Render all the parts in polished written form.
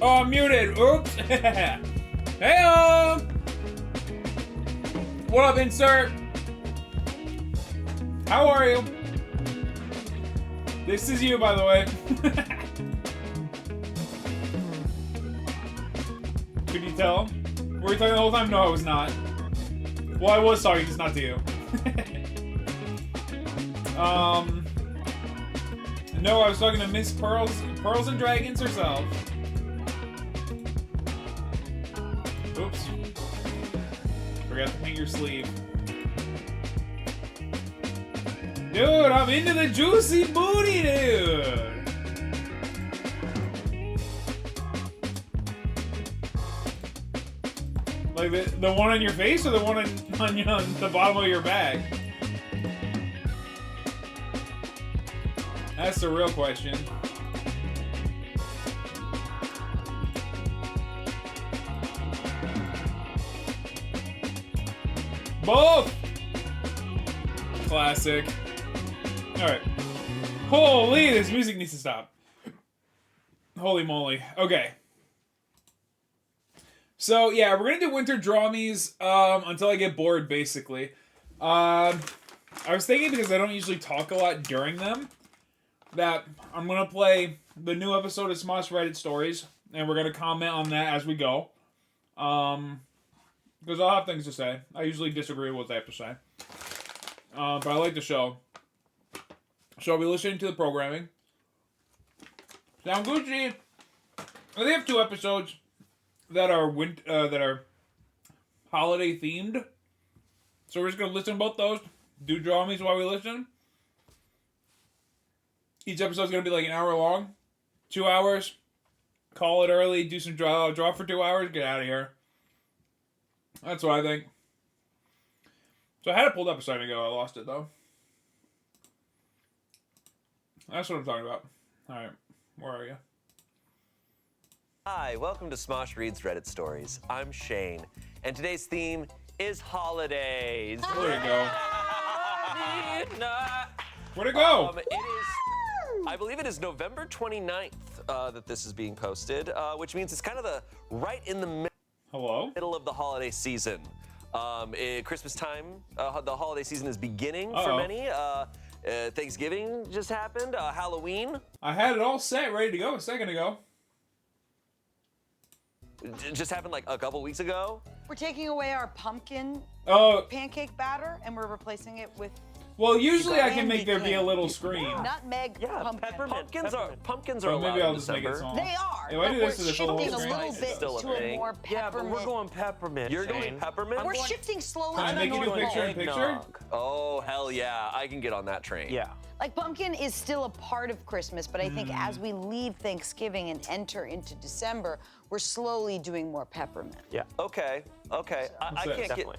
Oh, I'm muted. Oops. Hey, what up, insert? How are you? This is you, by the way. Could you tell? Were you talking the whole time? No, I was not. Well, I was talking, just not to you. No, I was talking to Miss Pearls and Dragons herself. Oops. Forgot to paint your sleeve. Dude, I'm into the juicy booty, dude! Like the one on your face or the one on the bottom of your bag? That's the real question. Both! Classic. Alright. Holy, this music needs to stop. Holy moly. Okay. So, yeah, we're gonna do winter dramies until I get bored, basically. I was thinking, because I don't usually talk a lot during them, that I'm gonna play the new episode of Smosh Reddit Stories, and we're gonna comment on that as we go. Because I'll have things to say. I usually disagree with what they have to say. But I like the show. So I'll be listening to the programming. Sound Gucci. They have 2 episodes that are holiday themed. So we're just gonna listen to both those. Do dramies while we listen. Each episode's gonna be like an hour long. 2 hours. Call it early. Do some draw for 2 hours. Get out of here. That's what I think. So I had it pulled up a second ago. I lost it, though. That's what I'm talking about. Alright. Where are you? Hi, welcome to Smosh Reads Reddit Stories. I'm Shane, and today's theme is holidays. Where'd it go? Where'd it go? I believe it is November 29th that this is being posted, which means it's kind of right in the middle of the holiday season. Christmas time, the holiday season is beginning for many. Thanksgiving just happened, Halloween. I had it all set, ready to go a second ago. It just happened like a couple weeks ago. We're taking away our pumpkin pancake batter and we're replacing it with. Well, usually I can make there be a little screen. Nutmeg pumpkin. Pumpkins are allowed maybe I'll in just make it December. small. They are. If I do But this, we're is it full shifting a screen? little bit Still a to a thing. more Yeah, but peppermint. we're going peppermint. You're going Shane. peppermint? We're shifting slowly. Can I make you do picture in picture? Oh, hell yeah. I can get on that train. Yeah. Like pumpkin is still a part of Christmas, but I think as we leave Thanksgiving and enter into December, we're slowly doing more peppermint. Yeah. Okay. I can't get. Definitely.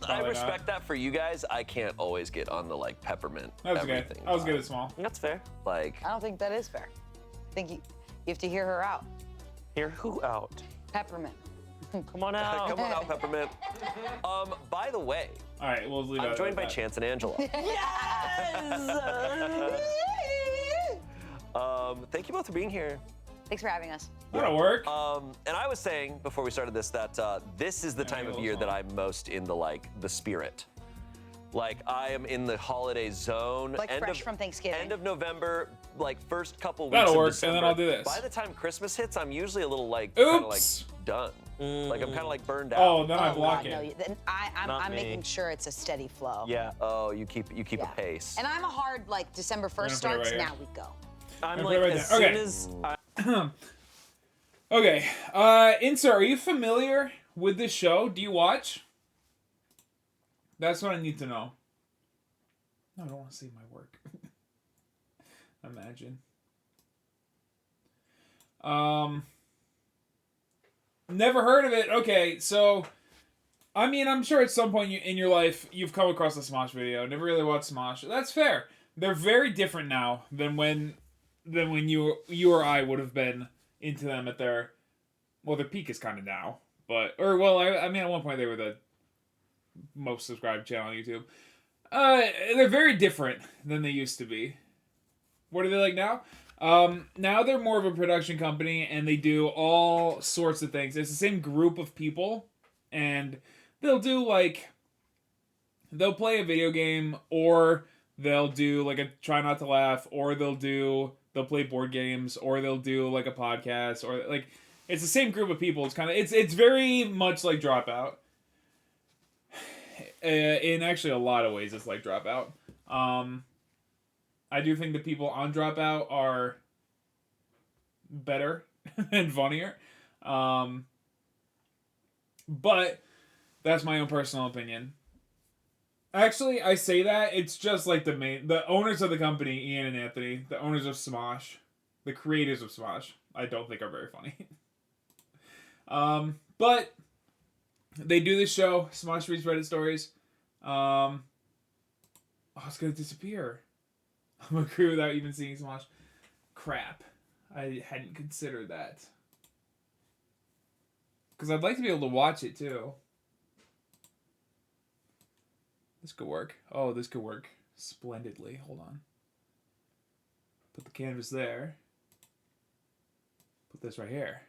I respect that for you guys. I can't always get on the like peppermint. That's okay. everything. I was good at small. That's fair. Like. I don't think that is fair. I think you have to hear her out. Hear who out? Peppermint. Come on out. Come on out, peppermint. By the way, All right, we'll leave it. I'm joined by Chance and Angela. Thank you both for being here. Thanks for having us. That'll work. And I was saying before we started this that this is the time of year that I'm most in the spirit. Like I am in the holiday zone. Like fresh from Thanksgiving. End of November, like first couple weeks That'll of work, December. and then I'll do this. By the time Christmas hits, I'm usually a little like Oops. kind of like done. Like I'm kind of like burned out. Oh, then I block God, no, it. then Not I'm me. making sure it's a steady flow. Yeah. Oh, you keep Yeah. a pace. And I'm a hard, like, December 1st put it right starts, here. now we go. I'm put like, it right as there. soon Okay. as Okay. Insa, are you familiar with this show? Do you watch? That's what I need to know. No, I don't want to see my work. Imagine. Never heard of it. Okay, so I mean, I'm sure at some point in your life you've come across a Smosh video. Never really watched Smosh. That's fair. They're very different now than when you or I would have been into them at their peak is kind of now. But I mean at one point they were the most subscribed channel on YouTube. They're very different than they used to be. What are they like now? Now they're more of a production company, and they do all sorts of things. It's the same group of people, and they'll do they'll play a video game, or they'll do like a try not to laugh, or they'll play board games, or they'll do like a podcast, or like it's the same group of people. It's very much like Dropout. In actually a lot of ways, it's like Dropout. I do think the people on Dropout are better and funnier. But that's my own personal opinion. Actually, I say that, it's just like the owners of the company, Ian and Anthony, the owners of Smosh, the creators of Smosh, I don't think are very funny. But they do this show, Smosh Reads Reddit Stories. Oh, it's gonna disappear. I'm a crew without even seeing Smosh. Crap. I hadn't considered that. Because I'd like to be able to watch it, too. This could work. Oh, this could work splendidly. Hold on. Put the canvas there. Put this right here.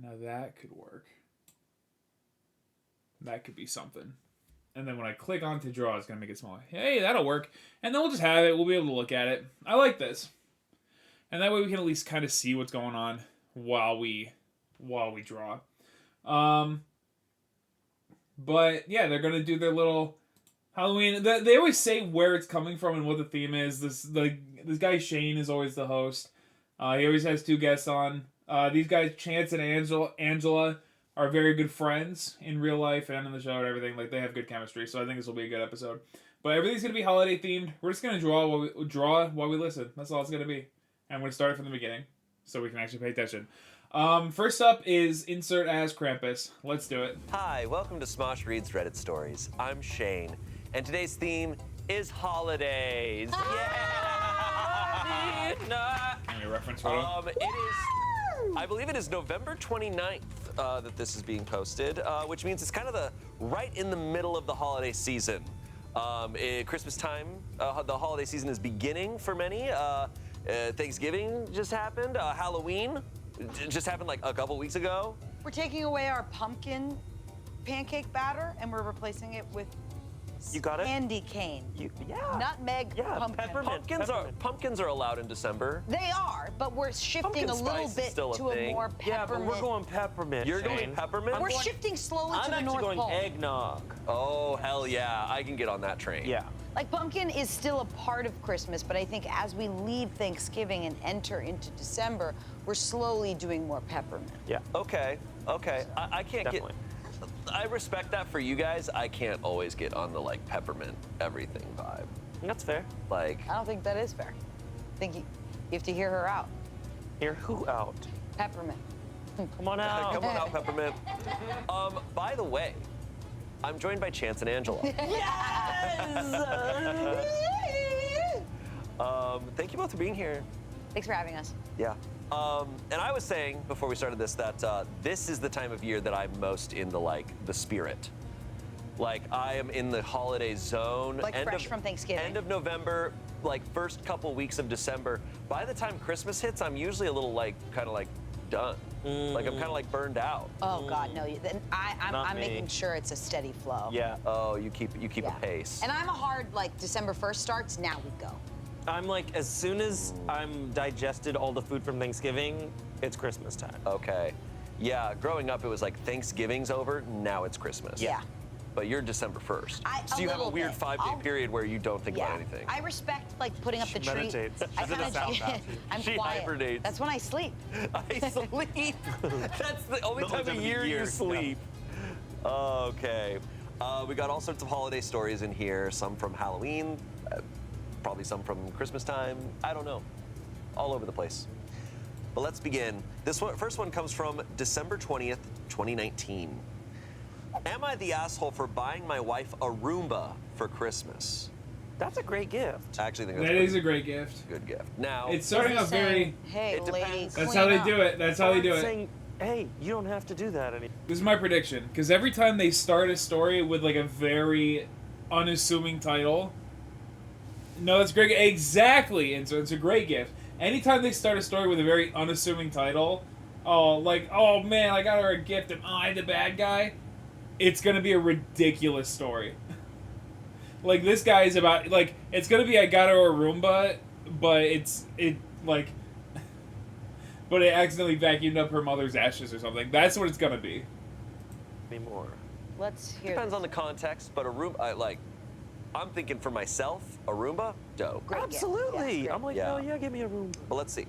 Now that could work. That could be something. And then when I click on to draw, it's going to make it smaller. Hey, that'll work. And then we'll just have it. We'll be able to look at it. I like this. And that way we can at least kind of see what's going on while we draw. But yeah, they're going to do their little Halloween. They always say where it's coming from and what the theme is. This guy Shane is always the host. He always has two guests on. These guys, Chance and Angela, are very good friends in real life and in the show and everything. Like, they have good chemistry, so I think this will be a good episode. But everything's going to be holiday themed. We're just going to draw while we listen. That's all it's going to be. And I'm going to start it from the beginning so we can actually pay attention. First up is insert as Krampus. Let's do it. Hi, welcome to Smosh Reads Reddit Stories. I'm Shane, and today's theme is holidays. Yeah! Any reference photo? It is, I believe it is November 29th that this is being posted, which means it's kind of right in the middle of the holiday season. Christmas time, the holiday season is beginning for many. Thanksgiving just happened. Halloween just happened like a couple weeks ago. We're taking away our pumpkin pancake batter and we're replacing it with You got it? candy cane. Yeah. Nutmeg pumpkin. Pumpkins are allowed in December. They are, but we're shifting Pumpkin a little spice is bit still a to a thing. more Yeah, but peppermint. we're going peppermint. You're Shane. going peppermint? We're shifting slowly I'm to the actually North going Pole. eggnog. Oh, hell yeah. I can get on that train. Yeah. Like, pumpkin is still a part of Christmas, but I think as we leave Thanksgiving and enter into December, we're slowly doing more peppermint. Yeah. Okay. I can't Definitely. I respect that for you guys. I can't always get on the, like, peppermint everything vibe. That's fair. Like, I don't think that is fair. I think you have to hear her out. Hear who out? Peppermint. Come on out. come on out, peppermint. By the way, I'm joined by Chance and Angela. Thank you both for being here. Thanks for having us. Yeah. And I was saying before we started this that this is the time of year that I'm most in the spirit. Like, I am in the holiday zone. Like fresh from Thanksgiving. End of November, like first couple weeks of December. By the time Christmas hits, I'm usually a little kind of done. Like, I'm kind of burned out. Oh God, no! Then I'm me. making sure it's a steady flow. Yeah. Oh, you keep Yeah. a pace. And I'm a hard December 1st starts. Now we go. I'm like, as soon as I'm digested all the food from Thanksgiving, it's Christmas time. Okay. Yeah, growing up, it was like Thanksgiving's over, now it's Christmas. Yeah. But you're December 1st. A So you have a little weird bit. 5-day period where you don't think Yeah. about anything. I respect putting up the tree. meditates. I She's in a kinda- sound bath. I'm She quiet. hibernates. That's when I sleep. I sleep. That's the only time of year you yeah. sleep. Okay. We got all sorts of holiday stories in here. Some from Halloween, probably some from Christmas time. I don't know. All over the place. But let's begin. This first one comes from December 20th, 2019. Am I the asshole for buying my wife a Roomba for Christmas? That's a great gift. I actually think that's That is a great gift. good gift. Now, It's starting off very... Hey, It lady, depends. That's clean how they up. do it. That's how they do it. Saying, hey, you don't have to do that anymore. This is my prediction, because every time they start a story with a very unassuming title, No, it's great. Exactly, and so it's a great gift. Anytime they start a story with a very unassuming title, oh man, I got her a gift. Am I the bad guy? It's gonna be a ridiculous story. Like this guy is about it's gonna be I got her a Roomba, but but it accidentally vacuumed up her mother's ashes or something. That's what it's gonna be. Maybe more. Let's hear. Depends on the context, but a Roomba, I'm thinking for myself, a Roomba, dope. Great Absolutely. gift. I'm like, Yeah. oh yeah, give me a Roomba. But let's see.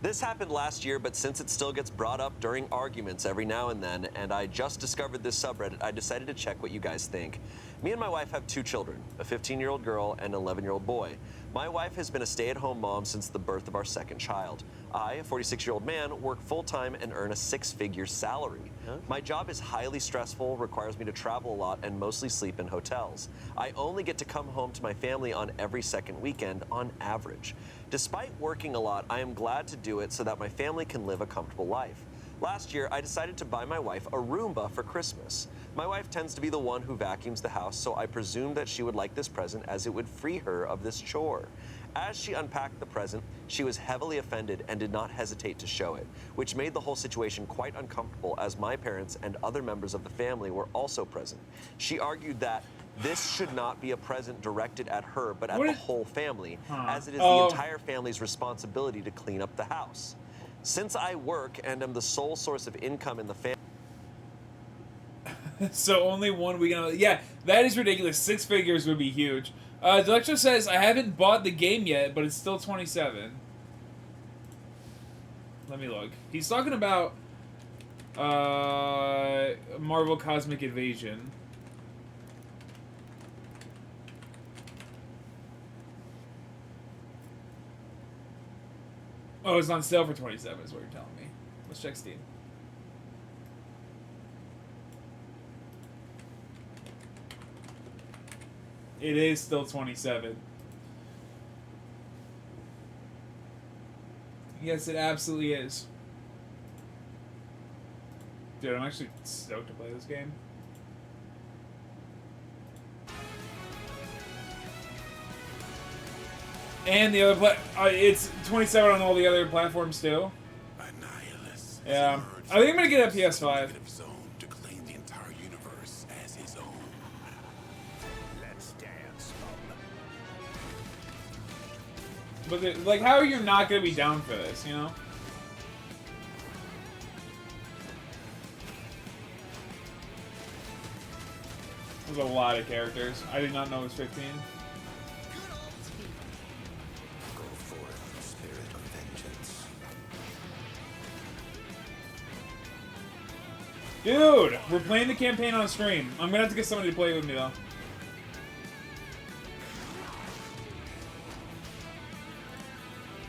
This happened last year, but since it still gets brought up during arguments every now and then, and I just discovered this subreddit, I decided to check what you guys think. Me and my wife have 2 children, a 15-year-old girl and an 11-year-old boy. My wife has been a stay-at-home mom since the birth of our second child. I, a 46-year-old man, work full-time and earn a 6-figure salary. My job is highly stressful, requires me to travel a lot, and mostly sleep in hotels. I only get to come home to my family on every second weekend on average. Despite working a lot, I am glad to do it so that my family can live a comfortable life. Last year, I decided to buy my wife a Roomba for Christmas. My wife tends to be the one who vacuums the house, so I presumed that she would like this present as it would free her of this chore. As she unpacked the present, she was heavily offended and did not hesitate to show it, which made the whole situation quite uncomfortable as my parents and other members of the family were also present. She argued that this should not be a present directed at her, but at the whole family, as it is the entire family's responsibility to clean up the house. Since I work and am the sole source of income in the family, So only 1 week. Yeah, that is ridiculous. 6 figures would be huge. Delectro says, I haven't bought the game yet, but it's still 27. Let me look. He's talking about Marvel Cosmic Invasion. Oh, it's on sale for 27 is what you're telling me. Let's check Steam. It is still 27. Yes, it absolutely is. Dude, I'm actually stoked to play this game. And the other it's 27 on all the other platforms too. Yeah, I think I'm gonna get a PS5. To claim the entire universe as his own. Let's dance. But like, how are you not gonna be down for this? You know. There's a lot of characters. I did not know it was 15. Go forth, spirit of vengeance. Dude, we're playing the campaign on stream. I'm gonna have to get somebody to play with me though.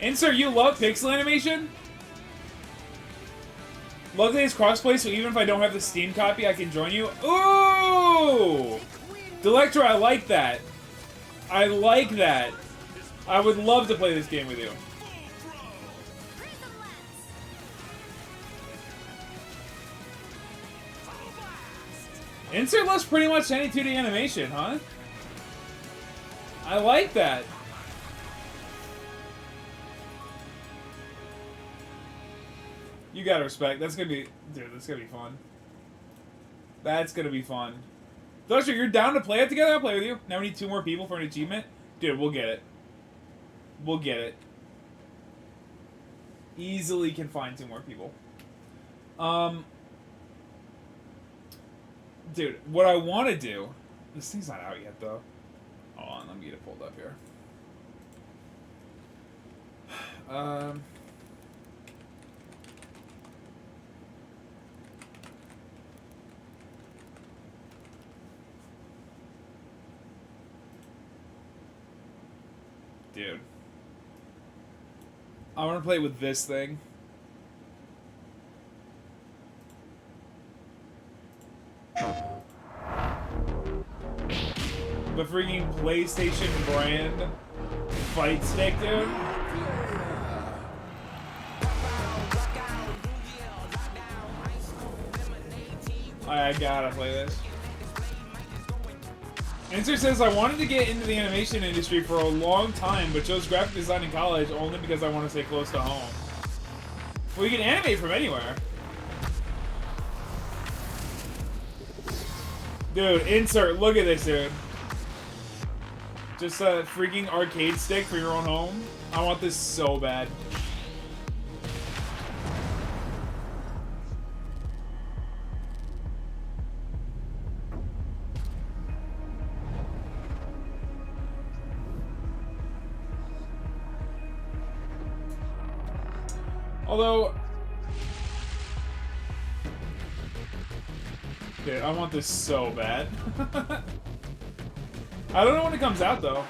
Insert, you love pixel animation? Love that it's crossplay, so even if I don't have the Steam copy, I can join you. Ooh! Delectra, I like that. I like that. I would love to play this game with you. Insert loves pretty much any 2D animation, huh? I like that. You gotta respect. That's gonna be... Dude, that's gonna be fun. That's gonna be fun. Thusher, you're down to play it together? I'll play with you. Now we need 2 more people for an achievement? Dude, we'll get it. We'll get it. Easily can find 2 more people. Dude, what I want to do... This thing's not out yet, though. Hold on, let me get it pulled up here. Dude. I want to play with this thing. The freaking PlayStation brand fight stick, dude. I gotta play this. Answer says, I wanted to get into the animation industry for a long time, but chose graphic design in college only because I want to stay close to home. Well, you can animate from anywhere. Dude, insert. Look at this, dude. Just a freaking arcade stick for your own home. I want this so bad. Although, dude, I want this so bad. I don't know when it comes out, though.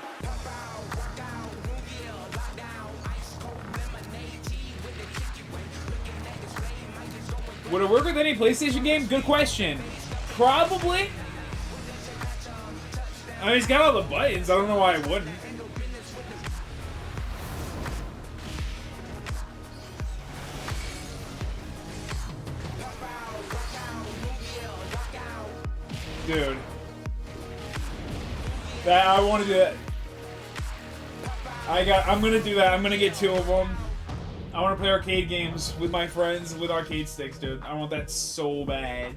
Would it work with any PlayStation game? Good question. Probably. I mean, it's got all the buttons. I don't know why it wouldn't. Dude. That, I want to do that. I'm gonna do that. I'm gonna get 2 of them. I want to play arcade games with my friends with arcade sticks, dude. I want that so bad.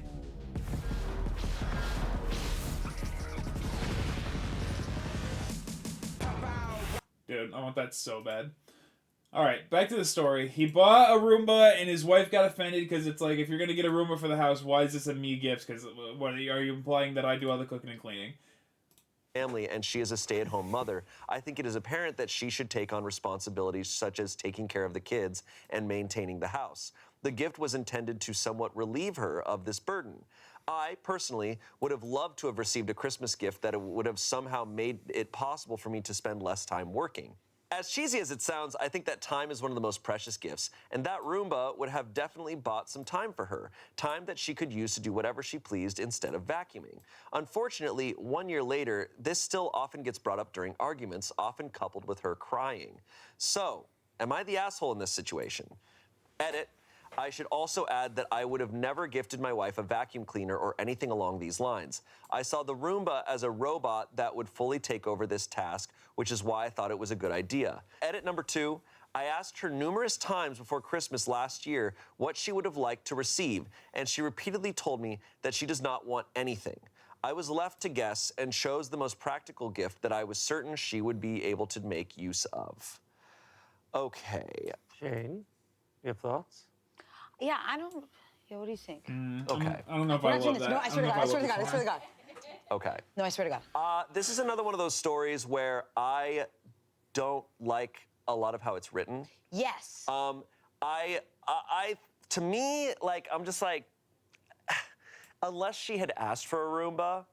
Dude, I want that so bad. Alright, back to the story. He bought a Roomba and his wife got offended because it's like, if you're going to get a Roomba for the house, why is this a me gift? Because what are you implying that I do all the cooking and cleaning? Family, and she is a stay-at-home mother, I think it is apparent that she should take on responsibilities such as taking care of the kids and maintaining the house. The gift was intended to somewhat relieve her of this burden. I, personally, would have loved to have received a Christmas gift that would have somehow made it possible for me to spend less time working. As cheesy as it sounds, I think that time is one of the most precious gifts, and that Roomba would have definitely bought some time for her, time that she could use to do whatever she pleased instead of vacuuming. Unfortunately, 1 year later, this still often gets brought up during arguments, often coupled with her crying. So, am I the asshole in this situation? Edit. I should also add that I would have never gifted my wife a vacuum cleaner or anything along these lines. I saw the Roomba as a robot that would fully take over this task, which is why I thought it was a good idea. Edit number 2, I asked her numerous times before Christmas last year what she would have liked to receive, and she repeatedly told me that she does not want anything. I was left to guess and chose the most practical gift that I was certain she would be able to make use of. Okay. Shane, you have thoughts? Yeah, I don't. Yeah, what do you think? Okay. I don't know if We're I not doing love this. that. No, I swear to God. I swear to God. I swear to God. Okay. No, I swear to God. This is another one of those stories where I don't like a lot of how it's written. Yes. To me, like, I'm just like, unless she had asked for a Roomba,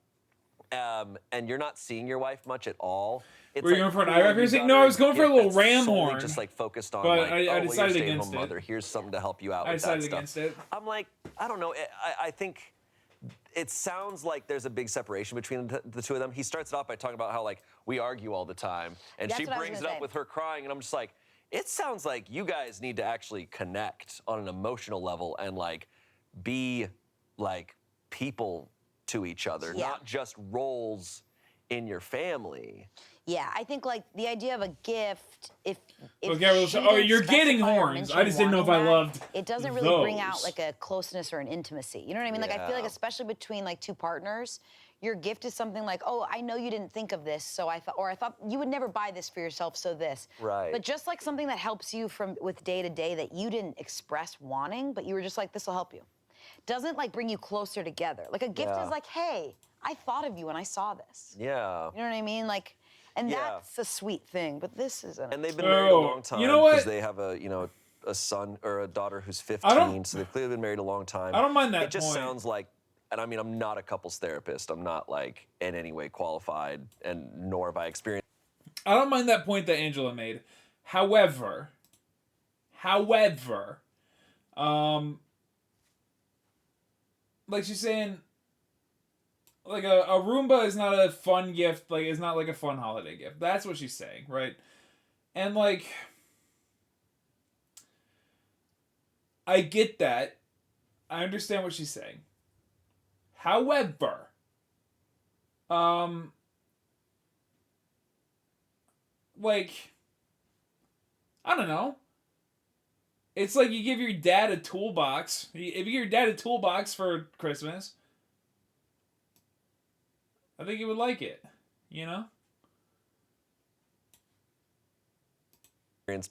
and you're not seeing your wife much at all. It's Were you like, going for an cool, eye you piercing? got No, her I was going for a gift little that's ram solely horn. just like focused on, But like, I oh, well, decided you're a stay-at-home against it. mother. Here's something to help you out I with that decided stuff. against it. I'm like, I don't know. I think it sounds like there's a big separation between the two of them. He starts it off by talking about how, like, we argue all the time, and That's she what I was brings it gonna up say. with her crying, and I'm just like, it sounds like you guys need to actually connect on an emotional level and, like, be like people to each other, Yeah. not just roles in your family. Yeah, I think like the idea of a gift, if Okay, she well, oh, didn't you're getting specify or horns. mention I just didn't know if I wanting that, loved it doesn't really bring out those. like a closeness or an intimacy. You know what I mean? Like I feel like Yeah. especially between like two partners, your gift is something like, oh, I know you didn't think of this, so I thought you would never buy this for yourself, so this. Right. But just like something that helps you with day to day that you didn't express wanting, but you were just like, this will help you. Doesn't like bring you closer together. Like a gift Yeah. is like, hey, I thought of you when I saw this. Yeah. You know what I mean? Like, and Yeah. that's a sweet thing, but this isn't. And they've been married a Oh, long time. you know what? Because they have a son or a daughter who's 15, so they've clearly been married a long time. I don't mind that It just point. sounds like, and I mean, I'm not a couples therapist. I'm not like in any way qualified, and nor have I experienced. I don't mind that point that Angela made. However, like she's saying, like a Roomba is not a fun gift. Like it's not like a fun holiday gift. That's what she's saying, right? And like, I get that. I understand what she's saying. However, like, I don't know. It's like you give your dad a toolbox. If you give your dad a toolbox for Christmas, I think he would like it, you know?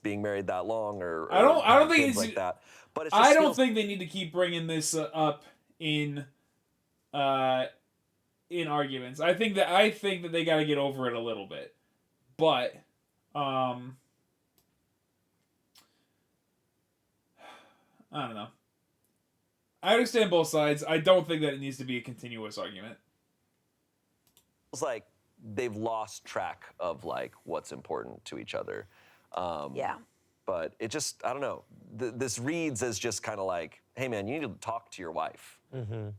Being married that long, or I don't think kids it's like that. But it's just I don't think they need to keep bringing this up in arguments. I think that they got to get over it a little bit. But I don't know. I understand both sides. I don't think that it needs to be a continuous argument. It's like they've lost track of like what's important to each other. Yeah. But it just, I don't know. This reads as just kind of like, hey man, you need to talk to your wife,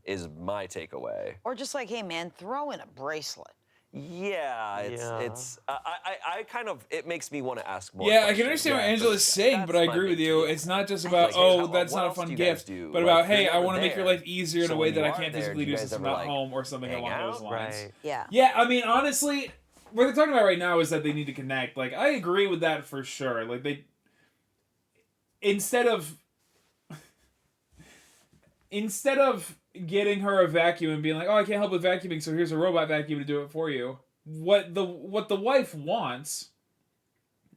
is my takeaway. Or just like, hey man, throw in a bracelet. Yeah, it's I kind of, it makes me want to ask more Yeah, questions. I can understand what Angela's saying, but I my agree with big you. deal. It's not just about, Like, hey, that's what not a else fun do you guys gift, do? but Like, about, you're hey, I never want to make your there. life easier in So a way when that you I are can't there, physically do you do guys since I'm ever, not like, home, or something hang along those out? lines. Right. Yeah. Yeah, I mean, honestly, what they're talking about right now is that they need to connect. Like, I agree with that for sure. Like, instead of getting her a vacuum and being like, oh, I can't help with vacuuming, so here's a robot vacuum to do it for you. What the wife wants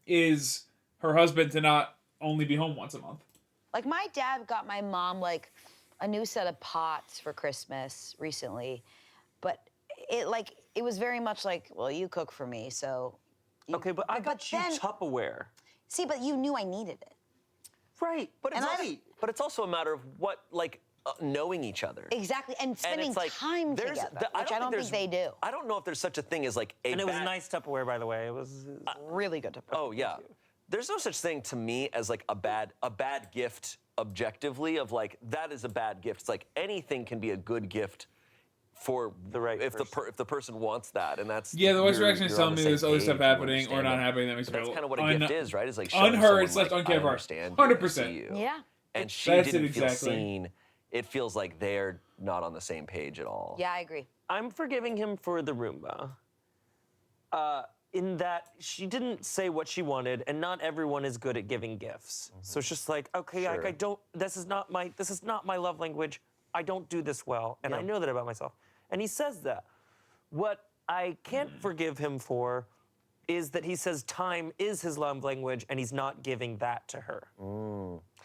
is her husband to not only be home once a month. Like my dad got my mom like a new set of pots for Christmas recently, but it was very much like, well, you cook for me, so. Okay, but I got you then- Tupperware. See, but you knew I needed it. Right. But it's, And I also, don't- but it's also a matter of what, like, knowing each other. Exactly, and spending it's like, time there's- together, which I don't think they do. I don't know if there's such a thing as like a And it was bad- nice Tupperware, by the way. It was Really good to put. Oh yeah. There's no such thing to me as like a bad gift objectively of like that is a bad gift. It's like anything can be a good gift for The right if person. if the person wants that, and that's Yeah, the voice you're- reaction is you're on telling me the there's same other stuff page, you happening or understand not it. happening that makes But me that's feel kind of what a gift is, right? It's like showing unheard, someone, it's left like, uncared I for. understand 100%. you, I see you. Yeah. And she That's it didn't feel exactly. seen. It feels like they're not on the same page at all. Yeah, I agree. I'm forgiving him for the Roomba. In that she didn't say what she wanted, and not everyone is good at giving gifts. So it's just like, okay, Sure. I don't. This is not my love language. I don't do this well, and I know that about myself. And he says that. What I can't forgive him for is that he says time is his love language, and he's not giving that to her.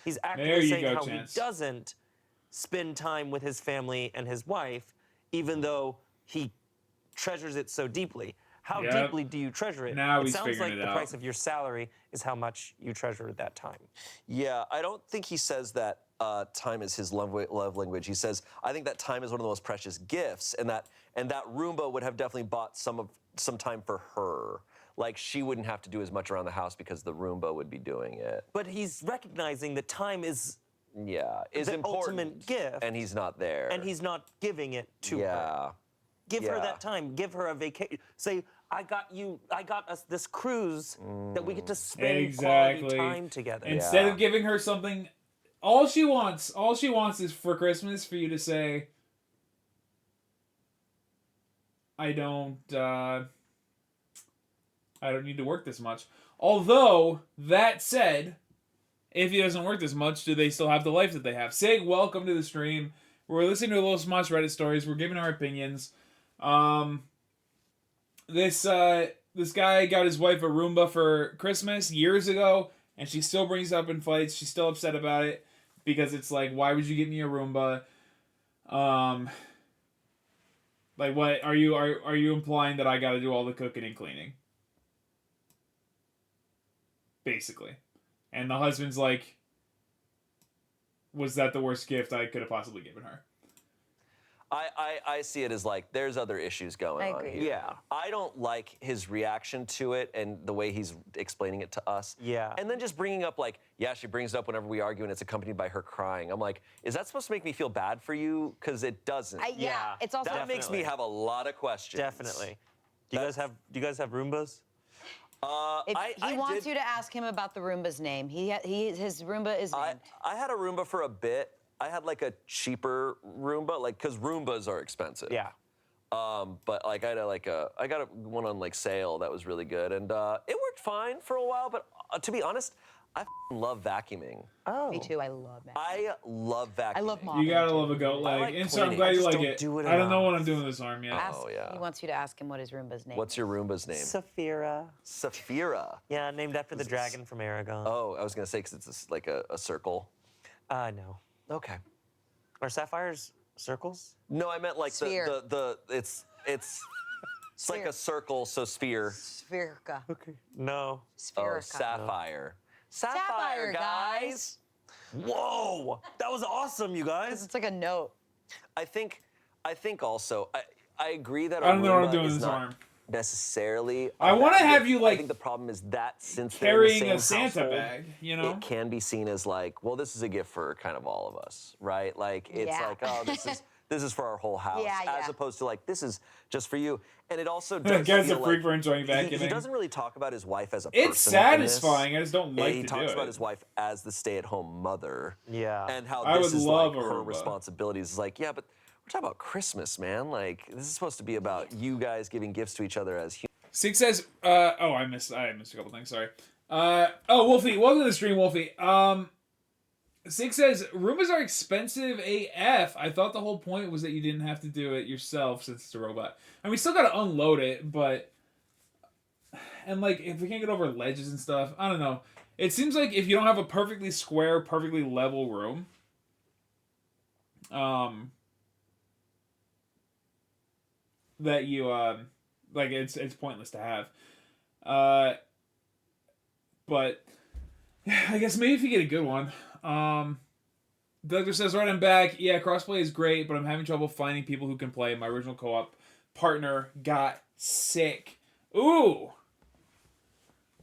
He's There actively you saying go, how Chance. he doesn't spend time with his family and his wife, even though he treasures it so deeply. How Yep. deeply do you treasure it? Now it he's sounds figuring like it the out. price of your salary is how much you treasure that time. Yeah, I don't think he says that time is his love language. He says, I think that time is one of the most precious gifts, and that Roomba would have definitely bought some time for her. Like she wouldn't have to do as much around the house because the Roomba would be doing it. But he's recognizing that time is, Yeah, is the important. ultimate gift, and he's not there. and he's not giving it to her. yeah. Give her Yeah. that time. Give her a vacation. Say, I got us this cruise that we get to spend Exactly. quality time together. Instead of giving her something, all she wants is for Christmas for you to say, I don't need to work this much. Although, that said, if he doesn't work this much, do they still have the life that they have? Sig, welcome to the stream. We're listening to a little Smosh Reddit stories. We're giving our opinions. This guy got his wife a Roomba for Christmas years ago, and she still brings it up in fights. She's still upset about it because it's like, why would you get me a Roomba? Like, what are you implying that I got to do all the cooking and cleaning? Basically, and the husband's like, was that the worst gift I could have possibly given her? I see it as like there's other issues going I on agree. here. Yeah. I don't like his reaction to it and the way he's explaining it to us. Yeah. And then just bringing up like, yeah, she brings it up whenever we argue and it's accompanied by her crying. I'm like, is that supposed to make me feel bad for you? Because it doesn't. Yeah, it's also that makes me have a lot of questions. Definitely. Do you guys have Roombas? He wants you to ask him about the Roomba's name. His Roomba is named. I had a Roomba for a bit. I had like a cheaper Roomba, like because Roombas are expensive. Yeah. But like I got one on like sale that was really good, and it worked fine for a while. But to be honest, I love vacuuming. Oh. Me too. I love that. I love vacuuming. I love mopping. You gotta too. love a goat leg. like and so I'm cleaning. glad I you just like don't it. do it I don't know enough. what I'm doing with this arm yet. Ask, Oh, yeah. He wants you to ask him what his Roomba's name What's is. your Roomba's name? Saphira. Saphira. Yeah, named after the dragon from Aragon. Oh, I was gonna say because it's like a circle. No. Okay. Are sapphires circles? No, I meant like Sphere. the it's like Sphere. a circle, so sphere. Spherica. Okay. No. Oh, Spherica. sapphire. Sapphire, guys. Whoa! That was awesome, you guys. It's like a note. I think also I agree that I don't know what I'm Roomba doing is with this not arm. necessarily. I want to have you, like, I think the problem is that since Carrying they're in a the same Santa household, bag, you know? it can be seen as like, well, this is a gift for kind of all of us, right? Like it's Yeah. like, oh, this is for our whole house, Yeah, as yeah. opposed to like this is just for you. And it also That does guy's a feel freak like for enjoying he vacuuming. doesn't really talk about his wife as a person. It's in this. satisfying. I just don't like He to talks do about it. his wife as the stay-at-home mother. Yeah. And how I this would is love like a her Roomba. responsibilities. It's like, yeah, but we're talking about Christmas, man. Like this is supposed to be about you guys giving gifts to each other as humans. Six says, I missed a couple things, sorry. Wolfie, welcome to the stream, Wolfie. Six says, Roombas are expensive AF. I thought the whole point was that you didn't have to do it yourself since it's a robot. I mean, we still gotta unload it, but... And, like, if we can't get over ledges and stuff, I don't know. It seems like if you don't have a perfectly square, perfectly level room... that you, like, it's pointless to have. But... I guess maybe if you get a good one. Douglas says, right, I'm back. Yeah, crossplay is great, but I'm having trouble finding people who can play. My original co-op partner got sick. Ooh.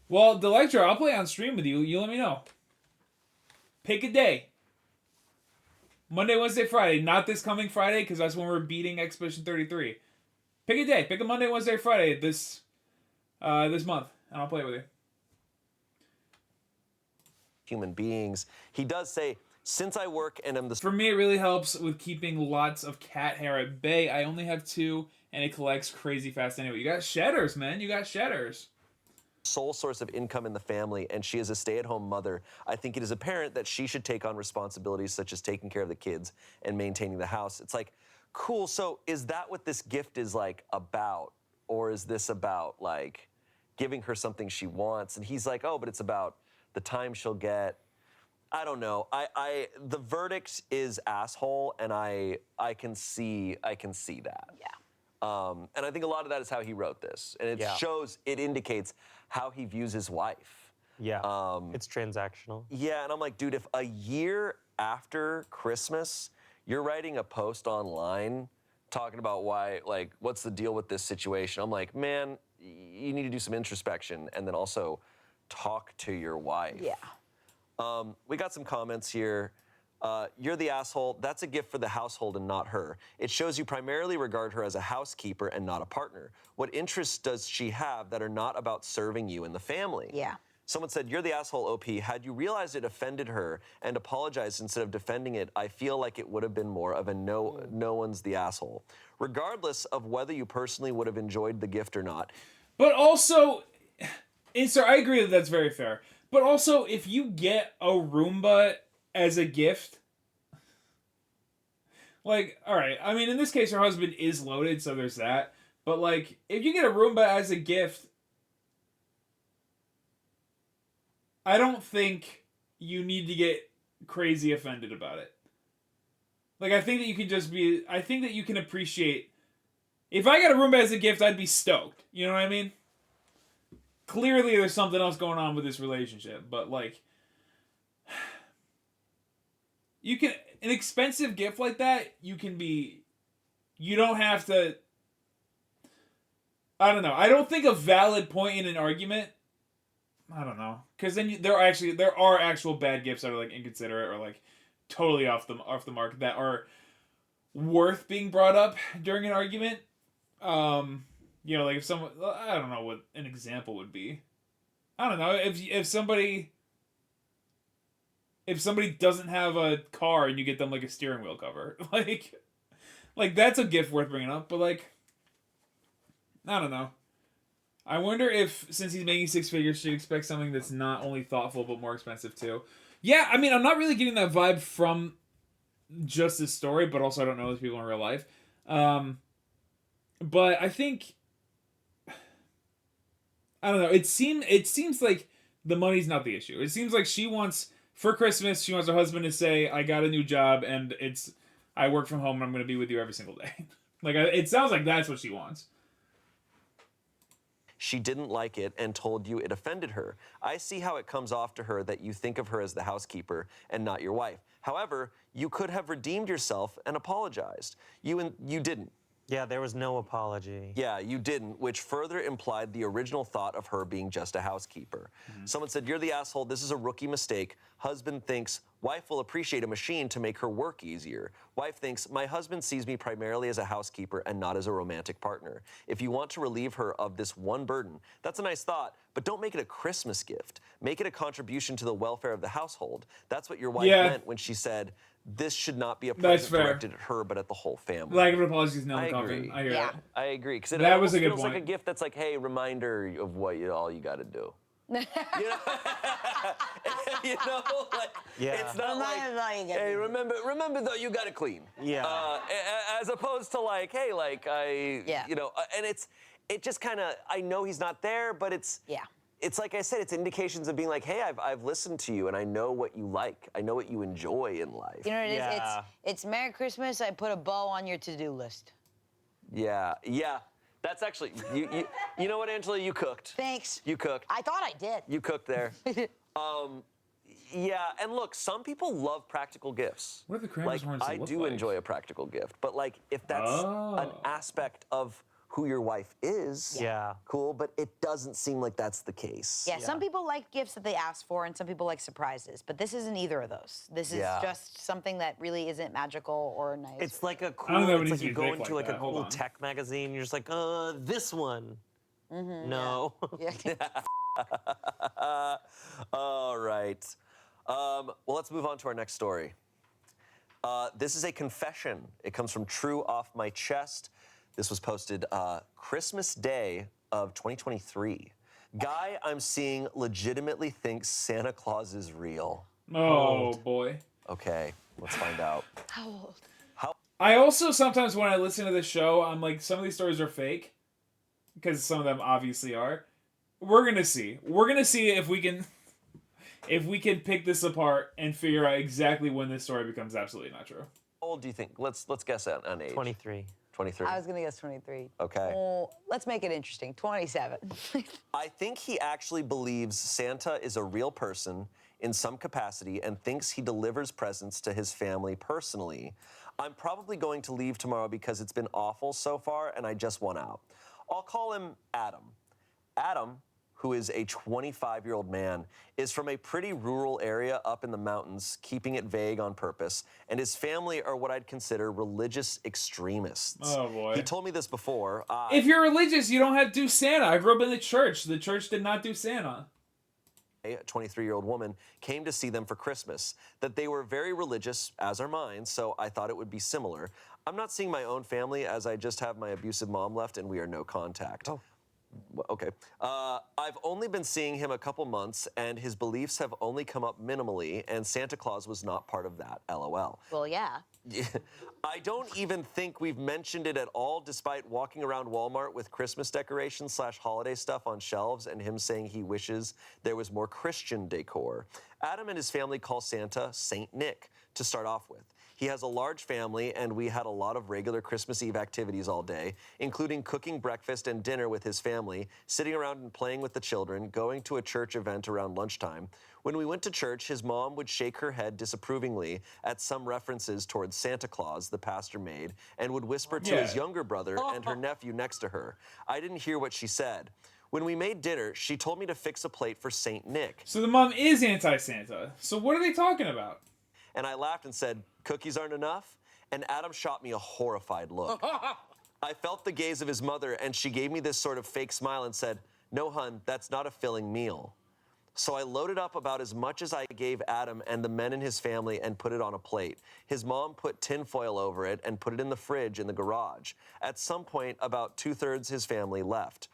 Well, Delectra, I'll play on stream with you. You let me know. Pick a day. Monday, Wednesday, Friday. Not this coming Friday, because that's when we're beating Expedition 33. Pick a day. Pick a Monday, Wednesday, Friday this month, and I'll play with you. Human beings. He does say, since I work and am the For me, it really helps with keeping lots of cat hair at bay. I only have 2, and it collects crazy fast anyway. You got shedders, man. You got shedders. sole source of income in the family and she is a stay-at-home mother, I think it is apparent that she should take on responsibilities such as taking care of the kids and maintaining the house. It's like, cool, so is that what this gift is like about? Or is this about like giving her something she wants? And he's like, oh, but it's about the time she'll get. I don't know. The verdict is asshole, and I can see that. Yeah. And I think a lot of that is how he wrote this, and it shows, it indicates how he views his wife. Yeah. It's transactional. Yeah, and I'm like, dude, if a year after Christmas, you're writing a post online talking about why, like, what's the deal with this situation? I'm like, man, you need to do some introspection, and then also talk to your wife. Yeah. We got some comments here. You're the asshole. That's a gift for the household and not her. It shows you primarily regard her as a housekeeper and not a partner. What interests does she have that are not about serving you and the family? Yeah. Someone said, you're the asshole, OP. Had you realized it offended her and apologized instead of defending it, I feel like it would have been more of a no one's the asshole. Regardless of whether you personally would have enjoyed the gift or not. But also, and so I agree that that's very fair. But also, if you get a Roomba as a gift, like, all right, I mean, in this case, her husband is loaded, so there's that. But, like, if you get a Roomba as a gift, I don't think you need to get crazy offended about it. Like, I think that you can just be, I think that you can appreciate, if I got a Roomba as a gift, I'd be stoked. You know what I mean? Clearly, there's something else going on with this relationship, but, like, you can, an expensive gift like that, you don't have to, I don't know. I don't think a valid point in an argument, I don't know, because then there are actual bad gifts that are, like, inconsiderate or, like, totally off the mark that are worth being brought up during an argument. You know, like if someone, I don't know what an example would be. I don't know, if somebody doesn't have a car and you get them like a steering wheel cover, like that's a gift worth bringing up. But like, I don't know. I wonder if, since he's making 6 figures, she'd expect something that's not only thoughtful but more expensive too. Yeah, I mean, I'm not really getting that vibe from just this story, but also I don't know those people in real life. But I think, I don't know. It seems like the money's not the issue. It seems like she wants, for Christmas, she wants her husband to say, "I got a new job and I work from home and I'm going to be with you every single day." Like, it sounds like that's what she wants. She didn't like it and told you it offended her. I see how it comes off to her that you think of her as the housekeeper and not your wife. However, you could have redeemed yourself and apologized. You didn't. Yeah, there was no apology. Yeah, you didn't, which further implied the original thought of her being just a housekeeper. Someone said, "You're the asshole. This is a rookie mistake." Husband thinks, "Wife will appreciate a machine to make her work easier." Wife thinks, "My husband sees me primarily as a housekeeper and not as a romantic partner. If you want to relieve her of this one burden, that's a nice thought, but don't make it a Christmas gift. Make it a contribution to the welfare of the household." That's what your wife meant when she said, "This should not be a present directed at her, but at the whole family." Lack of apologies, no I coffin. agree. I hear that. I agree, because That was a good feels like a point. gift that's like, hey, reminder of what all you got to do. You know, like, it's not like, hey, remember though, you got to clean. Yeah. As opposed to like, hey, like you know, and it just kind of, I know he's not there, but it's like I said, it's indications of being like, hey, I've listened to you and I know what you like. I know what you enjoy in life. You know what it is? It's Merry Christmas. I put a bow on your to-do list. Yeah. That's actually, you know what, Angela? You cooked. Thanks. You cooked. I thought I did. You cooked there. Yeah, and look, some people love practical gifts. What are the Krampus like, horns I look do like? enjoy a practical gift, but like, if that's an aspect of who your wife is, cool, but it doesn't seem like that's the case. Yeah, some people like gifts that they ask for, and some people like surprises. But this isn't either of those. This is just something that really isn't magical or nice. It's like a I don't cool, know if it it's needs like to you be go big into like like that. a Hold cool on. tech magazine, you're just like, this one. No. All right. Well, let's move on to our next story. This is a confession. It comes from True Off My Chest. This was posted Christmas Day of 2023. Guy I'm seeing legitimately thinks Santa Claus is real. Oh, boy. Okay, let's find out. How old? I also sometimes, when I listen to this show, I'm like, some of these stories are fake. Because some of them obviously are. We're going to see. We're going to see if we can pick this apart and figure out exactly when this story becomes absolutely not true. How old do you think? Let's guess on age. 23. 23. I was going to guess 23. Okay. Oh, let's make it interesting. 27. I think he actually believes Santa is a real person in some capacity and thinks he delivers presents to his family personally. I'm probably going to leave tomorrow because it's been awful so far and I just want out. I'll call him Adam. Adam, who is a 25-year-old man, is from a pretty rural area up in the mountains, keeping it vague on purpose, and his family are what I'd consider religious extremists. Oh, boy. He told me this before. If you're religious, you don't have to do Santa. I grew up in the church. The church did not do Santa. A 23-year-old woman came to see them for Christmas, that they were very religious, as are mine, so I thought it would be similar. I'm not seeing my own family, as I just have my abusive mom left, and we are no contact. Oh. Okay. I've only been seeing him a couple months, and his beliefs have only come up minimally, and Santa Claus was not part of that, LOL. Well, yeah. I don't even think we've mentioned it at all, despite walking around Walmart with Christmas decorations / holiday stuff on shelves and him saying he wishes there was more Christian decor. Adam and his family call Santa Saint Nick to start off with. He has a large family, and we had a lot of regular Christmas Eve activities all day, including cooking breakfast and dinner with his family, sitting around and playing with the children, going to a church event around lunchtime. When we went to church, his mom would shake her head disapprovingly at some references towards Santa Claus the pastor made, and would whisper to his younger brother and her nephew next to her. I didn't hear what she said. When we made dinner, she told me to fix a plate for Saint Nick. So the mom is anti-Santa. So what are they talking about? And I laughed and said, cookies aren't enough? And Adam shot me a horrified look. I felt the gaze of his mother, and she gave me this sort of fake smile and said, no, hun, that's not a filling meal. So I loaded up about as much as I gave Adam and the men in his family and put it on a plate. His mom put tinfoil over it and put it in the fridge in the garage. At some point, about 2/3 his family left.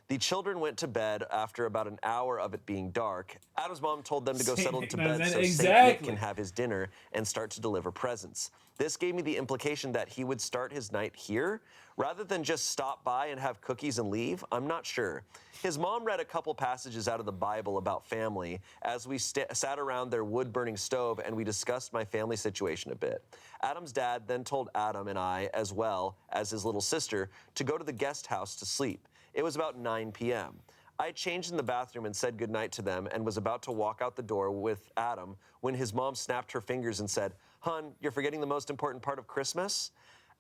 The children went to bed after about an hour of it being dark. Adam's mom told them to go settle into bed so Saint Nick can have his dinner and start to deliver presents. This gave me the implication that he would start his night here rather than just stop by and have cookies and leave. I'm not sure. His mom read a couple passages out of the Bible about family as we sat around their wood-burning stove and we discussed my family situation a bit. Adam's dad then told Adam and I, as well as his little sister, to go to the guest house to sleep. It was about 9 p.m. I changed in the bathroom and said goodnight to them and was about to walk out the door with Adam when his mom snapped her fingers and said, "Hun, you're forgetting the most important part of Christmas?"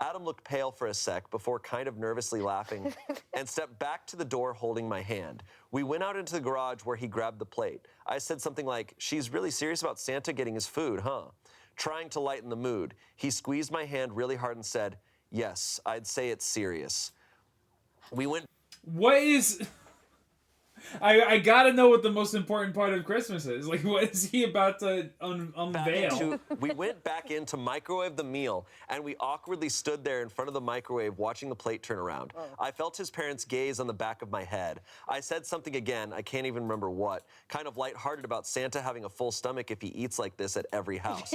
Adam looked pale for a sec before kind of nervously laughing and stepped back to the door holding my hand. We went out into the garage where he grabbed the plate. I said something like, "She's really serious about Santa getting his food, huh?" Trying to lighten the mood, he squeezed my hand really hard and said, "Yes, I'd say it's serious." We went... What is... I gotta know what the most important part of Christmas is. Like, what is he about to unveil? We went back in to microwave the meal, and we awkwardly stood there in front of the microwave watching the plate turn around. I felt his parents' gaze on the back of my head. I said something again, I can't even remember what, kind of lighthearted about Santa having a full stomach if he eats like this at every house.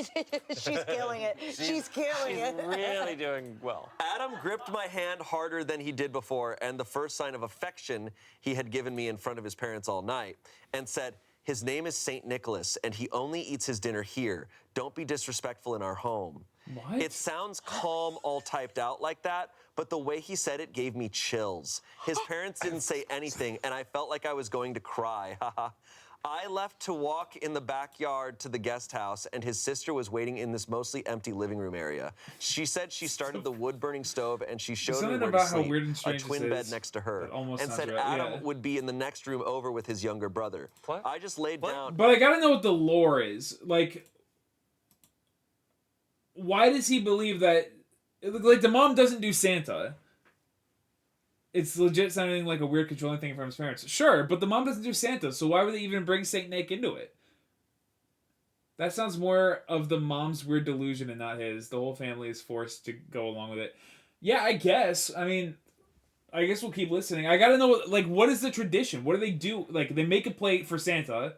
She's killing it. She's killing it. Really doing well. Adam gripped my hand harder than he did before, and the first sign of affection he had given me in front of his parents all night, and said, "His name is St. Nicholas, and he only eats his dinner here. Don't be disrespectful in our home." What? It sounds calm, all typed out like that, but the way he said it gave me chills. His parents didn't say anything, and I felt like I was going to cry. I left to walk in the backyard to the guest house, and his sister was waiting in this mostly empty living room area. She said she started the wood-burning stove, and she showed me where to sleep, a twin bed next to her, and said Adam would be in the next room over with his younger brother. What? I just laid down. But I gotta know what the lore is. Like, why does he believe that... Like, the mom doesn't do Santa. It's legit sounding like a weird controlling thing from his parents. Sure, but the mom doesn't do Santa, so why would they even bring Saint Nick into it? That sounds more of the mom's weird delusion and not his. The whole family is forced to go along with it. Yeah, I guess. I mean, I guess we'll keep listening. I gotta know, like, what is the tradition? What do they do? Like, they make a plate for Santa.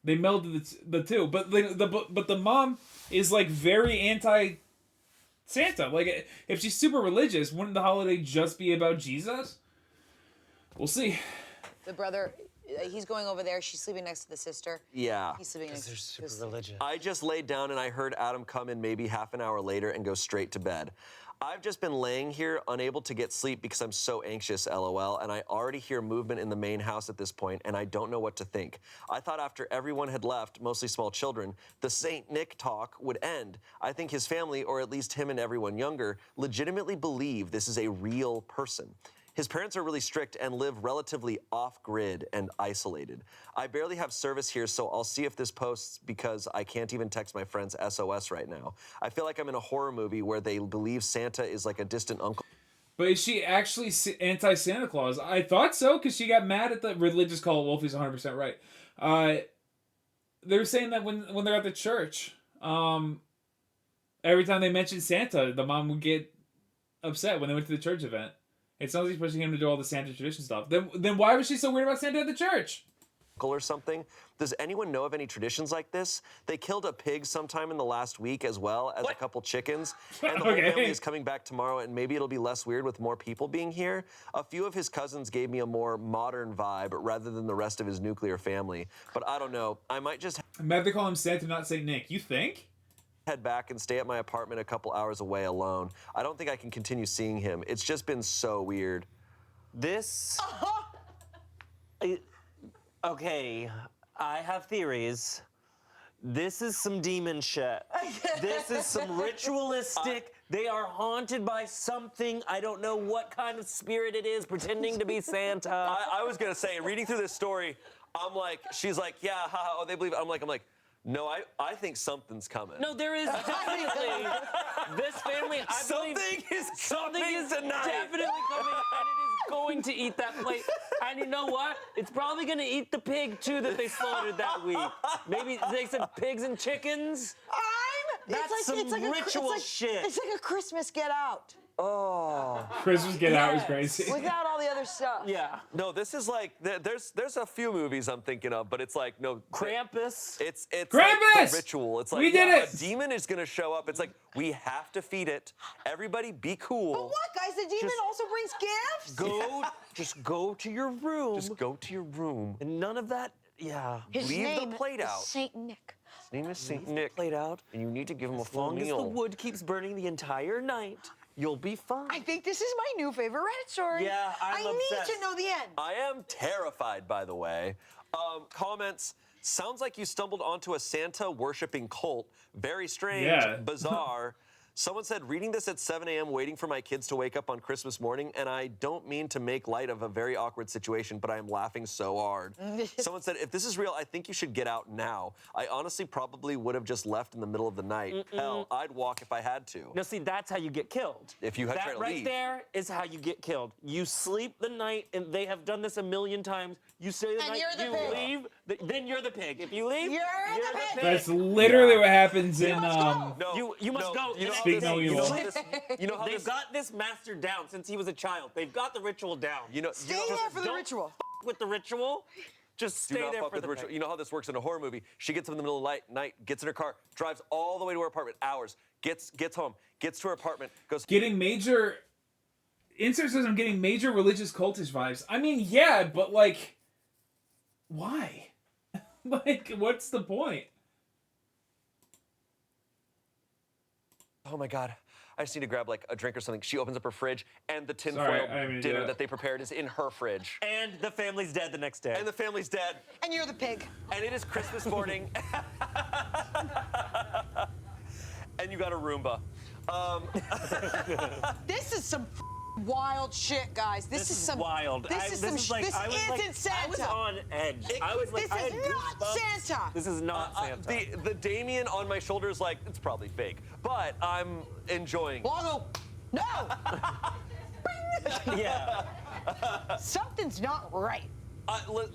They meld the two. But the mom is, like, very anti-Santa. Like, if she's super religious, wouldn't the holiday just be about Jesus? We'll see. The brother, he's going over there. She's sleeping next to the sister. Yeah. He's sleeping next to They're the super religious. I just laid down and I heard Adam come in maybe half an hour later and go straight to bed. I've just been laying here unable to get sleep because I'm so anxious, LOL, and I already hear movement in the main house at this point, and I don't know what to think. I thought after everyone had left, mostly small children, the Saint Nick talk would end. I think his family, or at least him and everyone younger, legitimately believe this is a real person. His parents are really strict and live relatively off-grid and isolated. I barely have service here, so I'll see if this posts because I can't even text my friends SOS right now. I feel like I'm in a horror movie where they believe Santa is like a distant uncle. But is she actually anti-Santa Claus? I thought so, because she got mad at the religious cult. Wolfie's 100% right. They were saying that when they're at the church, every time they mentioned Santa, the mom would get upset when they went to the church event. It sounds like she's pushing him to do all the Santa tradition stuff. Then why was she so weird about Santa at the church? Or something. Does anyone know of any traditions like this? They killed a pig sometime in the last week as well as a couple chickens. And the whole family is coming back tomorrow, and maybe it'll be less weird with more people being here. A few of his cousins gave me a more modern vibe rather than the rest of his nuclear family. But I don't know. I might just... I'm mad they call him Santa, not Saint Nick. You think? Head back and stay at my apartment a couple hours away alone. I don't think I can continue seeing him. It's just been so weird. This... Okay, I have theories. This is some demon shit. This is some ritualistic... They are haunted by something. I don't know what kind of spirit it is pretending to be Santa. I was going to say, reading through this story, I'm like, she's like, yeah, haha, oh, they believe it. I'm like, no, I think something's coming. No, there is definitely... This family, I believe Something is something coming is tonight. definitely coming, and it is going to eat that plate. And you know what? It's probably going to eat the pig too that they slaughtered that week. Maybe they said pigs and chickens. That's some ritual shit. It's like a Christmas Get Out Oh. Christmas Get Out was Yes. crazy. without all the other stuff. Yeah. No, this is like there's a few movies I'm thinking of, but it's like no Krampus. It's like Krampus! the ritual. It's like We did it! a demon is gonna show up. It's like we have to feed it. Everybody be cool. But what, guys? The demon also brings gifts. Just go to your room. Just go to your room. And none of that. Yeah. His Leave the name plate is out. Saint Nick. His name is Saint Nick. Plate out. And you need to give him a As full long as the meal. wood keeps burning the entire night, you'll be fine. I think this is my new favorite Reddit story. Yeah, I'm I obsessed. need to know the end. I am terrified, by the way. Comments. Sounds like you stumbled onto a Santa worshipping cult. Very strange, Yeah. bizarre. Someone said, reading this at 7 a.m., waiting for my kids to wake up on Christmas morning, and I don't mean to make light of a very awkward situation, but I am laughing so hard. Someone said, if this is real, I think you should get out now. I honestly probably would have just left in the middle of the night. Hell, I'd walk if I had to. No, see, that's how you get killed. If you had that tried to right leave. there is how you get killed. You sleep the night, and they have done this a million times. You stay the And night, you're the you pig. leave, then you're the pig. If you leave, You're the pig. That's literally what happens in No, you must go. You know, Speak no evil. You know how They've this, got this mastered down since he was a child. They've got the ritual down. Stay there for the don't ritual. With the ritual, just do stay not there fuck for with the ritual. pig. You know how this works in a horror movie? She gets up in the middle of the night, gets in her car, drives all the way to her apartment, hours, gets home, gets to her apartment, goes. Getting major. Insert says I'm getting major religious cultish vibes. I mean, yeah, but like, why? Like, what's the point? Oh my God. I just need to grab like a drink or something. She opens up her fridge, and the Sorry, tinfoil I didn't mean to do dinner that. that they prepared is in her fridge. And the family's dead the next day. And the family's dead. And you're the pig. And it is Christmas morning. And you got a Roomba. This is some wild shit, guys. This is some wild. This is some. like, This I was isn't like, Santa. I was on edge. I was like, This I had is not goosebumps. Santa. This is not Santa. The Damien on my shoulder is like, it's probably fake, but I'm enjoying. Well, I'll go, no. Yeah. Something's not right.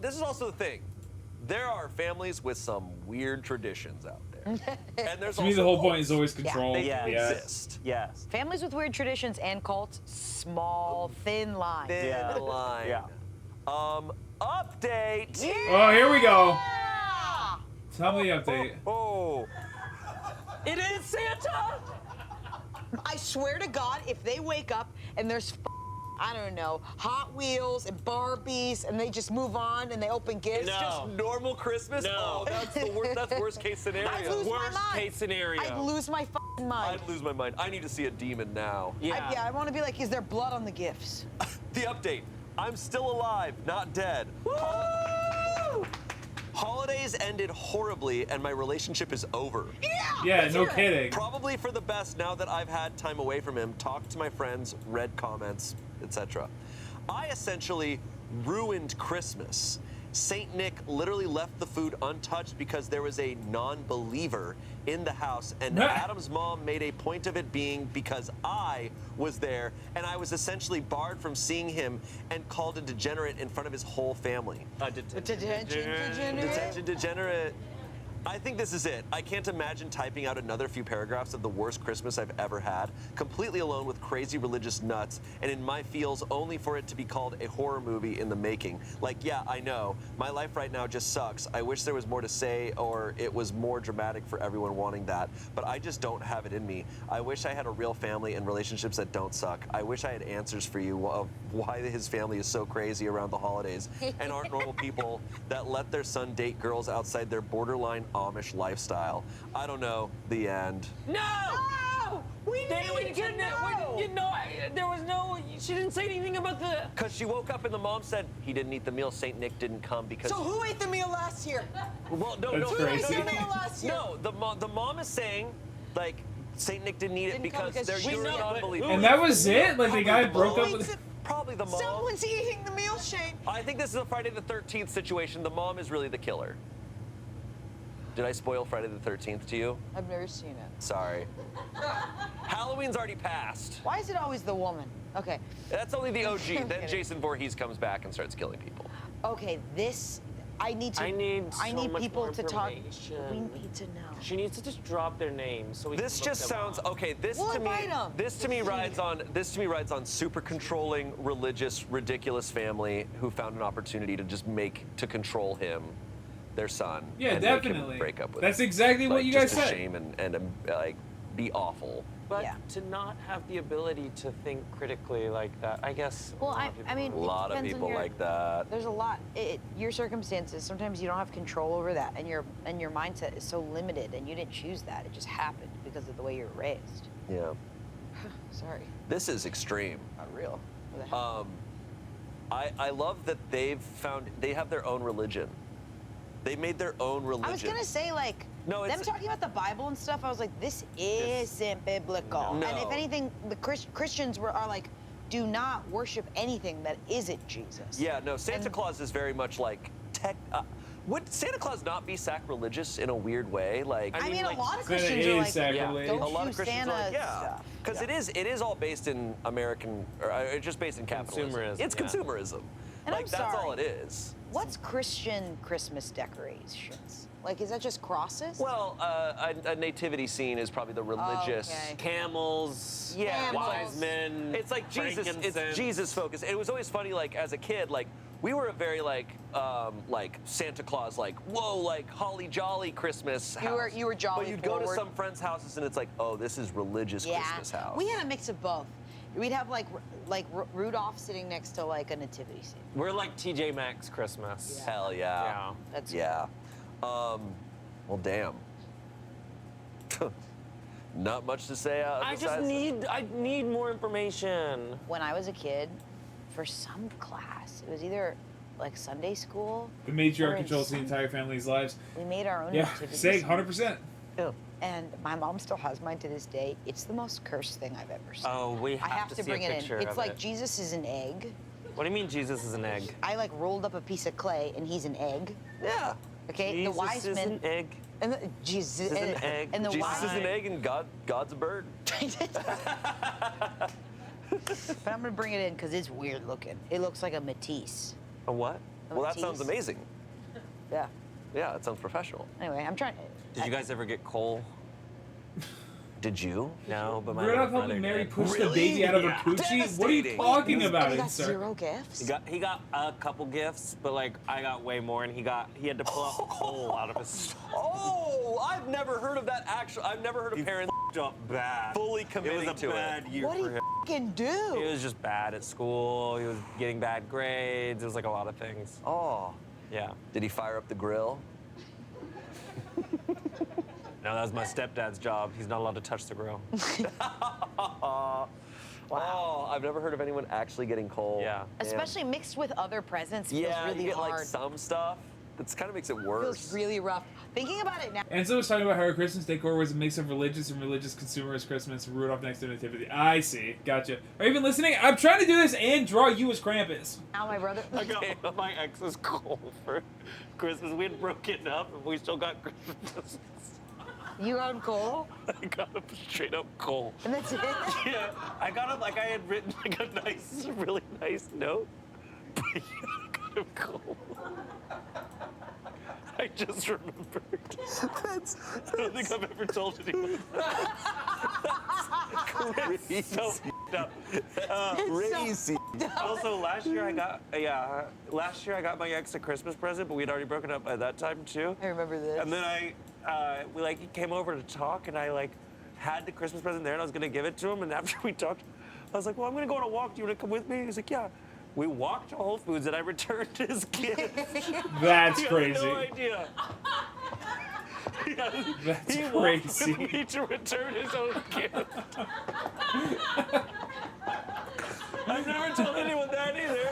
This is also the thing. There are families with some weird traditions out there. And there's To me, also the whole point cults. is always control. They Yeah. exist. Yes. Families with weird traditions and cults, small, thin line. Thin Yeah. line. Yeah. Update. Oh, here we go. Ah! Tell me the update. Oh. It is Santa. I swear to God, if they wake up and there's, I don't know, Hot Wheels and Barbies, and they just move on and they open gifts. No. Just normal Christmas? No. Oh, that's the worst. That's worst case scenario. I'd lose my Worst mind. case scenario. I'd lose my f***ing mind. I'd lose my mind. I need to see a demon now. Yeah. I want to be like, is there blood on the gifts? The update. I'm still alive, not dead. Holidays ended horribly, and my relationship is over. Yeah, no kidding. Probably for the best now that I've had time away from him, talked to my friends, read comments, etc. I essentially ruined Christmas. Saint Nick literally left the food untouched because there was a non-believer in the house, and Adam's mom made a point of it being because I was there, and I was essentially barred from seeing him and called a degenerate in front of his whole family. Detention degenerate. I think this is it. I can't imagine typing out another few paragraphs of the worst Christmas I've ever had, completely alone with crazy religious nuts, and in my feels only for it to be called a horror movie in the making. Like, yeah, I know. My life right now just sucks. I wish there was more to say, or it was more dramatic for everyone wanting that, but I just don't have it in me. I wish I had a real family and relationships that don't suck. I wish I had answers for you of why his family is so crazy around the holidays and aren't normal people that let their son date girls outside their borderline Amish lifestyle. I don't know. The end. No! We They need to know. There was no. She didn't say anything about the. Because she woke up and the mom said he didn't eat the meal. Saint Nick didn't come because. So who ate the meal last year? Well, no, That's no, crazy. Who ate the meal last year? no. The mom is saying, like, Saint Nick didn't eat it Didn't come because they're because she you're know, an but unbeliever. And that was it? Like, the guy Probably broke the up mom. with... Probably the mom. Someone's eating the meal, Shane. I think this is a Friday the 13th situation. The mom is really the killer. Did I spoil Friday the 13th to you? I've never seen it. Sorry. Halloween's already passed. Why is it always the woman? Okay. That's only the OG. I'm Then kidding. Jason Voorhees comes back and starts killing people. Okay, this. I need I need much people more to talk. information. We need to know. She needs to just drop their names so we This can look just them sounds up. okay. We'll invite 'em. This to me rides on super controlling, religious, ridiculous family who found an opportunity to just to control him, their son. Yeah, and make definitely. him break up with That's him. exactly what Like, you guys just to said. shame and like be awful. But Yeah. to not have the ability to think critically like that, I guess. Well, a lot I of people mean, A do. it lot of depends on people your- like that. There's a lot. Your circumstances. Sometimes you don't have control over that, and your mindset is so limited, and you didn't choose that. It just happened because of the way you're raised. Yeah. Sorry, This is extreme. not real. What the hell? I love that they have their own religion. They made their own religion. I was gonna say like No, them it's- talking about the Bible and stuff. I was like, this isn't biblical. No. And if anything, the Christians are like, do not worship anything that isn't Jesus. Yeah, no, Santa And- Claus is very much like would Santa Claus not be sacrilegious in a weird way? Like, I mean, like, a lot of Santa Christians are is like, sacrilege. don't a lot do of Christians Santa are like, yeah, stuff. because it is all based in American, or just based in capitalism. Consumerism, It's yeah. consumerism. And like I'm that's all sorry. it is. What's Christian Christmas decorations? Like, is that just crosses? Well, a nativity scene is probably the religious. Okay. Camels, Yeah, wise men. It's like Jesus. It's frankincense. Jesus focused. It was always funny. Like as a kid, like we were a very like Santa Claus, like whoa, like holly jolly Christmas house. You were jolly But you'd go to forward. some friends' houses and it's like, oh, this is religious Christmas house. We had a mix of both. We'd have like Rudolph sitting next to like a nativity scene. We're like TJ Maxx Christmas. Hell yeah. Yeah. That's Yeah. Well, damn. Not much to say. I need more information. When I was a kid, for some class, it was either like Sunday school. The or matriarch in controls the some- entire family's lives. We made our own Yeah, nativity saying scene. 100%. And my mom still has mine to this day. It's the most cursed thing I've ever seen. Oh, we have I have to to see bring a it picture in. It's of like it. Jesus is an egg. What do you mean Jesus is an egg? I like rolled up a piece of clay and he's an egg. Yeah. Okay, Jesus the wise is men. an egg. And the, Jesus Is an egg. And the Jesus wise. is an egg and God's a bird. But I'm gonna bring it in because it's weird looking. It looks like a Matisse. A what? A Well, that sounds Matisse. amazing. Yeah. Yeah, that sounds professional. Anyway, I'm trying. Did you guys ever get coal? Did you? No, but my Rudolph little helping brother Mary did. push the Really? baby out of her Yeah. coochie? What are you Devastating. talking You about, got sir? 0 gifts. He got a couple gifts, but like I got way more, and he had to pull out the coal out of his. Oh, I've never heard of that. I've never heard of parents Up bad. fully It committing was a to bad it. year What do for you him. fucking do? He was just bad at school. He was getting bad grades. It was like a lot of things. Oh, Yeah. did he fire up the grill? No, that was my stepdad's job. He's not allowed to touch the grill. Wow, I've never heard of anyone actually getting coal. Yeah. Especially mixed with other presents feels Yeah, really you get hard. like some stuff. That kind of makes it feels worse. really rough. Thinking about it now. And so was talking about how her Christmas decor was a mix of religious and religious consumerist Christmas, Rudolph next to Nativity. I see. Gotcha. Are you even listening? I'm trying to do this and draw you as Krampus. Now my brother. I got my ex's coal for Christmas. We had broken up, and we still got Christmas. You got him coal? I got him straight up coal. And that's it? Yeah, I got him like I had written like a nice, really nice note. But yeah, I got him coal. I just remembered. I don't think I've ever told anyone. Crazy. So f***ed up. Crazy. Also, last year I got my ex a Christmas present, but we'd already broken up by that time too. I remember this. And then we like came over to talk, and I like had the Christmas present there, and I was gonna give it to him. And after we talked, I was like, "Well, I'm gonna go on a walk. Do you want to come with me?" He's like, "Yeah." We walked to Whole Foods, and I returned his gift. That's He crazy. had no idea. That's He walked crazy. with me to return his own gift. I've never told anyone that either.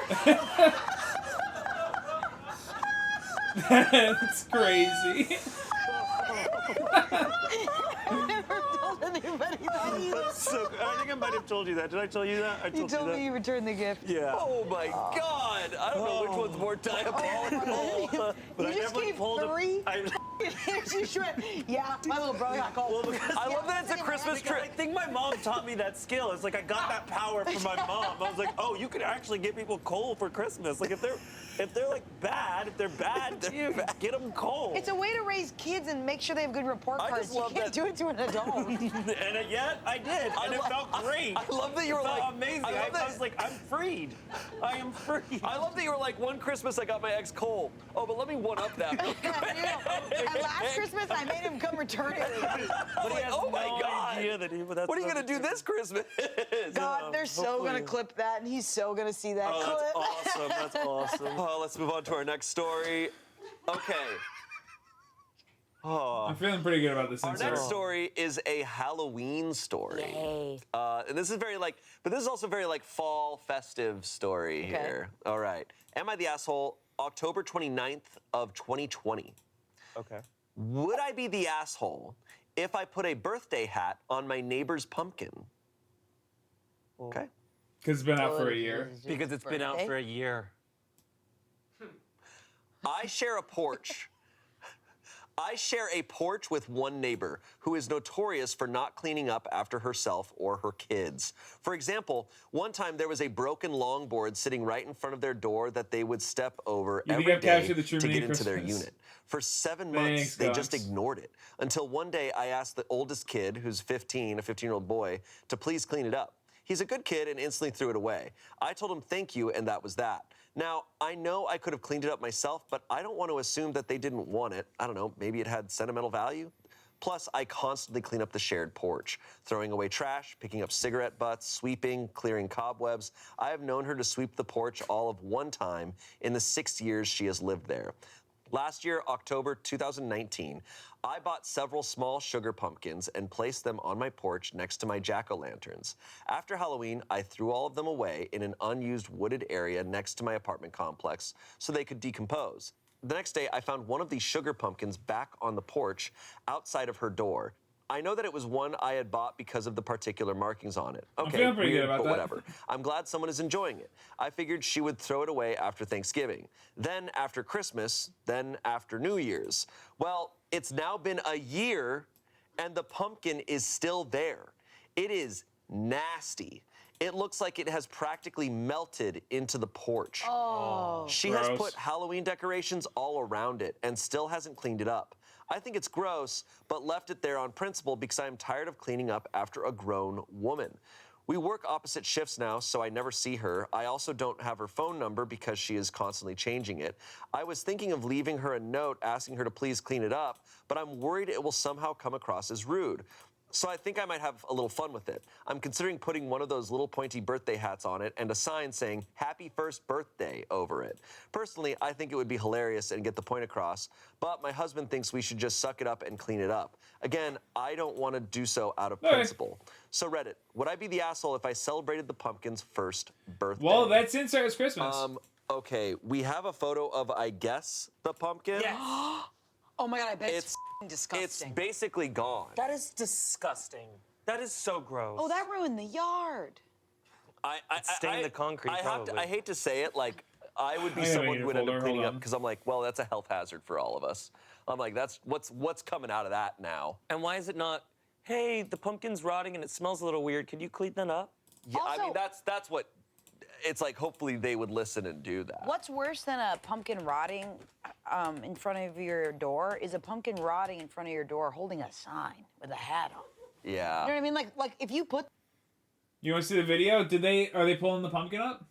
That's crazy. I never told anybody that either. So I think I might have told you that. Did I tell you that? I You told that. me you returned the gift. Yeah. Oh my God! I don't know which one's more diabolical. But You I just definitely gave pulled him- 3? I She should. Yeah, my little brother got cold. I love that it's a Christmas I tree. think my mom taught me that skill. It's like I got that power from my mom. I was like, oh, you could actually get people coal for Christmas. Like if they're like bad, if they're bad to you, get them coal. It's a way to raise kids and make sure they have good report I cards. just You love can't that- do it to an adult. And yet I did, and it felt great. I love that you were it felt like amazing. I love that. I was like, I'm freed. I am free. I love that you were like, one Christmas I got my ex coal. Oh, but let me one up that. And last Christmas, I made him come return it. But he has oh my no God. idea that What are you gonna do this Christmas? God, they're so hopefully. gonna clip that, and he's so gonna see that Oh, clip. that's awesome. That's awesome. Oh, let's move on to our next story. Okay. Oh. I'm feeling pretty good about this Our insert. next story is a Halloween story. Yay. And this is very but this is also very fall festive story here. All right. Am I the asshole? October 29th of 2020. Okay. Would I be the asshole if I put a birthday hat on my neighbor's pumpkin? Okay. Because it's been out for a year. Because it's been out for a year. I share a porch. I share a porch with one neighbor who is notorious for not cleaning up after herself or her kids. For example, one time there was a broken longboard sitting right in front of their door that they would step over You think every I've day captured the to true get meaning into of their Christmas? unit. For 7 months, Thanks, they just Gus. ignored it. Until one day I asked the oldest kid, who's 15, a 15-year-old boy, to please clean it up. He's a good kid and instantly threw it away. I told him thank you, and that was that. Now, I know I could have cleaned it up myself, but I don't want to assume that they didn't want it. I don't know, maybe it had sentimental value? Plus, I constantly clean up the shared porch, throwing away trash, picking up cigarette butts, sweeping, clearing cobwebs. I have known her to sweep the porch all of one time in the 6 years she has lived there. Last year, October 2019, I bought several small sugar pumpkins and placed them on my porch next to my jack-o'-lanterns. After Halloween, I threw all of them away in an unused wooded area next to my apartment complex so they could decompose. The next day, I found one of these sugar pumpkins back on the porch outside of her door. I know that it was one I had bought because of the particular markings on it. Okay, feeling pretty good weird, about but that. whatever. I'm glad someone is enjoying it. I figured she would throw it away after Thanksgiving, then after Christmas, then after New Year's. Well, it's now been a year, and the pumpkin is still there. It is nasty. It looks like it has practically melted into the porch. Oh. She Gross. has put Halloween decorations all around it and still hasn't cleaned it up. I think it's gross, but left it there on principle because I'm tired of cleaning up after a grown woman. We work opposite shifts now, so I never see her. I also don't have her phone number because she is constantly changing it. I was thinking of leaving her a note asking her to please clean it up, but I'm worried it will somehow come across as rude. So I think I might have a little fun with it. I'm considering putting one of those little pointy birthday hats on it and a sign saying happy first birthday over it. Personally, I think it would be hilarious and get the point across, but my husband thinks we should just suck it up and clean it up. Again, I don't want to do so out of principle. So Reddit, would I be the asshole if I celebrated the pumpkin's first birthday? Well, that's insert is Christmas. Okay, we have a photo of, I guess, the pumpkin. Yes. Oh my God, I bet it's It's disgusting. basically gone. That is disgusting. That is so gross. Oh, that ruined the yard. stained the concrete, probably. I hate to say it, I would be I gotta someone make who a would end up folder, cleaning hold up on. because I'm like, well, that's a health hazard for all of us. I'm like, that's what's coming out of that now. And why is it not, hey, the pumpkin's rotting and it smells a little weird. Could you clean that up? Yeah, I mean Also- that's what it's like. Hopefully they would listen and do that. What's worse than a pumpkin rotting in front of your door is a pumpkin rotting in front of your door holding a sign with a hat on. Yeah. You know what I mean? Like if you put You want to see the video? Are they pulling the pumpkin up?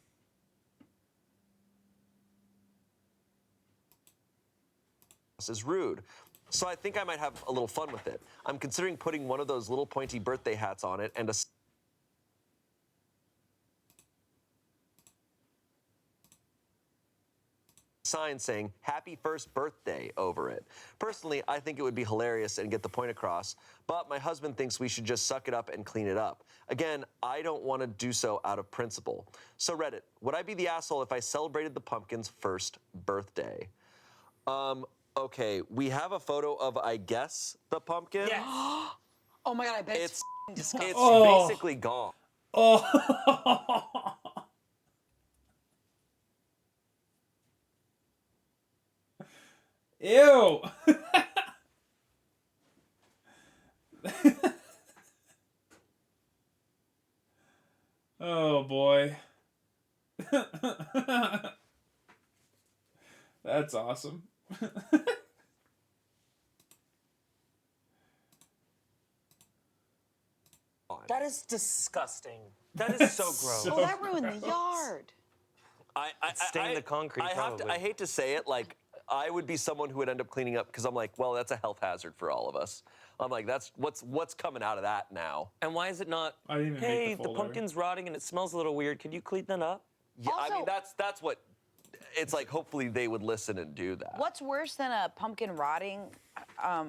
This is rude. So I think I might have a little fun with it. I'm considering putting one of those little pointy birthday hats on it and a sign saying happy first birthday over it. Personally, I think it would be hilarious and get the point across, but my husband thinks we should just suck it up and clean it up. Again, I don't want to do so out of principle. So Reddit, would I be the asshole if I celebrated the pumpkin's first birthday? Okay, we have a photo of, I guess, the pumpkin. Yes. oh my God, I bet It's disgusting. Oh. basically gone. Oh. Ew. Oh boy. That's awesome. That is disgusting. That is so gross. Oh, that ruined the yard. Stained the concrete, probably. I hate to say it, like, I would be someone who would end up cleaning up because I'm like, well, that's a health hazard for all of us. I'm like, that's what's coming out of that now. And why is it not, I didn't even make hey, the the folder. pumpkin's rotting and it smells a little weird. Can you clean that up? Yeah, I mean, Also- that's what, it's like, hopefully they would listen and do that. What's worse than a pumpkin rotting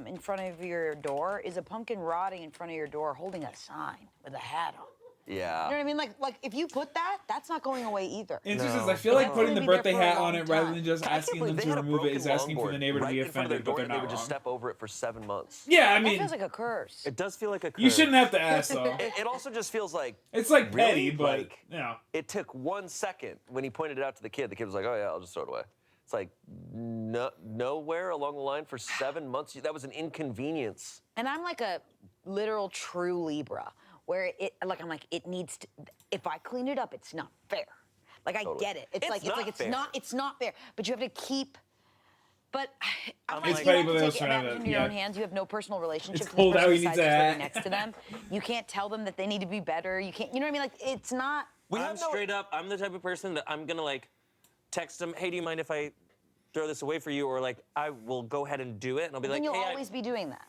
in front of your door is a pumpkin rotting in front of your door holding a sign with a hat on. Yeah. You know what I mean? Like if you put that, that's not going away either. It's just No. I feel like That's putting gonna the be there birthday for a hat long on it rather time. than just I can't asking believe them they to had a remove it broken is asking for the longboard neighbor to right be in front of their offended, but door they're and they not would just wrong. step over it for 7 months. Yeah, I That mean, feels like a curse. It does feel like a curse. you shouldn't have to ask though. It also just feels like It's like Really? petty, but Like- yeah. it took 1 second when he pointed it out to the kid. The kid was like, oh yeah, I'll just throw it away. It's like nowhere along the line for 7 months. That was an inconvenience. And I'm like a literal true Libra, where it needs to. If I clean it up, it's not fair. Like I Totally. get it. It's fair. it's not fair. But you have to keep. But I'm It's like, petty, you but have to that's take fine, matters into yeah. your own hands. You have no personal relationship It's to cold the out, person you need besides to just living act. next to them. You can't tell them that they need to be better. You can't. You know what I mean? Like it's not. I'm straight up, I'm the type of person that I'm gonna like text them, hey, do you mind if I throw this away for you? Or like, I will go ahead and do it. And I'll be Then like, you'll hey, always be doing that.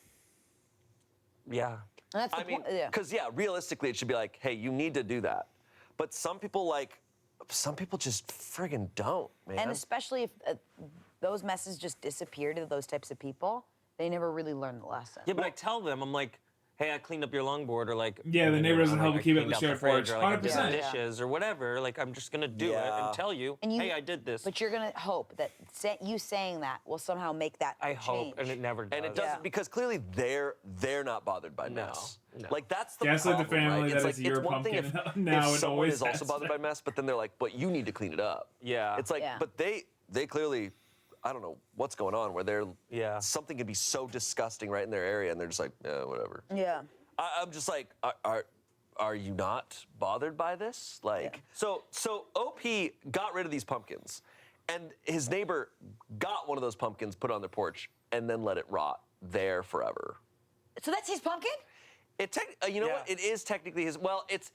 yeah. And that's the I mean, point. Yeah. because realistically, it should be like, hey, you need to do that. But some people just friggin' don't, man. And especially if those messages just disappear to those types of people, they never really learn the lesson. Yeah, but I tell them, I'm like, hey, I cleaned up your longboard, or like, Yeah, the neighbor doesn't I help keep it in cleaned the out shared fridge, porch. or like, I did 100%. the dishes, or whatever. Like, I'm just gonna do it Yeah. and tell you, And you- hey, I did this. But you're gonna hope that you saying that will somehow make that I change. hope, and it never does. And it doesn't Yeah. because clearly they're not bothered by mess. no. Like that's the Gaslight the problem, family right? that It's it's like your it's one thing pumpkin if, now if and someone always is also has bothered been. by mess, but then they're like, but you need to clean it up. Yeah. It's like, Yeah. but they clearly, I don't know what's going on where they're Yeah. something could be so disgusting right in their area, and they're just like, yeah, whatever. Yeah. I'm just like, are you not bothered by this? Like, so OP got rid of these pumpkins, and his neighbor got one of those pumpkins put on their porch and then let it rot there forever. So that's his pumpkin? You know Yeah. what? It is technically his. Well, it's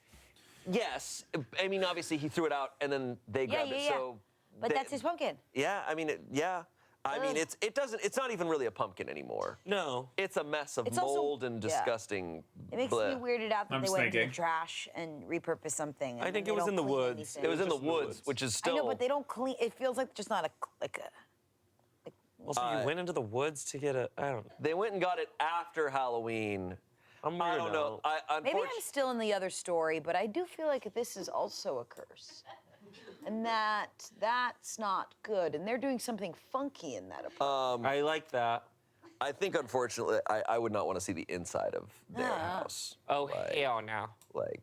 yes. I mean, obviously he threw it out and then they grabbed it. So, But that's his pumpkin. Yeah, I mean, yeah. I mean, it's not even really a pumpkin anymore. No. It's a mess of It's also- mold and yeah. disgusting. It makes bleh. me weirded out that I'm they just went into thinking. the trash and repurposed something. and I think then it they was don't in the clean woods. anything. It was in the Just in the woods, woods. which is I still. know, but they don't clean. It feels like just not a. Also, you went into the woods to get a, I don't know. They went and got it after Halloween. I'm I weird don't know. Maybe I'm still in the other story, but I do feel like this is also a curse, and that's not good. And they're doing something funky in that apartment. I like that. I think, unfortunately, I would not want to see the inside of their Ah. house. Oh, hell no. Like,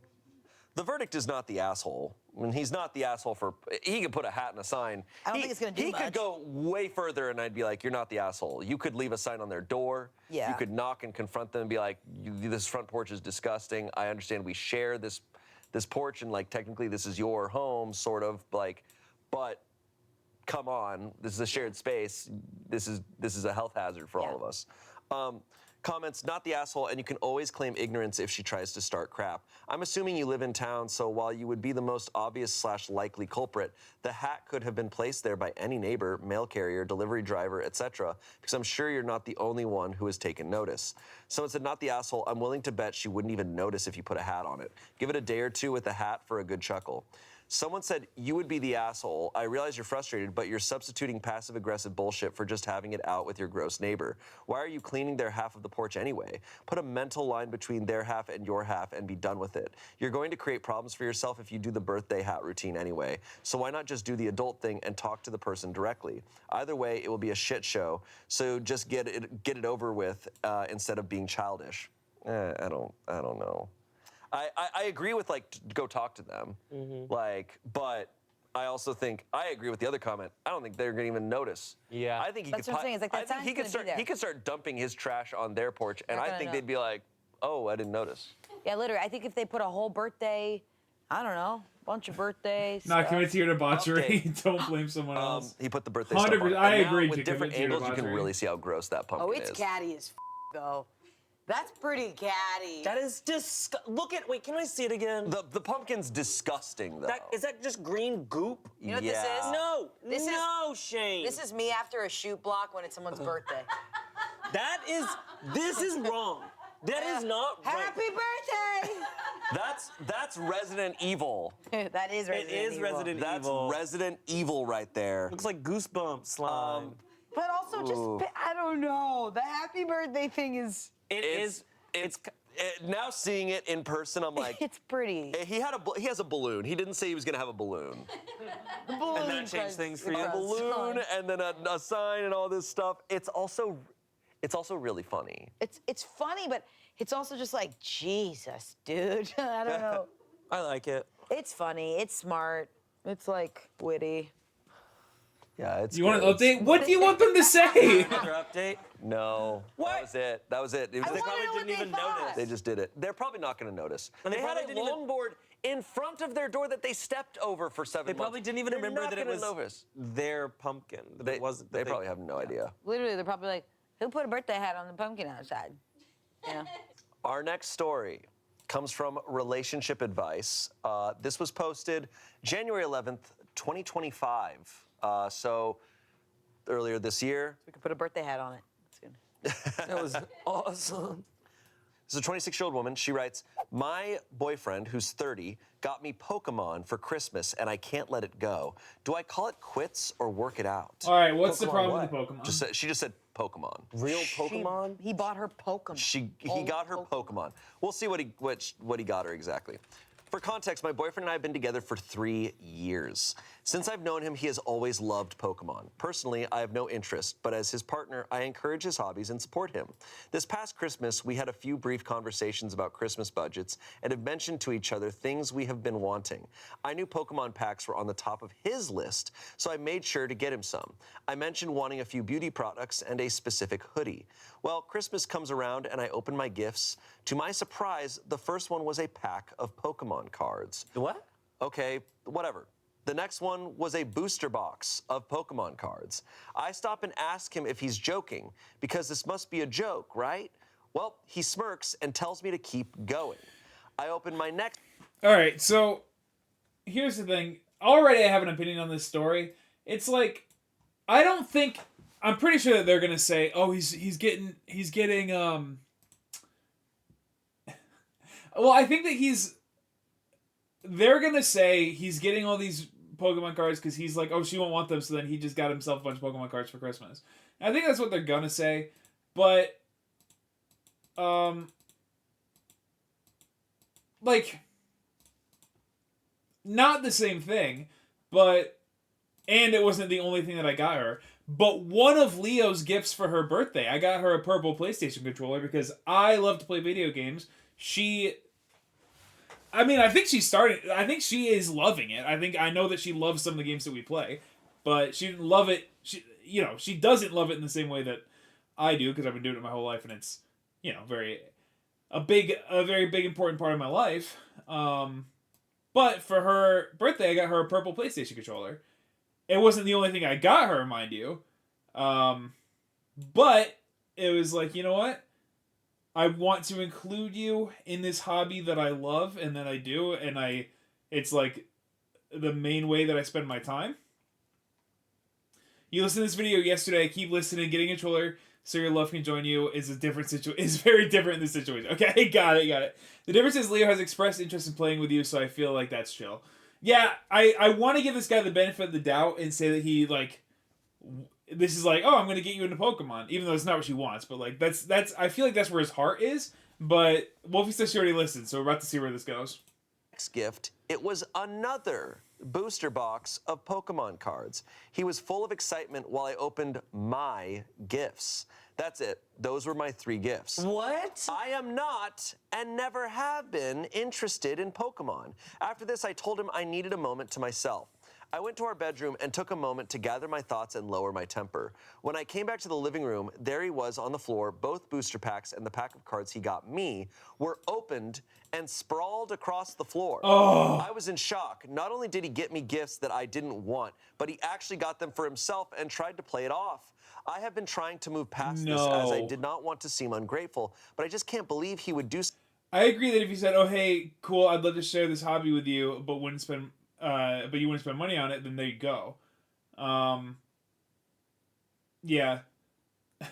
the verdict is not the asshole. I mean, he's not the asshole for. He could put a hat and a sign. I don't think it's gonna do He could much. go way further, and I'd be like, "You're not the asshole." You could leave a sign on their door. Yeah. You could knock and confront them and be like, "This front porch is disgusting. I understand we share this porch, and like technically this is your home, sort of like, but come on, this is a shared space. This is a health hazard for all of us." Comments, not the asshole, and you can always claim ignorance if she tries to start crap. I'm assuming you live in town, so while you would be the most obvious / likely culprit, the hat could have been placed there by any neighbor, mail carrier, delivery driver, etc., because I'm sure you're not the only one who has taken notice. Someone said, not the asshole, I'm willing to bet she wouldn't even notice if you put a hat on it. Give it a day or two with the hat for a good chuckle. Someone said, you would be the asshole. I realize you're frustrated, but you're substituting passive-aggressive bullshit for just having it out with your gross neighbor. Why are you cleaning their half of the porch anyway? Put a mental line between their half and your half and be done with it. You're going to create problems for yourself if you do the birthday hat routine anyway. So why not just do the adult thing and talk to the person directly? Either way, it will be a shit show. So just get it over with instead of being childish. I don't know. I agree with like go talk to them, like, but I also think I agree with the other comment. I don't think they're gonna even notice. Yeah. That's what I'm saying. It's like that I think sign's gonna be there. he could start dumping his trash on their porch, and They're I gonna think know. they'd be like, Oh, I didn't notice. Yeah, literally. I think if they put a whole birthday, I don't know, bunch of birthdays. Not commit to your debauchery. Don't blame someone else. He put the birthday stuff on 100%. it. I And now, agree. with to different commit to your angles, you can debauchery. really see how gross that pumpkin Oh, is. it's catty as though. That's pretty catty. That is Look at. Wait, can I see it again? The pumpkin's disgusting, though. Is that just green goop? You know what this is? No. This Shane. This is me after a shoot block when it's someone's birthday. This is wrong. That is not right. Happy birthday! That's Resident Evil. That is Resident Evil. It is Resident Evil. That's Resident Evil right there. Looks like Goosebumps slime. But also just, I don't know. The happy birthday thing is... It's now seeing it in person, I'm like, it's pretty. he has a balloon. He didn't say he was gonna have a balloon. The balloon And that changed things for you? A balloon and then a sign and all this stuff. It's also really funny. It's funny, but it's also just like, Jesus, dude. I don't know. I like it. It's funny. It's smart. It's like witty. Yeah, it's. You want an update? What do you want them to say? Another update? No. What? That was it. I They wanna probably know what didn't even they thought. notice. They just did it. They're probably not going to notice. And they had probably a didn't even- longboard in front of their door that they stepped over for 7 They months. probably didn't even They're remember not that it gonna was notice. their pumpkin. That They, it wasn't. they probably have no idea. Literally, they're probably like, who put a birthday hat on the pumpkin outside? Yeah. Our next story comes from Relationship Advice. This was posted January 11th, 2025. So earlier this year. We could put a birthday hat on it. That's good. That was awesome. This is a 26-year-old woman. She writes, my boyfriend, who's 30, got me Pokemon for Christmas, and I can't let it go. Do I call it quits or work it out? All right, what's the Pokemon problem what? with the Pokemon? She just said Pokemon. Real Pokemon? He bought her Pokemon. He got her Pokemon. We'll see what he got her exactly. For context, my boyfriend and I have been together for 3 years. Since I've known him, he has always loved Pokemon. Personally, I have no interest, but as his partner, I encourage his hobbies and support him. This past Christmas, we had a few brief conversations about Christmas budgets and have mentioned to each other things we have been wanting. I knew Pokemon packs were on the top of his list, so I made sure to get him some. I mentioned wanting a few beauty products and a specific hoodie. Well, Christmas comes around and I open my gifts. To my surprise, the first one was a pack of Pokemon cards. What? Okay, whatever. The next one was a booster box of Pokemon cards. I stop and ask him if he's joking, because this must be a joke, right? Well, he smirks and tells me to keep going. I open my next... All right, so here's the thing. Already I have an opinion on this story. It's like, I'm pretty sure that they're gonna say, oh, he's getting well, I think that they're gonna say he's getting all these Pokemon cards because he's like, oh, she won't want them, so then he just got himself a bunch of Pokemon cards for Christmas. And I think that's what they're gonna say, but like, not the same thing, and it wasn't the only thing that I got her. But one of Leo's gifts for her birthday, I got her a purple PlayStation controller because I love to play video games. I think she is loving it. I know that she loves some of the games that we play, but she didn't love it. She doesn't love it in the same way that I do because I've been doing it my whole life and it's, a very big important part of my life. But for her birthday, I got her a purple PlayStation controller. It wasn't the only thing I got her, mind you. But it was like, you know what? I want to include you in this hobby that I love and that I do, and it's like the main way that I spend my time. You listened to this video yesterday, keep listening, getting a controller so your love can join you is very different in this situation. Okay, got it. The difference is Leo has expressed interest in playing with you, so I feel like that's chill. Yeah, I want to give this guy the benefit of the doubt and say that he, like, this is like, oh, I'm going to get you into Pokemon, even though it's not what she wants. But, like, that's I feel like that's where his heart is. But Wolfie says she already listened, so we're about to see where this goes. Next gift, it was another booster box of Pokemon cards. He was full of excitement while I opened my gifts. That's it. Those were my 3 gifts. What? I am not and never have been interested in Pokemon. After this, I told him I needed a moment to myself. I went to our bedroom and took a moment to gather my thoughts and lower my temper. When I came back to the living room, there he was on the floor. Both booster packs and the pack of cards he got me were opened and sprawled across the floor. Oh. I was in shock. Not only did he get me gifts that I didn't want, but he actually got them for himself and tried to play it off. I have been trying to move past this as I did not want to seem ungrateful, but I just can't believe he would do. I agree that if you said, "Oh, hey, cool, I'd love to share this hobby with you," but you wouldn't spend money on it, then there you go. Yeah.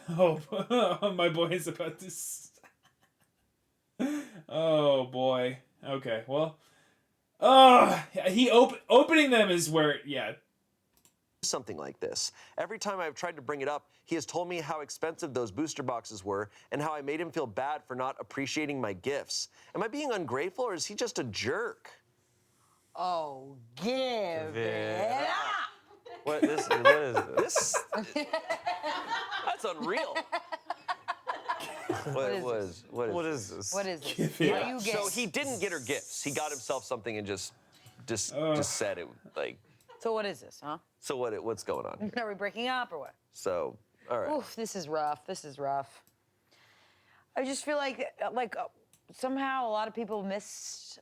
Oh, my boy is about to. Oh boy. Okay. Well. Opening them is where, yeah. Something like this. Every time I've tried to bring it up, he has told me how expensive those booster boxes were and how I made him feel bad for not appreciating my gifts. Am I being ungrateful or is he just a jerk? Oh, give it up. What is this? That's unreal. What is this? What is this? Give it Are up. you So gay? he didn't get her gifts. He got himself something and just said it like. So what is this, huh? So what's going on? Are we breaking up or what? So all right. Oof, this is rough. This is rough. I just feel like somehow a lot of people miss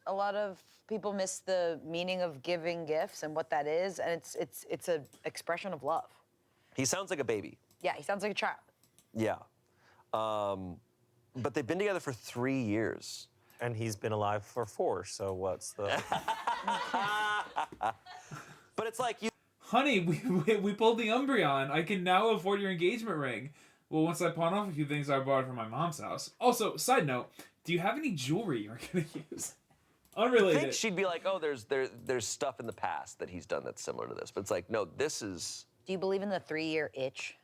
the meaning of giving gifts and what that is, and it's an expression of love. He sounds like a baby. Yeah, he sounds like a child. Yeah. But they've been together for 3 years. And he's been alive for 4, so what's the... But it's like you. Honey, we pulled the Umbreon. I can now afford your engagement ring. Well, once I pawn off a few things I bought from my mom's house. Also, side note, do you have any jewelry you're gonna use? Unrelated. I think she'd be like, oh, there's stuff in the past that he's done that's similar to this. But it's like, no, this is Do you believe in the 3-year itch?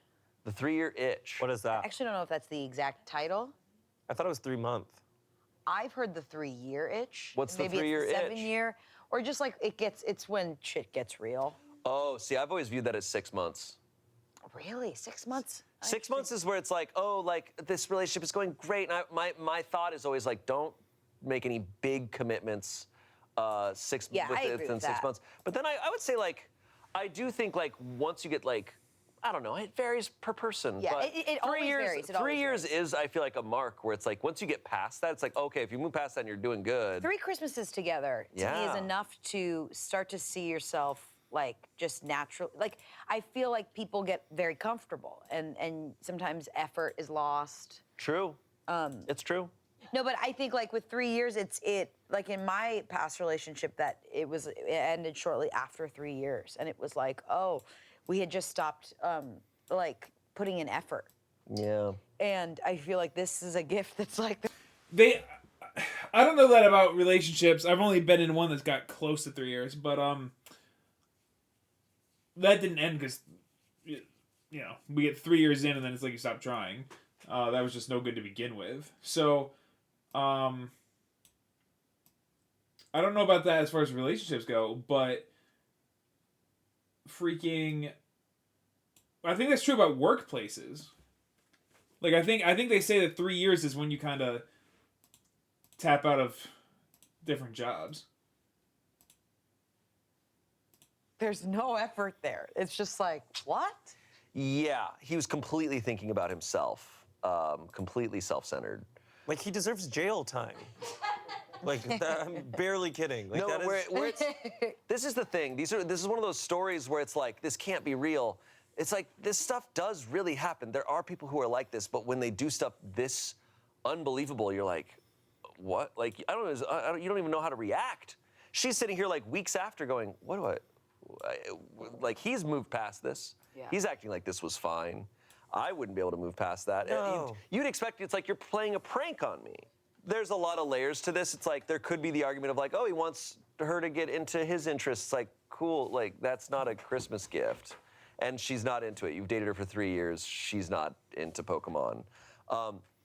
the 3-year itch. What is I that? actually don't know if that's the exact title. I thought it was 3 month. I've heard the 3-year itch. What's the Maybe 3-year it's the itch? 7-year, or just like it's when shit gets real. Oh, see, I've always viewed that as 6 months. Really, 6 months? 6 months is where it's like, oh, like this relationship is going great. And my thought is always like, don't make any big commitments. Yeah, I agree within with 6 that. months. But then I would say like, I do think like once you get like, I don't know, it varies per person. Yeah, but it always varies. It 3 always years varies. is, I feel like, a mark where it's like once you get past that, it's like, okay, if you move past that and you're doing good. 3 Christmases together to me Yeah. is enough to start to see yourself like just natural. Like I feel like people get very comfortable, and sometimes effort is lost. True. It's true. No, but I think like with 3 years, it like in my past relationship that it ended shortly after 3 years, and it was like, oh, we had just stopped like putting in effort, Yeah. and I feel like this is a gift that's like. I don't know that about relationships. I've only been in one that's got close to 3 years, but that didn't end because we get 3 years in and then it's like you stop trying. That was just no good to begin with. So, I don't know about that as far as relationships go, but freaking, I think that's true about workplaces. Like I think they say that 3 years is when you kind of tap out of different jobs. There's no effort there. It's just like, what? Yeah, he was completely thinking about himself, completely self-centered. Like, he deserves jail time. Like, I'm barely kidding. Like, No, that is... where it's, this is the thing. This is one of those stories where it's like, this can't be real. It's like, this stuff does really happen. There are people who are like this, but when they do stuff this unbelievable, you're like, what? Like, I don't know, you don't even know how to react. She's sitting here like weeks after going, what do I like, he's moved past this. Yeah. He's acting like this was fine. I wouldn't be able to move past that. No. You'd expect, it's like you're playing a prank on me. There's a lot of layers to this. It's like there could be the argument of like, oh, he wants her to get into his interests. Like, cool, like that's not a Christmas gift. And she's not into it. You've dated her for 3 years. She's not into Pokemon.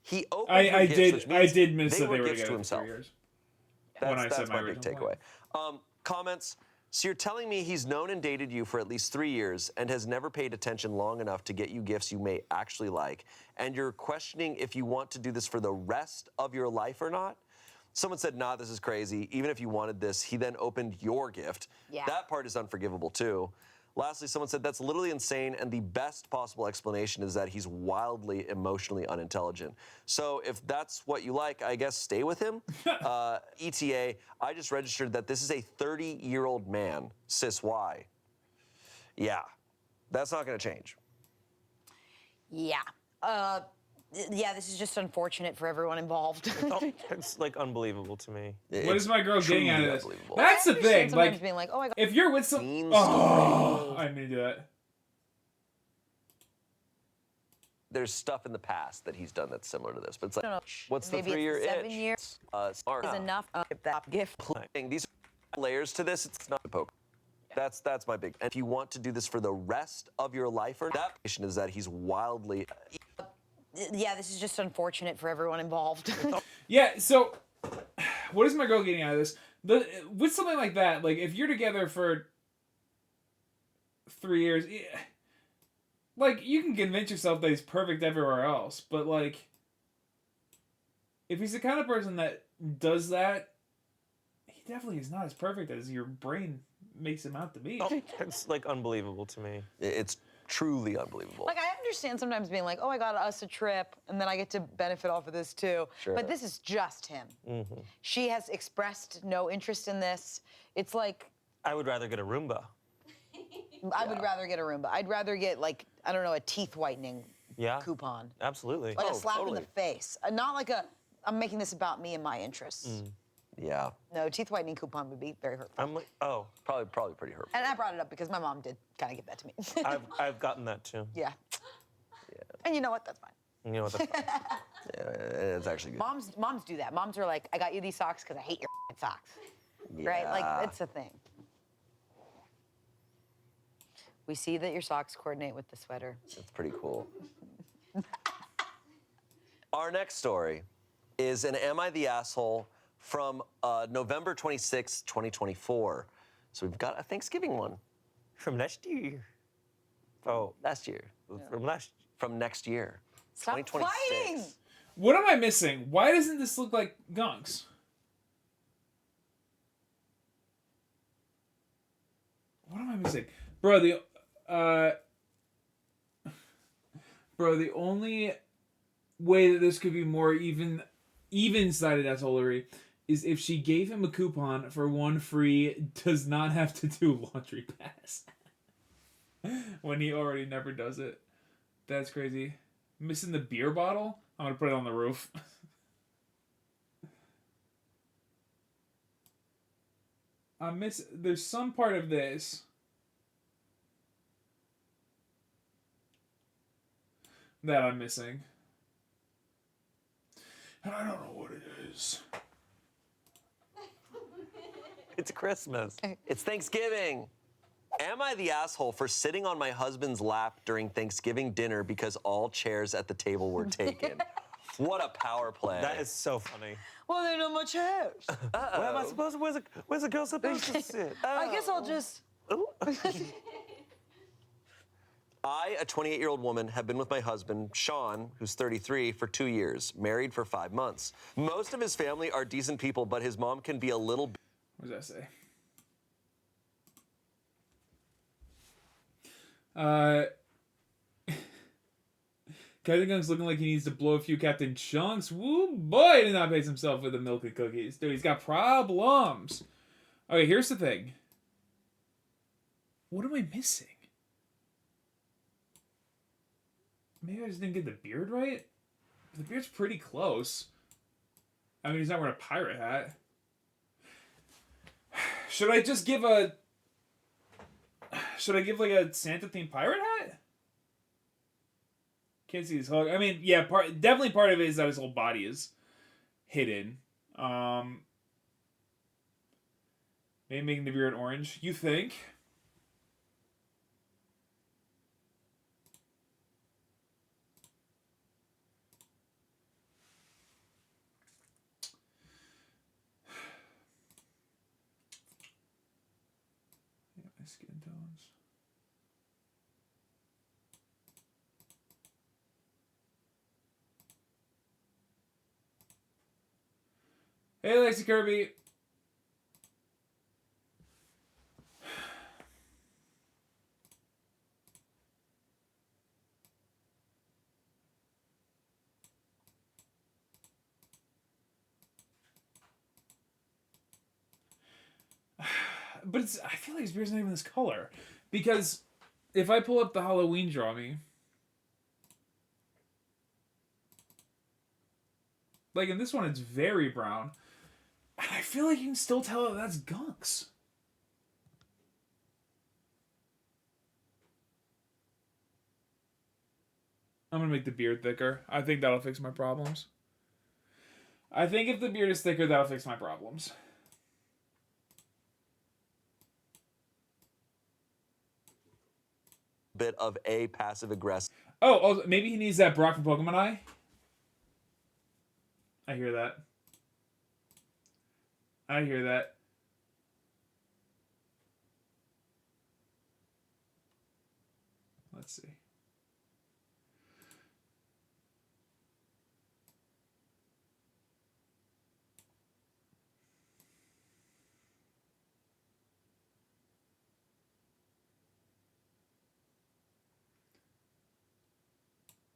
He opened her gifts, which means I did miss they that they were gifts to together for himself. 3 years. When I That's said my my big original takeaway. Comments. So you're telling me he's known and dated you for at least 3 years and has never paid attention long enough to get you gifts you may actually like, and you're questioning if you want to do this for the rest of your life or not? Someone said, nah, this is crazy. Even if you wanted this, he then opened your gift. Yeah. That part is unforgivable, too. Lastly, someone said, that's literally insane, and the best possible explanation is that he's wildly emotionally unintelligent. So if that's what you like, I guess stay with him. ETA, I just registered that this is a 30-year-old man. Sis, why? Yeah, that's not going to change. Yeah. Yeah, this is just unfortunate for everyone involved. It's like unbelievable to me. What is my girl getting out of this? Unbelievable. That's the thing. Sometimes Like, being like, oh, I got if you're with some, Mean I need to do that. There's stuff in the past that he's done that's similar to this, but it's like, No. what's the Maybe it's 3-year 7 itch? years Smart. is enough. That gift. These are layers to this. It's not a poker. That's my big. And if you want to do this for the rest of your life, or that is that he's wildly. Yeah, this is just unfortunate for everyone involved. Yeah. So, what is my girl getting out of this? With something like that, like if you're together for 3 years, like you can convince yourself that he's perfect everywhere else, but like, if he's the kind of person that does that, he definitely is not as perfect as your brain makes him out to be. It's like unbelievable to me. It's truly unbelievable. Like, I understand sometimes being like, oh, I got us a trip, and then I get to benefit off of this too. Sure. But this is just him. Mm-hmm. She has expressed no interest in this. It's like, I would rather get a Roomba. I would rather get a Roomba. I'd rather get, like, I don't know, a teeth whitening Yeah. coupon. Absolutely. Like a slap in totally. the face. Not like a, I'm making this about me and my interests. Yeah, No, teeth whitening coupon would be very hurtful. I'm like, oh, probably pretty hurtful. And I brought it up because my mom did kind of give that to me. I've gotten that too. Yeah. And you know what? That's fine. You know what? That's Yeah, it's actually good. Moms do that. Moms are like, I got you these socks because I hate your socks. Right? Like, Yeah. it's a thing. We see that your socks coordinate with the sweater. It's pretty cool. Our next story is an Am I the Asshole from November 26, 2024. So we've got a Thanksgiving one. from last year. Oh, Last year. From next year. Stop 2026. fighting! What am I missing? Why doesn't this look like Gunks? What am I missing? Bro, the only way that this could be more even-sided assholery is if she gave him a coupon for one free does not have to do laundry pass. When he already never does it. That's crazy. Missing the beer bottle? I'm gonna put it on the roof. There's some part of this that I'm missing. And I don't know what it is. it's Christmas. It's Thanksgiving. Am I the asshole for sitting on my husband's lap during Thanksgiving dinner because all chairs at the table were taken? What a power play. That is so funny. Well, there are no much hairs. Where am I supposed to? Where's a girl supposed to sit? I guess I'll just. Ooh. I, a 28-year-old woman, have been with my husband, Sean, who's 33, for 2 years, married for 5 months. Most of his family are decent people, but his mom can be a little... What does that say? Captain Gunk's looking like he needs to blow a few Captain Chunks. Woo boy, did not pace himself with the milk and cookies. Dude, he's got problems. Okay, here's the thing. What am I missing? Maybe I just didn't get the beard right? The beard's pretty close. I mean, he's not wearing a pirate hat. Should I just give a... Should I give, like, a Santa-themed pirate hat? Can't see his hug. I mean, yeah, definitely part of it is that his whole body is hidden. Maybe making the beard orange. You think? Yeah, my skin tones. Hey, Lexi Kirby. But I feel like his beard's not even this color. Because if I pull up the Halloween Draw Me, like in this one it's very brown. And I feel like you can still tell that that's Gunks. I'm gonna make the beard thicker. I think that'll fix my problems. I think if the beard is thicker, that'll fix my problems. Bit of a passive aggressive. Oh, maybe he needs that Brock from Pokemon Eye. I hear that. I hear that. Let's see.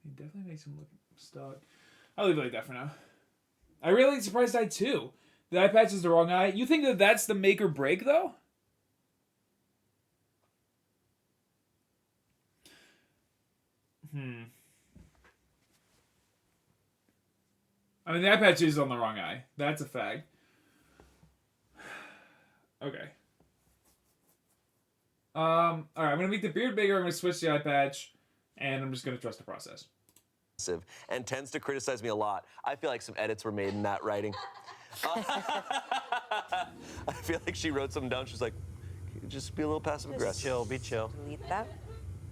He definitely makes him look stuck. I'll leave it like that for now. I really like Surprised Eye too. The eye patch is the wrong eye. You think that that's the make or break though? I mean, the eye patch is on the wrong eye. That's a fact. Okay. Alright, I'm gonna make the beard bigger, I'm gonna switch the eye patch, and I'm just gonna trust the process. And tends to criticize me a lot. I feel like some edits were made in that writing. I feel like she wrote something down. She's like, just be a little passive aggressive. Chill, be chill. Delete that.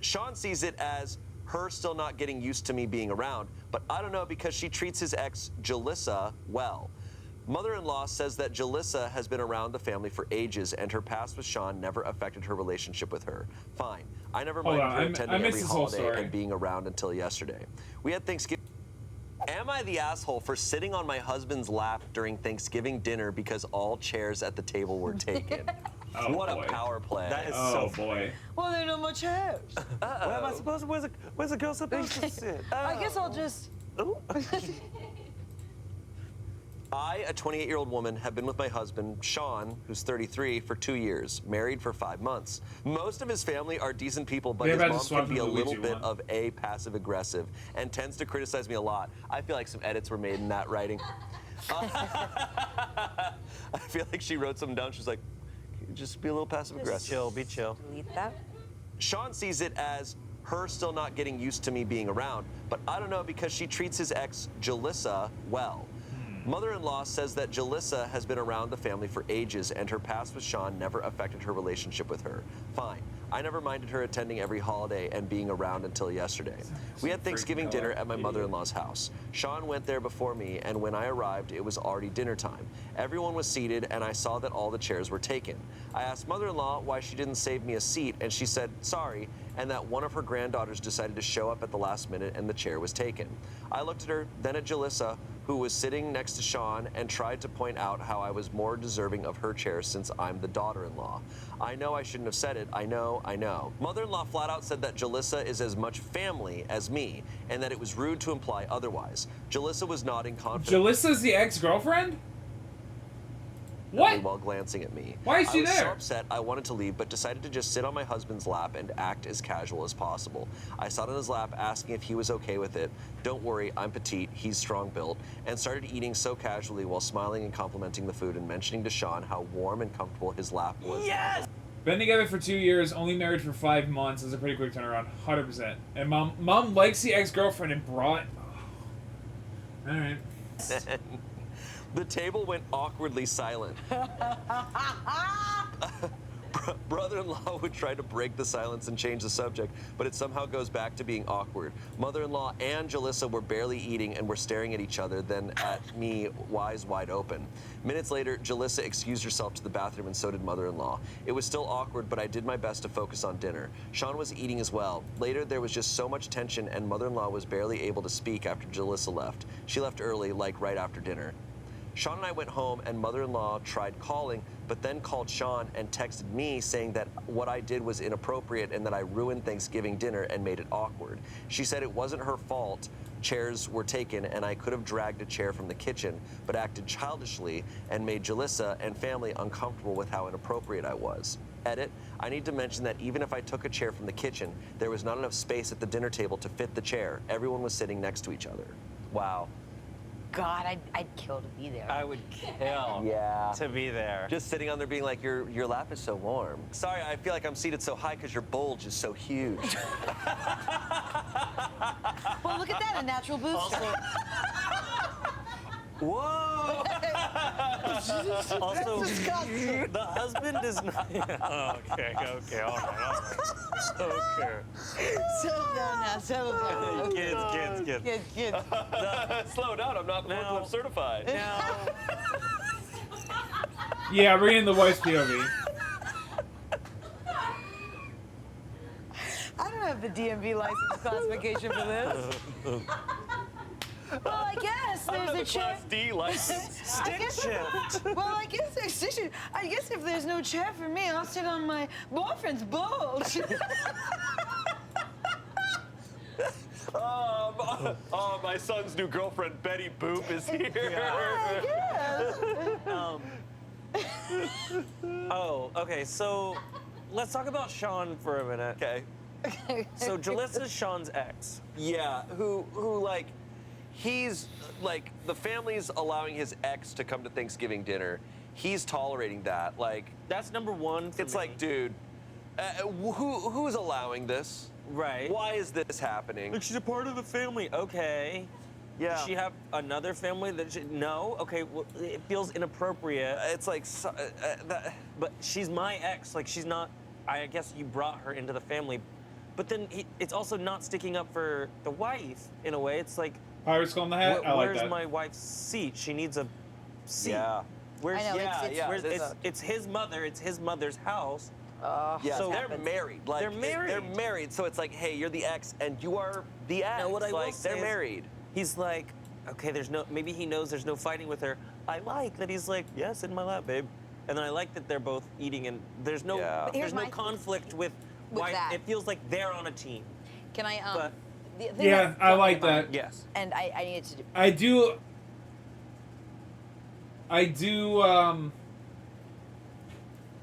Sean sees it as her still not getting used to me being around, but I don't know because she treats his ex, Jalissa, well. Mother-in-law says that Jalissa has been around the family for ages and her past with Sean never affected her relationship with her. Fine. I never minded her attending every holiday and being around until yesterday. We had Thanksgiving. Am I the asshole for sitting on my husband's lap during Thanksgiving dinner because all chairs at the table were taken? Oh, what boy. a power play. That is Oh so boy. Well, there are no more chairs. What am I supposed to? Where's the girl supposed to sit? I guess I'll just. Ooh. I, a 28-year-old woman, have been with my husband, Sean, who's 33, for 2 years, married for 5 months. Most of his family are decent people, but his mom can be a little bit of a passive-aggressive and tends to criticize me a lot. I feel like some edits were made in that writing. I feel like she wrote something down. She's like, just be a little passive-aggressive. Chill, be chill. Delete that. Sean sees it as her still not getting used to me being around, but I don't know because she treats his ex, Jalissa, well. Mother-in-law says that Jalissa has been around the family for ages and her past with Sean never affected her relationship with her. Fine. I never minded her attending every holiday and being around until yesterday. We had Thanksgiving dinner at my mother-in-law's house. Sean went there before me, and when I arrived, it was already dinner time. Everyone was seated, and I saw that all the chairs were taken. I asked mother-in-law why she didn't save me a seat, and she said, sorry, and that one of her granddaughters decided to show up at the last minute and the chair was taken. I looked at her, then at Jalissa, who was sitting next to Sean, and tried to point out how I was more deserving of her chair since I'm the daughter-in-law. I know I shouldn't have said it. I know. Mother-in-law flat out said that Jalissa is as much family as me, and that it was rude to imply otherwise. Jalissa was nodding confidently. Jalissa's the ex-girlfriend? What? While glancing at me. Why is she I was there? so upset I wanted to leave, but decided to just sit on my husband's lap and act as casual as possible. I sat on his lap asking if he was okay with it. Don't worry, I'm petite, he's strong-built, and started eating so casually while smiling and complimenting the food and mentioning to Sean how warm and comfortable his lap was. Yes! Been together for 2 years, only married for 5 months. Is a pretty quick turnaround, 100%. And mom likes the ex-girlfriend and brought. Oh. All right. The table went awkwardly silent. Brother-in-law would try to break the silence and change the subject, but it somehow goes back to being awkward. Mother-in-law and Jalissa were barely eating and were staring at each other, then at me, eyes wide open. Minutes later, Jalissa excused herself to the bathroom and so did mother-in-law. It was still awkward, but I did my best to focus on dinner. Sean was eating as well. Later, there was just so much tension and mother-in-law was barely able to speak after Jalissa left. She left early, like right after dinner. Sean and I went home, and mother-in-law tried calling, but then called Sean and texted me saying that what I did was inappropriate and that I ruined Thanksgiving dinner and made it awkward. She said it wasn't her fault. Chairs were taken, and I could have dragged a chair from the kitchen, but acted childishly and made Jalissa and family uncomfortable with how inappropriate I was. Edit, I need to mention that even if I took a chair from the kitchen, there was not enough space at the dinner table to fit the chair. Everyone was sitting next to each other. Wow. God, I'd kill to be there. I would kill Yeah. to be there. Just sitting on there being like, your lap is so warm. Sorry, I feel like I'm seated so high because your bulge is so huge. Well, look at that, a natural booster. Whoa! Also, disgusting. the husband is not. Okay, all right. Okay. Settle down now, settle down. Kids. Slow down, I'm not Now- forklift certified. Now, Yeah, bring in the wife's POV. I don't have the DMV license classification for this. Well, I guess there's a chair. Class D license. stick shift. Well, I guess if there's no chair for me, I'll sit on my boyfriend's bulge. My son's new girlfriend, Betty Boop, is here. Oh, okay. So let's talk about Sean for a minute. Okay. So Jalissa's Sean's ex. Yeah, who like, he's like, the family's allowing his ex to come to Thanksgiving dinner. He's tolerating that. Like, That's number one. For it's me. like, dude, who's allowing this? Right. Why is this happening? Like, she's a part of the family. Okay. Yeah. Does she have another family that she, no? Okay, well, it feels inappropriate. It's like, But she's my ex. Like, she's not, I guess you brought her into the family. But then it's also not sticking up for the wife in a way. It's like, Pirates Skull in the Hat. I like where's that. my wife's seat? She needs a seat. yeah. Where's, I know, Yeah, it's, yeah, where's, this- it's his mother. It's his mother's house. Yeah, So- they're married. Like, They're married. They're married, so it's like, hey, you're the ex, and you are the ex. Now, what I will like, say they're is- married. He's like, okay, maybe he knows there's no fighting with her. I like that he's like, yeah, sit in my lap, babe. And then I like that they're both eating, and there's no, Yeah. But here's there's no my- conflict with why that. it feels like they're on a team. Can I, But- the thing Yeah, that's I like funny about- that. Yes. And I needed to do.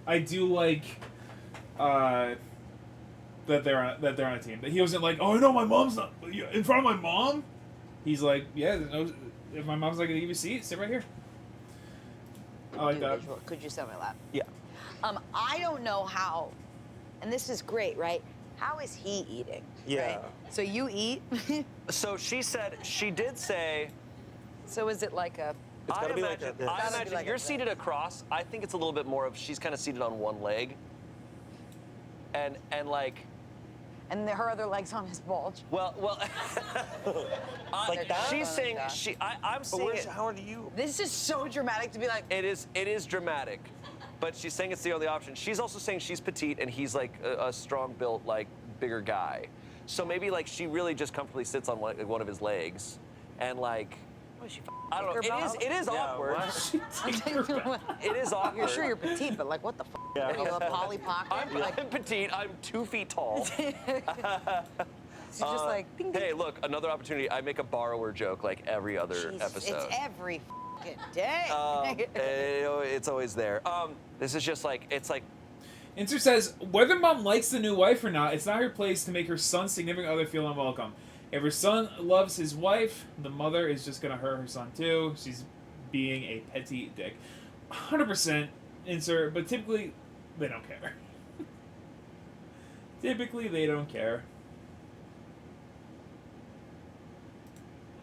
I do like that they're on a team. That he wasn't like, oh no, my mom's not in front of my mom. He's like, yeah, no, if my mom's not gonna give you a seat, sit right here. I like do that. visual. Could you sit on my lap? Yeah. I don't know how, and this is great, right? How is he eating? Yeah. Right? So you eat. So she did say, So is it like a? It's gotta be like imagine, that. I Gotta be imagine like you're a- seated across. I think it's a little bit more of she's kind of seated on one leg. And like, And her other leg's on his bulge. well, Like that? she's saying Like that? I'm But saying it, how are you? This is so dramatic to be like. it is dramatic, but she's saying it's the only option. She's also saying she's petite and he's like a strong built, like bigger guy. So maybe like she really just comfortably sits on one of his legs, and like, What is she? I don't know. Tinkerbell? It is Yeah, awkward. what? It is awkward. You're sure you're petite, but like, what the? Yeah. Are you a Polly Pocket? I'm petite. I'm 2 feet tall. She's just like. Ding, ding. Hey, look, another opportunity. I make a borrower joke like every other Jesus, episode. It's every fucking day. It's always there. This is just like, it's like, Inser says, whether mom likes the new wife or not, it's not her place to make her son's significant other feel unwelcome. If her son loves his wife, the mother is just going to hurt her son too. She's being a petty dick. 100% Inser, but typically, they don't care. Typically, they don't care.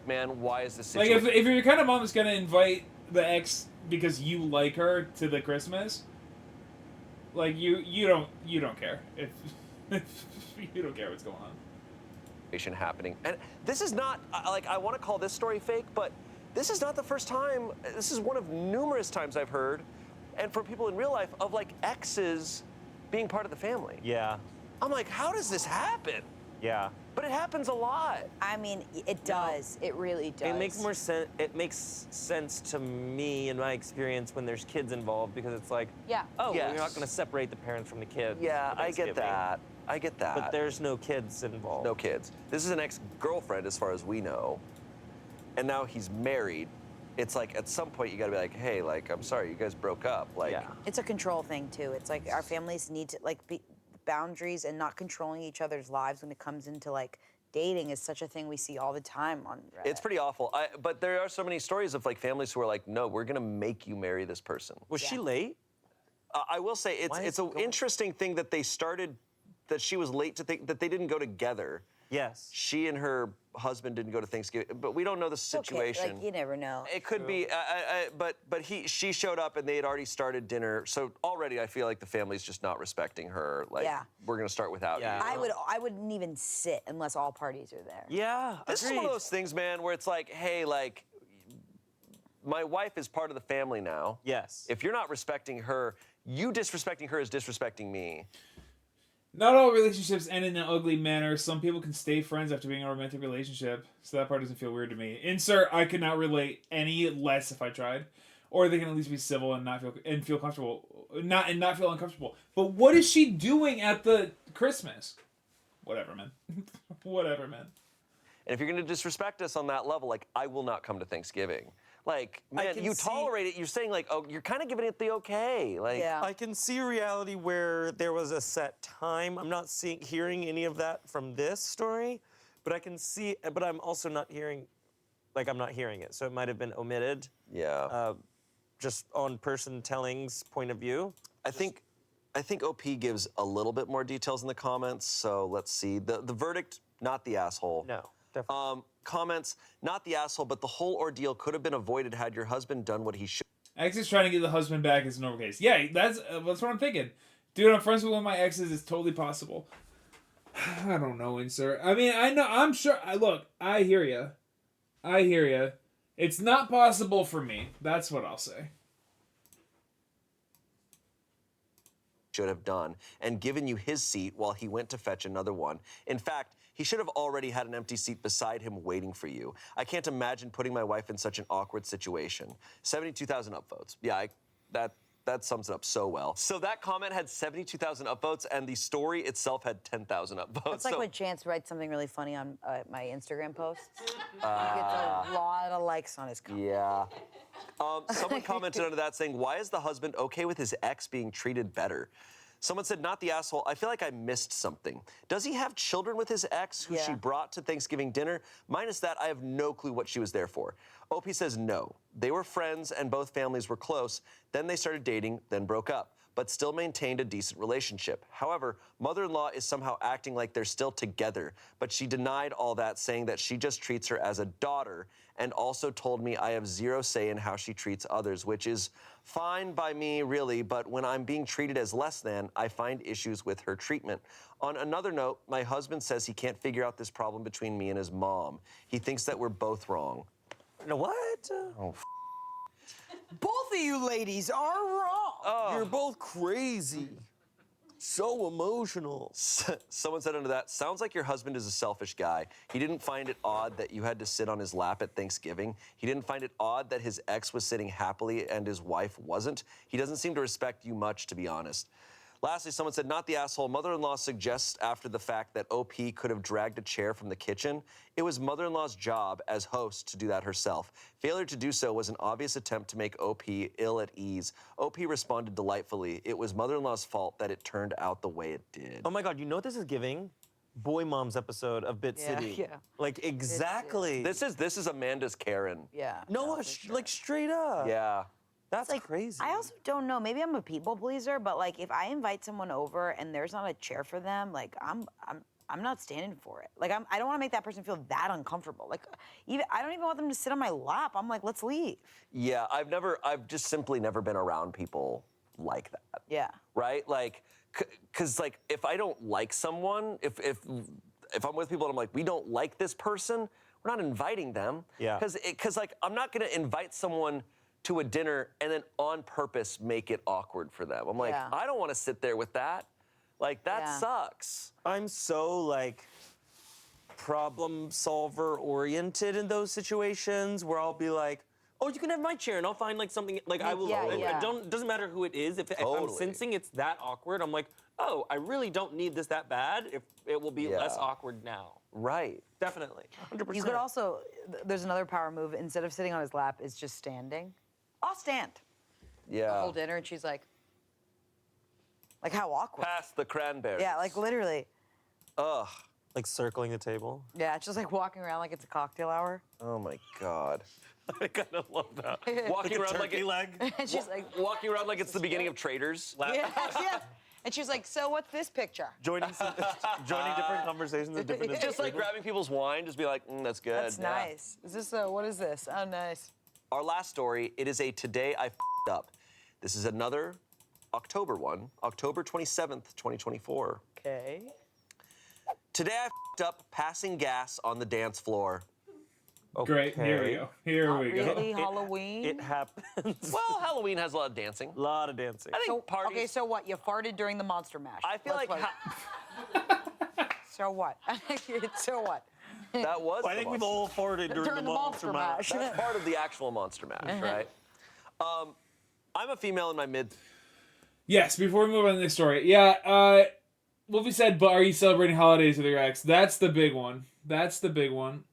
man, why is this Like, situation? if you're the kind of mom that's going to invite the ex because you like her to the Christmas, like, you don't care. If you don't care what's going on. Happening, and this is not like, I want to call this story fake, but this is not the first time. This is one of numerous times I've heard, and for people in real life, of like exes being part of the family. Yeah. I'm like, how does this happen? Yeah. But it happens a lot. I mean, it does. It really does. It makes more sense. It makes sense to me in my experience when there's kids involved because it's like, Yeah. oh, Yes. you're not going to separate the parents from the kids. Yeah, for I get Thanksgiving. that. I get that. But there's no kids involved. No kids. This is an ex-girlfriend, as far as we know, and now he's married. It's like at some point you got to be like, hey, like I'm sorry, you guys broke up. Like, Yeah. It's a control thing too. It's like our families need to like be boundaries and not controlling each other's lives when it comes into like dating is such a thing we see all the time on Reddit. it's pretty awful. But there are so many stories of like families who are like, no, we're gonna make you marry this person. Was she late? I will say Why it's is an it going- interesting thing that they started, that she was late to think that they didn't go together. Yes. She and her husband didn't go to Thanksgiving, but we don't know the It's okay, situation. like you never know. It could be, but she showed up and they had already started dinner. So already I feel like the family's just not respecting her. Like, Yeah. we're gonna start without Yeah. you. I wouldn't even sit unless all parties are there. Yeah. This is agreed. one of those things, man, where it's like, hey, like, my wife is part of the family now. Yes. If you're not respecting her, you disrespecting her is disrespecting me. Not all relationships end in an ugly manner. Some people can stay friends after being in a romantic relationship, so that part doesn't feel weird to me. Insert, I could not relate any less if I tried, or they can at least be civil and not feel comfortable, not feel uncomfortable. But what is she doing at the Christmas? Whatever, man. Whatever, man. And if you're gonna disrespect us on that level, like, I will not come to Thanksgiving. Like, I man, can you see- tolerate it. You're saying like, oh, you're kind of giving it the okay. Like, Yeah. I can see a reality where there was a set time. I'm not hearing any of that from this story, but I can see. But I'm also not hearing, like I'm not hearing it. So it might have been omitted, yeah. just on person telling's point of view. I think OP gives a little bit more details in the comments. So let's see. The verdict, not the asshole. No, definitely. Comments, not the asshole, but the whole ordeal could have been avoided had your husband done what he should. Ex is trying to get the husband back is a normal case. Yeah, that's what I'm thinking. Dude, I'm friends with one of my exes. It's totally possible. I don't know, insert. I mean, I know. I'm sure. Look, I hear you. I hear you. It's not possible for me. That's what I'll say. Should have done and given you his seat while he went to fetch another one. In fact, he should have already had an empty seat beside him waiting for you. I can't imagine putting my wife in such an awkward situation. 72,000 upvotes. Yeah, that sums it up so well. So that comment had 72,000 upvotes and the story itself had 10,000 upvotes. It's like so, when Chance writes something really funny on my Instagram posts. He gets a lot of likes on his comment. yeah. Someone commented under that saying, why is the husband okay with his ex being treated better? Someone said, not the asshole. I feel like I missed something. Does he have children with his ex who she Yeah. brought to Thanksgiving dinner? Minus that, I have no clue what she was there for. OP says no. They were friends and both families were close. Then they started dating, then broke up, but still maintained a decent relationship. However, mother-in-law is somehow acting like they're still together, but she denied all that, saying that she just treats her as a daughter and also told me I have zero say in how she treats others, which is fine by me, really, but when I'm being treated as less than, I find issues with her treatment. On another note, my husband says he can't figure out this problem between me and his mom. He thinks that we're both wrong. No, what? Both of you ladies are wrong. You're both crazy. So emotional. Someone said under that, sounds like your husband is a selfish guy. He didn't find it odd that you had to sit on his lap at Thanksgiving. He didn't find it odd that his ex was sitting happily and his wife wasn't. He doesn't seem to respect you much, to be honest. Lastly, someone said, not the asshole. Mother-in-law suggests after the fact that OP could have dragged a chair from the kitchen. It was mother-in-law's job as host to do that herself. Failure to do so was an obvious attempt to make OP ill at ease. OP responded delightfully. It was mother-in-law's fault that it turned out the way it did. Oh my God, you know what this is giving? Boy Mom's episode of Bit Yeah, City. yeah. Like exactly. This is Amanda's Karen. Yeah. No, for sure. like straight up. Yeah. That's Like, crazy. I also don't know. Maybe I'm a people pleaser, but like if I invite someone over and there's not a chair for them, like I'm not standing for it. Like I don't want to make that person feel that uncomfortable. Like I don't even want them to sit on my lap. I'm like, let's leave. Yeah, I've just simply never been around people like that. Yeah. Right? Like, cause like if I don't like someone, if I'm with people and I'm like, we don't like this person, we're not inviting them. Yeah. Cause like I'm not gonna invite someone to a dinner and then on purpose make it awkward for them. I'm like, Yeah. I don't want to sit there with that. Like that Yeah. sucks. I'm so like, problem solver oriented in those situations where I'll be like, oh, you can have my chair, and I'll find like something like I will. Yeah, it yeah. doesn't matter who it is. If I'm Totally. sensing it's that awkward, I'm like, oh, I really don't need this that bad. If it will be less awkward now. Right. Definitely, 100%. You could also, there's another power move. Instead of sitting on his lap, is just standing. I'll stand the Yeah. whole dinner, and she's like how awkward. Pass the cranberries. Yeah, like literally. Ugh. like circling the table. Yeah, it's just like walking around like it's a cocktail hour. Oh my God. I kind of love that. Walking around like turkey it, leg. And she's like, walking around like it's the beginning of Traders. yeah, yeah. And she's like, so what's this picture? Joining different conversations at different. Just like grabbing people's wine, just be like, that's good. That's nice. Is this what is this? Oh, nice. Our last story, it is a Today I F***ed Up. This is another October one, October 27th, 2024. Okay. Today I f***ed up passing gas on the dance floor. Great. Here we go. Here we go. Really, Halloween? It happens. Well, Halloween has a lot of dancing. A lot of dancing. I think So, parties. okay, so what? You farted during the Monster Mash. I feel Let's like so what? So what? that was. I the think we've monster- all farted during the Monster Mash. That's part of the actual Monster Mash, right? I'm a female in my mid. Yes, before we move on to the next story. Yeah, Wolfie said, but are you celebrating holidays with your ex? That's the big one. That's the big one.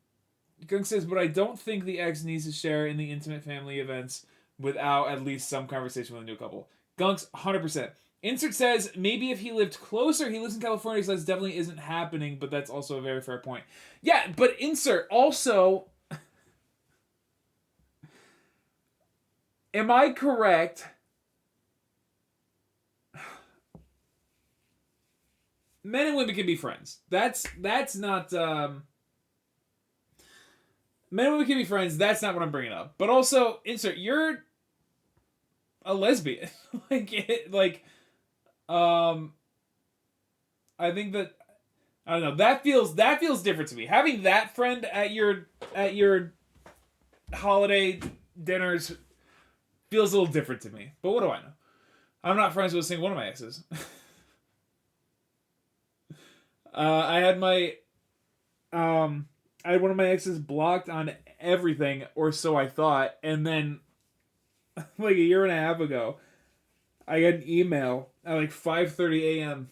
Gunk says, but I don't think the ex needs to share in the intimate family events without at least some conversation with a new couple. Gunk's 100%. Insert says, maybe if he lived closer, he lives in California, so that definitely isn't happening, but that's also a very fair point. Yeah, but Insert also... Am I correct... Men and women can be friends. That's not... Men and women can be friends. That's not what I'm bringing up. But also, Insert, you're a lesbian. I think that... I don't know. That feels different to me. Having that friend at your holiday dinners feels a little different to me. But what do I know? I'm not friends with a single one of my exes. I had one of my exes blocked on everything, or so I thought, and then like a year and a half ago, I got an email at like 5:30 a.m.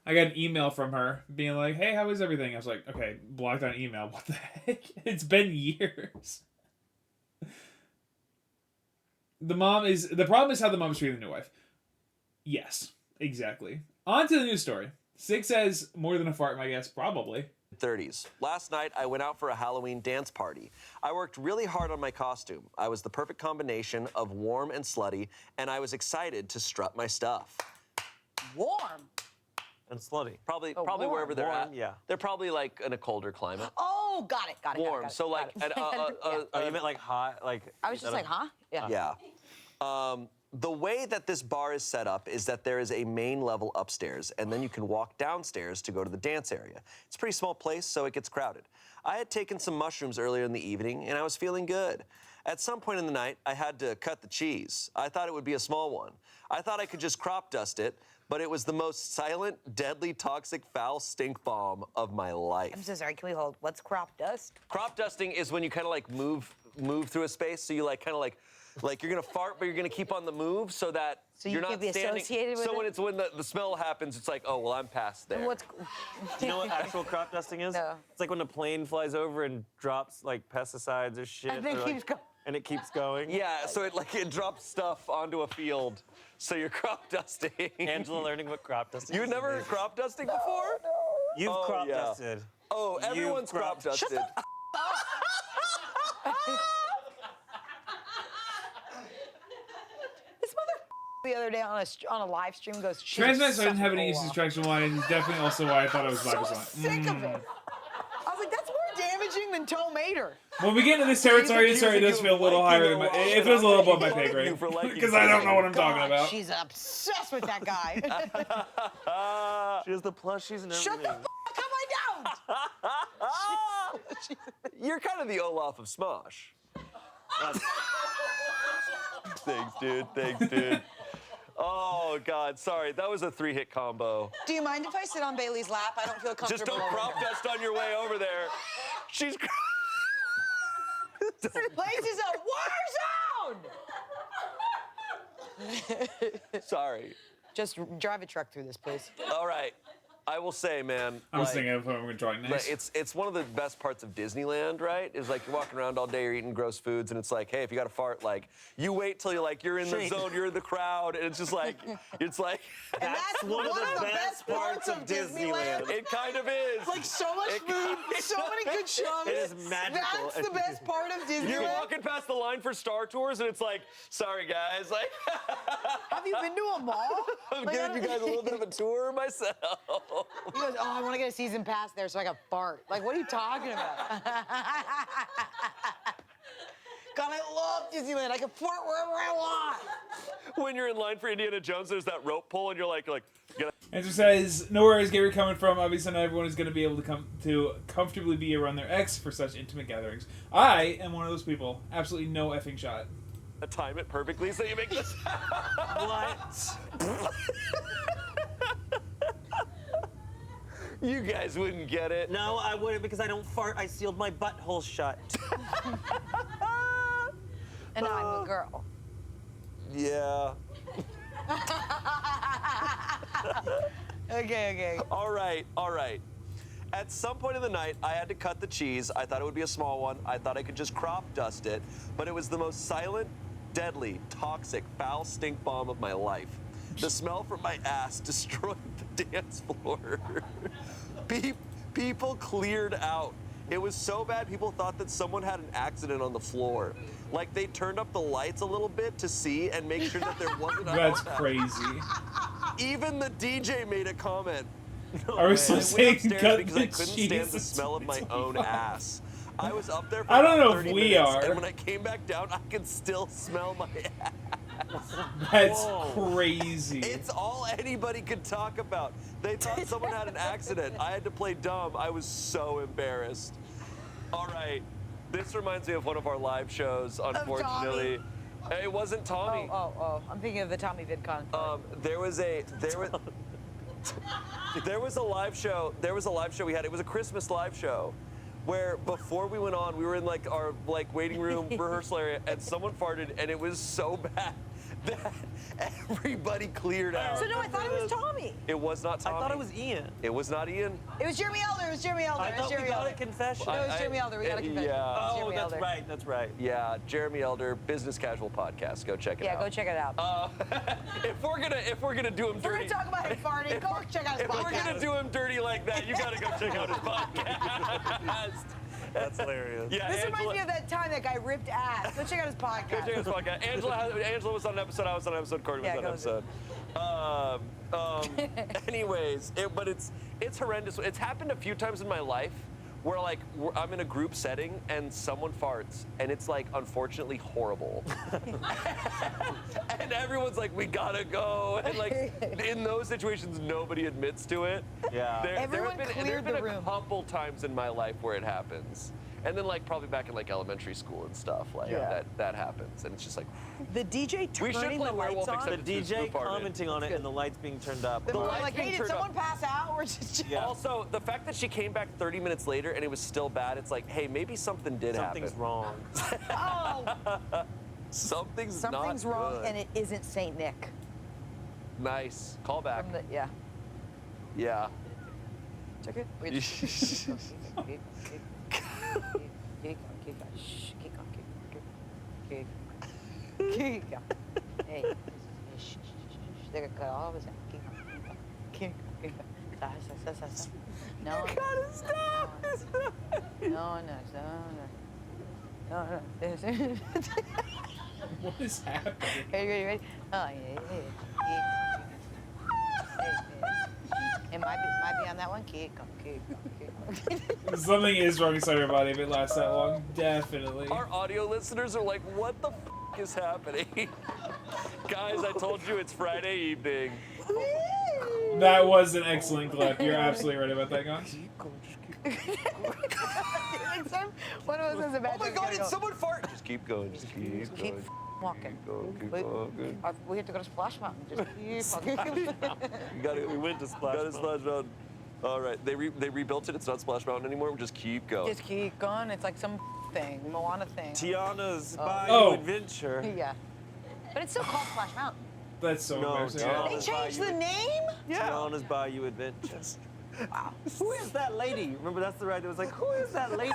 I got an email from her being like, "Hey, how is everything?" I was like, "Okay, blocked on email. What the heck? It's been years." The problem is how the mom is treating the new wife. Yes, exactly. On to the news story. Six says more than a fart, my guess, probably. 30s. Last night, I went out for a Halloween dance party. I worked really hard on my costume. I was the perfect combination of warm and slutty, and I was excited to strut my stuff. Warm. And slutty. Probably warm. wherever they're Warm, at. yeah. They're probably like in a colder climate. Oh, got it. Warm. Got it. So like, Got it. Oh, you meant like hot, like. I was just like, huh? Yeah. yeah. The way that this bar is set up is that there is a main level upstairs, and then you can walk downstairs to go to the dance area. It's a pretty small place, so it gets crowded. I had taken some mushrooms earlier in the evening, and I was feeling good. At some point in the night, I had to cut the cheese. I thought it would be a small one. I thought I could just crop dust it, but it was the most silent, deadly, toxic, foul stink bomb of my life. I'm so sorry. Can we hold? What's crop dust? Crop dusting is when you kind of like move through a space, so you like kind of like you're gonna fart, but you're gonna keep on the move so that So you you're not can't be standing. associated with so it? when the smell happens, it's like, oh well, I'm past there. And what's? Do you know what actual crop dusting is? No. It's like when a plane flies over and drops like pesticides or shit. And then or, like- keeps going. And it keeps going. Yeah, so it drops stuff onto a field, so you're crop dusting. Angela learning what crop dusting You is. never heard crop dusting before? You've Oh, crop yeah. dusted. Oh, everyone's crop dusted. This mother the other day on a live stream goes. "She's a Transmax, I didn't have any sucker instant cola." traction wine. It's definitely also why I thought it was So 5%. sick of it. I was like, that's more damaging than tomater. When we get into this territory, He's sorry, it does accusing feel a little you of higher than my... liking It feels a little above my He's pay liking grade. you for liking Because I don't know what I'm talking God, about. she's obsessed with that guy. She has the plushies and everything. Shut the fuck up! I don't. You're kind of the Olaf of Smosh. Thanks, dude. Oh, God, sorry. That was a 3-hit combo. Do you mind if I sit on Bailey's lap? I don't feel comfortable. Just don't crop dust on your way over there. She's... This place is a war zone! Sorry. Just drive a truck through this, please. All right. I will say, man. I was thinking of who I'm going to join next. It's one of the best parts of Disneyland, right? Is like you're walking around all day, you're eating gross foods, and it's like, hey, if you got to fart, like you wait till you're in the zone, you're in the crowd, and it's just like, And that's one of the best parts of Disneyland. It kind of is. Like so much food, so many good shows. It is magical. That's the best part of Disneyland. You're walking past the line for Star Tours, and it's like, sorry guys, like. Have you been to a mall? I'm giving you guys a little bit of a tour myself. He goes, oh, I want to get a season pass there so I can fart. Like, what are you talking about? God, I love Disneyland. I can fart wherever I want. When you're in line for Indiana Jones, there's that rope pull, and you're like, Answer says, no worries, get where you're coming from. Obviously, not everyone is going to be able to come to comfortably be around their ex for such intimate gatherings. I am one of those people. Absolutely no effing shot. time it perfectly so you make this. What? You guys wouldn't get it. No, I wouldn't because I don't fart. I sealed my butthole shut. And I'm a girl. Yeah. Okay. All right. At some point in the night, I had to cut the cheese. I thought it would be a small one. I thought I could just crop dust it, but it was the most silent, deadly, toxic, foul stink bomb of my life. The smell from my ass destroyed the dance floor. People cleared out. It was so bad, people thought that someone had an accident on the floor. Like they turned up the lights a little bit to see and make sure that there wasn't a That's heart crazy. Even the DJ made a comment. Are we still I went saying upstairs cut because the I couldn't stand cheese? the smell of my own ass. I was up there for I don't about know if 30 we minutes, are. and when I came back down, I could still smell my ass. That's Whoa. crazy. It's all anybody could talk about. They thought someone had an accident. I had to play dumb. I was so embarrassed. All right, this reminds me of one of our live shows, unfortunately. It wasn't Tommy. Oh. I'm thinking of the Tommy VidCon. There was a live show. We had. It was a Christmas live show, where before we went on, we were in like our waiting room rehearsal area, and someone farted, and it was so bad that everybody cleared out. So no, I thought it was Tommy. It was not Tommy. I thought it was Ian. It was not Ian. It was Jeremy Elder. I thought we got a confession. No, it was Jeremy Elder. We got a confession. Yeah. It was Oh, Jeremy that's Elder. right. That's right. Yeah, Jeremy Elder, Business Casual Podcast. Go check it out. Yeah, go check it out. If we're gonna do him If we're dirty. gonna talk about him farting, go check out his If we're podcast. gonna do him dirty like that, you gotta go check out his podcast. That's hilarious. Yeah, This reminds me of that time that guy ripped ass. Go check out his podcast. Go check out his podcast. Angela was on an episode. I was on an episode. Corey was on an episode. Anyways, it's horrendous. It's happened a few times in my life where I'm in a group setting and someone farts and it's like unfortunately horrible. And everyone's like, we gotta go. And like in those situations, nobody admits to it. Yeah. Everyone there cleared have been the a room. couple times in my life where it happens. And then like probably back in like elementary school and stuff that happens. And it's just like, The DJ we should turning play the lights Werewolf on. except The it's who DJ farted. commenting on it and the lights being turned up. The lights like, being hey, did turned someone up. pass out? We're just Yeah. Also, the fact that she came back 30 minutes later and it was still bad, it's like, hey, maybe something did Something's happen. wrong. Oh, Something's something's not wrong, good. and it isn't Saint Nick. Nice. Call back. From the, yeah. Yeah. Check it. Wait. Keep on. Hey. They're gonna cut all of us out. Keep on. No. You gotta stop. No. What is happening? Ready? Oh, yeah. It might be on that one. Keep on. Something is wrong inside your body if it lasts that long. Definitely. Our audio listeners are like, what the is happening? Guys, I told you it's Friday evening. That was an excellent clip. You're absolutely right about that, guys. One of us has a bad Oh my God, did someone fart? Just keep going. Just keep going. walking. Keep walking. We have to go to Splash Mountain. Just keep walking. We went to Splash Mountain. All right, they rebuilt it. It's not Splash Mountain anymore. We just keep going. Just keep going. It's like some thing, Moana thing. Tiana's Bayou Adventure. Yeah. But it's still called Splash Mountain. That's so embarrassing. Tiana. They changed the name? Tiana's Bayou Adventures. Wow. Who is that lady? Remember, that's the ride that was like, who is that lady?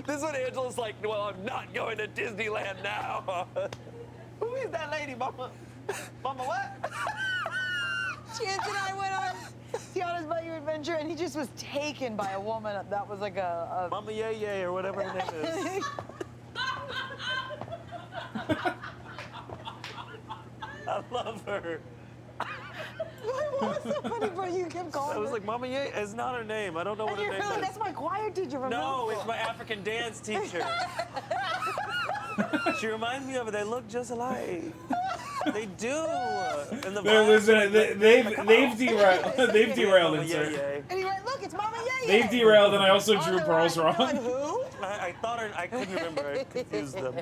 This is what Angela's like, well, I'm not going to Disneyland now. Who is that lady, Mama? Mama, what? Chance and I went on Tiana's Bayou Adventure, and he just was taken by a woman that was like a Mama Yay Yay, or whatever her name is. I love her. What was so funny, bro? You kept calling I was her. like, Mama Yay, it's not her name. I don't know what And her you're name like, is. that's my choir teacher from No, middle it's school. my African dance teacher. She reminds me of her. They look just alike. They do. And the They've derailed. They've derailed it, sir. Yay. And he went, look, it's Mama Yay. They've derailed, and I also drew the pearls ride, wrong. you're like, who? I thought her. I couldn't remember. I confused them.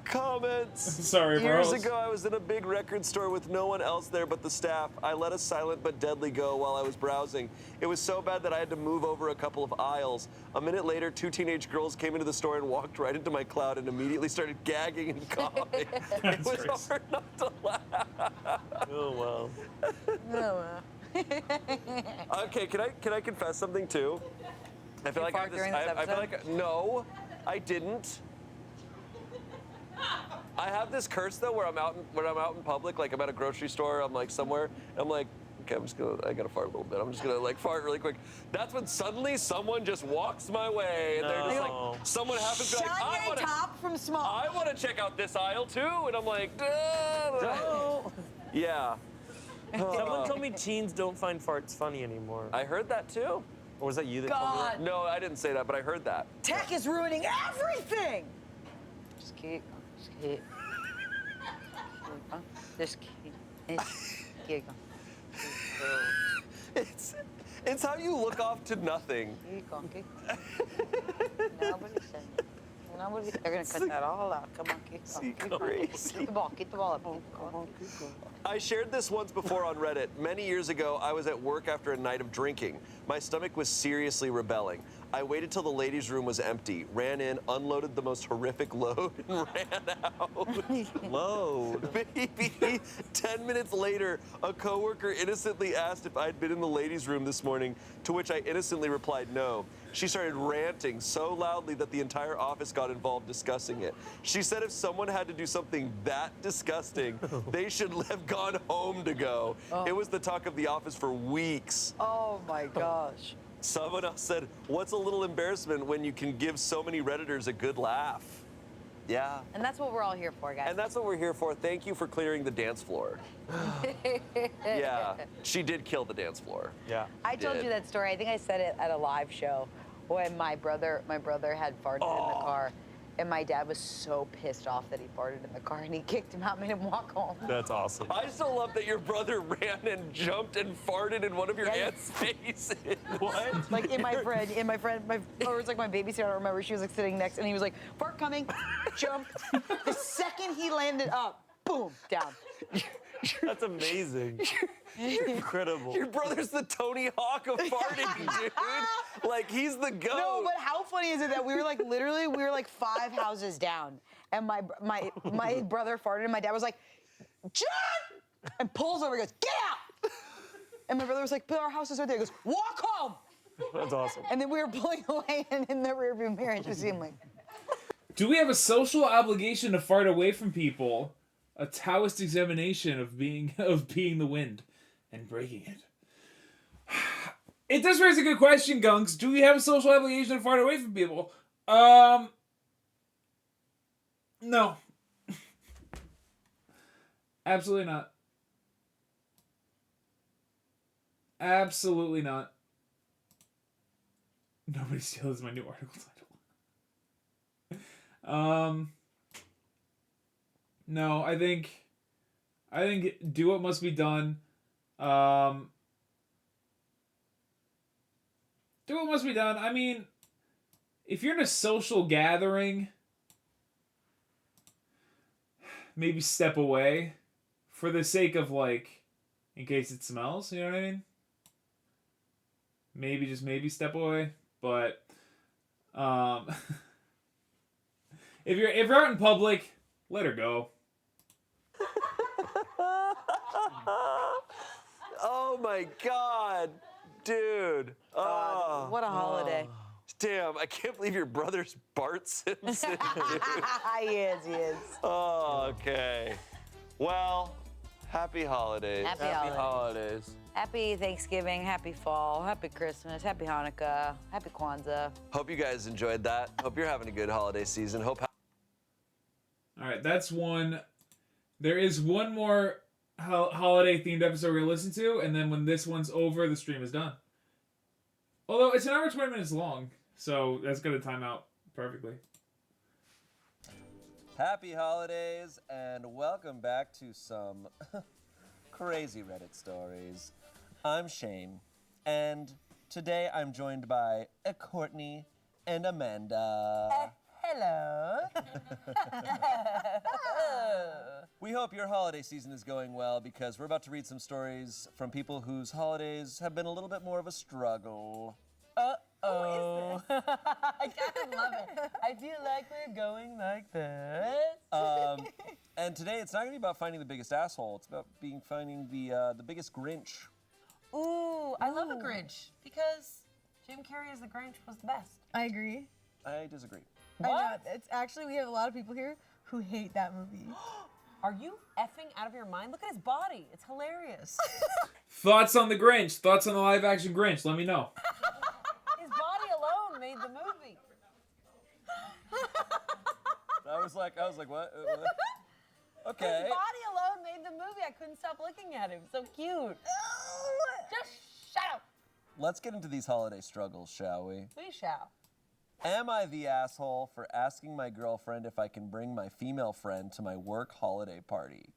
Comments. Sorry, Years pearls. ago, I was in a big record store with no one else there but the staff. I let a silent but deadly go while I was browsing. It was so bad that I had to move over a couple of aisles. A minute later, 2 teenage girls came into the store and walked right into my cloud and immediately started gagging and coughing. It was crazy. hard not to laugh. Oh wow. No, Okay, can I confess something too? I feel You like I fart have this. during this I feel episode? like no, I didn't. I have this curse though, where I'm out in public, like I'm at a grocery store, I'm like somewhere, and I'm like, okay, I gotta fart a little bit. I'm just gonna like fart really quick. That's when suddenly someone just walks my way, and they're just No. like, someone happens to be like, I Shania wanna, Top from Smosh. I wanna check out this aisle too, and I'm like, yeah. Someone told me teens don't find farts funny anymore. I heard that too. Or was that you that told me that? God, No, I didn't say that, but I heard that. tech is ruining everything. Just keep. Just keep. Keep going. It's how you look off to nothing. Keep going. Nobody said. Nobody. They're gonna cut that all out. Come on, keep going. Keep going. Crazy. Keep the ball. Keep the ball up. Keep going. I shared this once before on Reddit. Many years ago, I was at work after a night of drinking. My stomach was seriously rebelling. I waited till the ladies' room was empty, ran in, unloaded the most horrific load, and ran out. Load. Maybe 10 minutes later, a coworker innocently asked if I'd been in the ladies' room this morning, to which I innocently replied no. She started ranting so loudly that the entire office got involved discussing it. She said if someone had to do something that disgusting, they should have gone home to go. It was the talk of the office for weeks. Oh my gosh. Someone else said, what's a little embarrassment when you can give so many Redditors a good laugh? Yeah. And that's what we're all here for, guys. And that's what we're here for. Thank you for clearing the dance floor. Yeah, she did kill the dance floor. Yeah. I told did. you that story. I think I said it at a live show when my brother had farted in the car, and my dad was so pissed off that he farted in the car, and he kicked him out, made him walk home. That's awesome. I still love that your brother ran and jumped and farted in one of your Yeah. aunt's faces. What? Like my or it was like my babysitter. I remember she was like sitting next, and he was like, "Fart coming," jumped. The second he landed up, boom, down. That's amazing. Incredible. Your brother's the Tony Hawk of farting, dude. Like, he's the goat. No, but how funny is it that we were like 5 houses down, and my brother farted, and my dad was like, "John!" and pulls over, and goes, "Get out!" And my brother was like, "But our house is right there." He goes, "Walk home!" That's awesome. And then we were pulling away, and in the rearview mirror, it just seemed like. Do we have a social obligation to fart away from people? A Taoist examination of being the wind and breaking it. It does raise a good question, Gunks. Do we have a social obligation to fart away from people? No. Absolutely not. Absolutely not. Nobody steals my new article title. No, I think do what must be done. Do what must be done. I mean, if you're in a social gathering, maybe step away for the sake of, like, in case it smells, you know what I mean? Maybe, just maybe step away. But, if you're out in public, let her go. Oh my God, dude. Oh, What a holiday. damn, I can't believe your brother's Bart Simpson, dude. He is. Oh, okay. Well, happy holidays. Happy holidays. Happy Thanksgiving, happy fall, happy Christmas, happy Hanukkah, happy Kwanzaa. Hope you guys enjoyed that. Hope you're having a good holiday season. Hope. All right, that's one. There is one more holiday-themed episode we're going to listen to, and then when this one's over, the stream is done. Although, it's an hour and 20 minutes long, so that's going to time out perfectly. Happy holidays, and welcome back to some crazy Reddit stories. I'm Shane, and today I'm joined by Courtney and Amanda. Hello. We hope your holiday season is going well because we're about to read some stories from people whose holidays have been a little bit more of a struggle. Oh, I kind of love it. I feel like we're going like this. And today it's not going to be about finding the biggest asshole. It's about finding the biggest Grinch. Ooh, I love a Grinch because Jim Carrey as the Grinch was the best. I agree. I disagree. I know. It's actually, we have a lot of people here who hate that movie. Are you effing out of your mind? Look at his body. It's hilarious. Thoughts on the Grinch? Thoughts on the live-action Grinch? Let me know. His body alone made the movie. I was like, what? Okay. His body alone made the movie. I couldn't stop looking at him. So cute. Just shut up. Let's get into these holiday struggles, shall we? We shall. Am I the asshole for asking my girlfriend if I can bring my female friend to my work holiday party?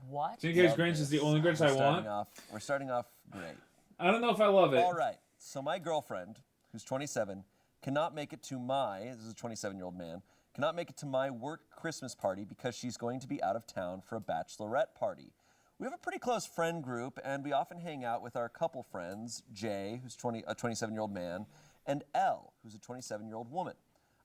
What? Jim Carrey's Grinch is the only Grinch I want. We're starting off great. I don't know if I love it. All right. So my girlfriend, who's 27, cannot make it to this is a 27-year-old man, cannot make it to my work Christmas party because she's going to be out of town for a bachelorette party. We have a pretty close friend group, and we often hang out with our couple friends, Jay, who's a 27-year-old man, and Elle, who's a 27-year-old woman.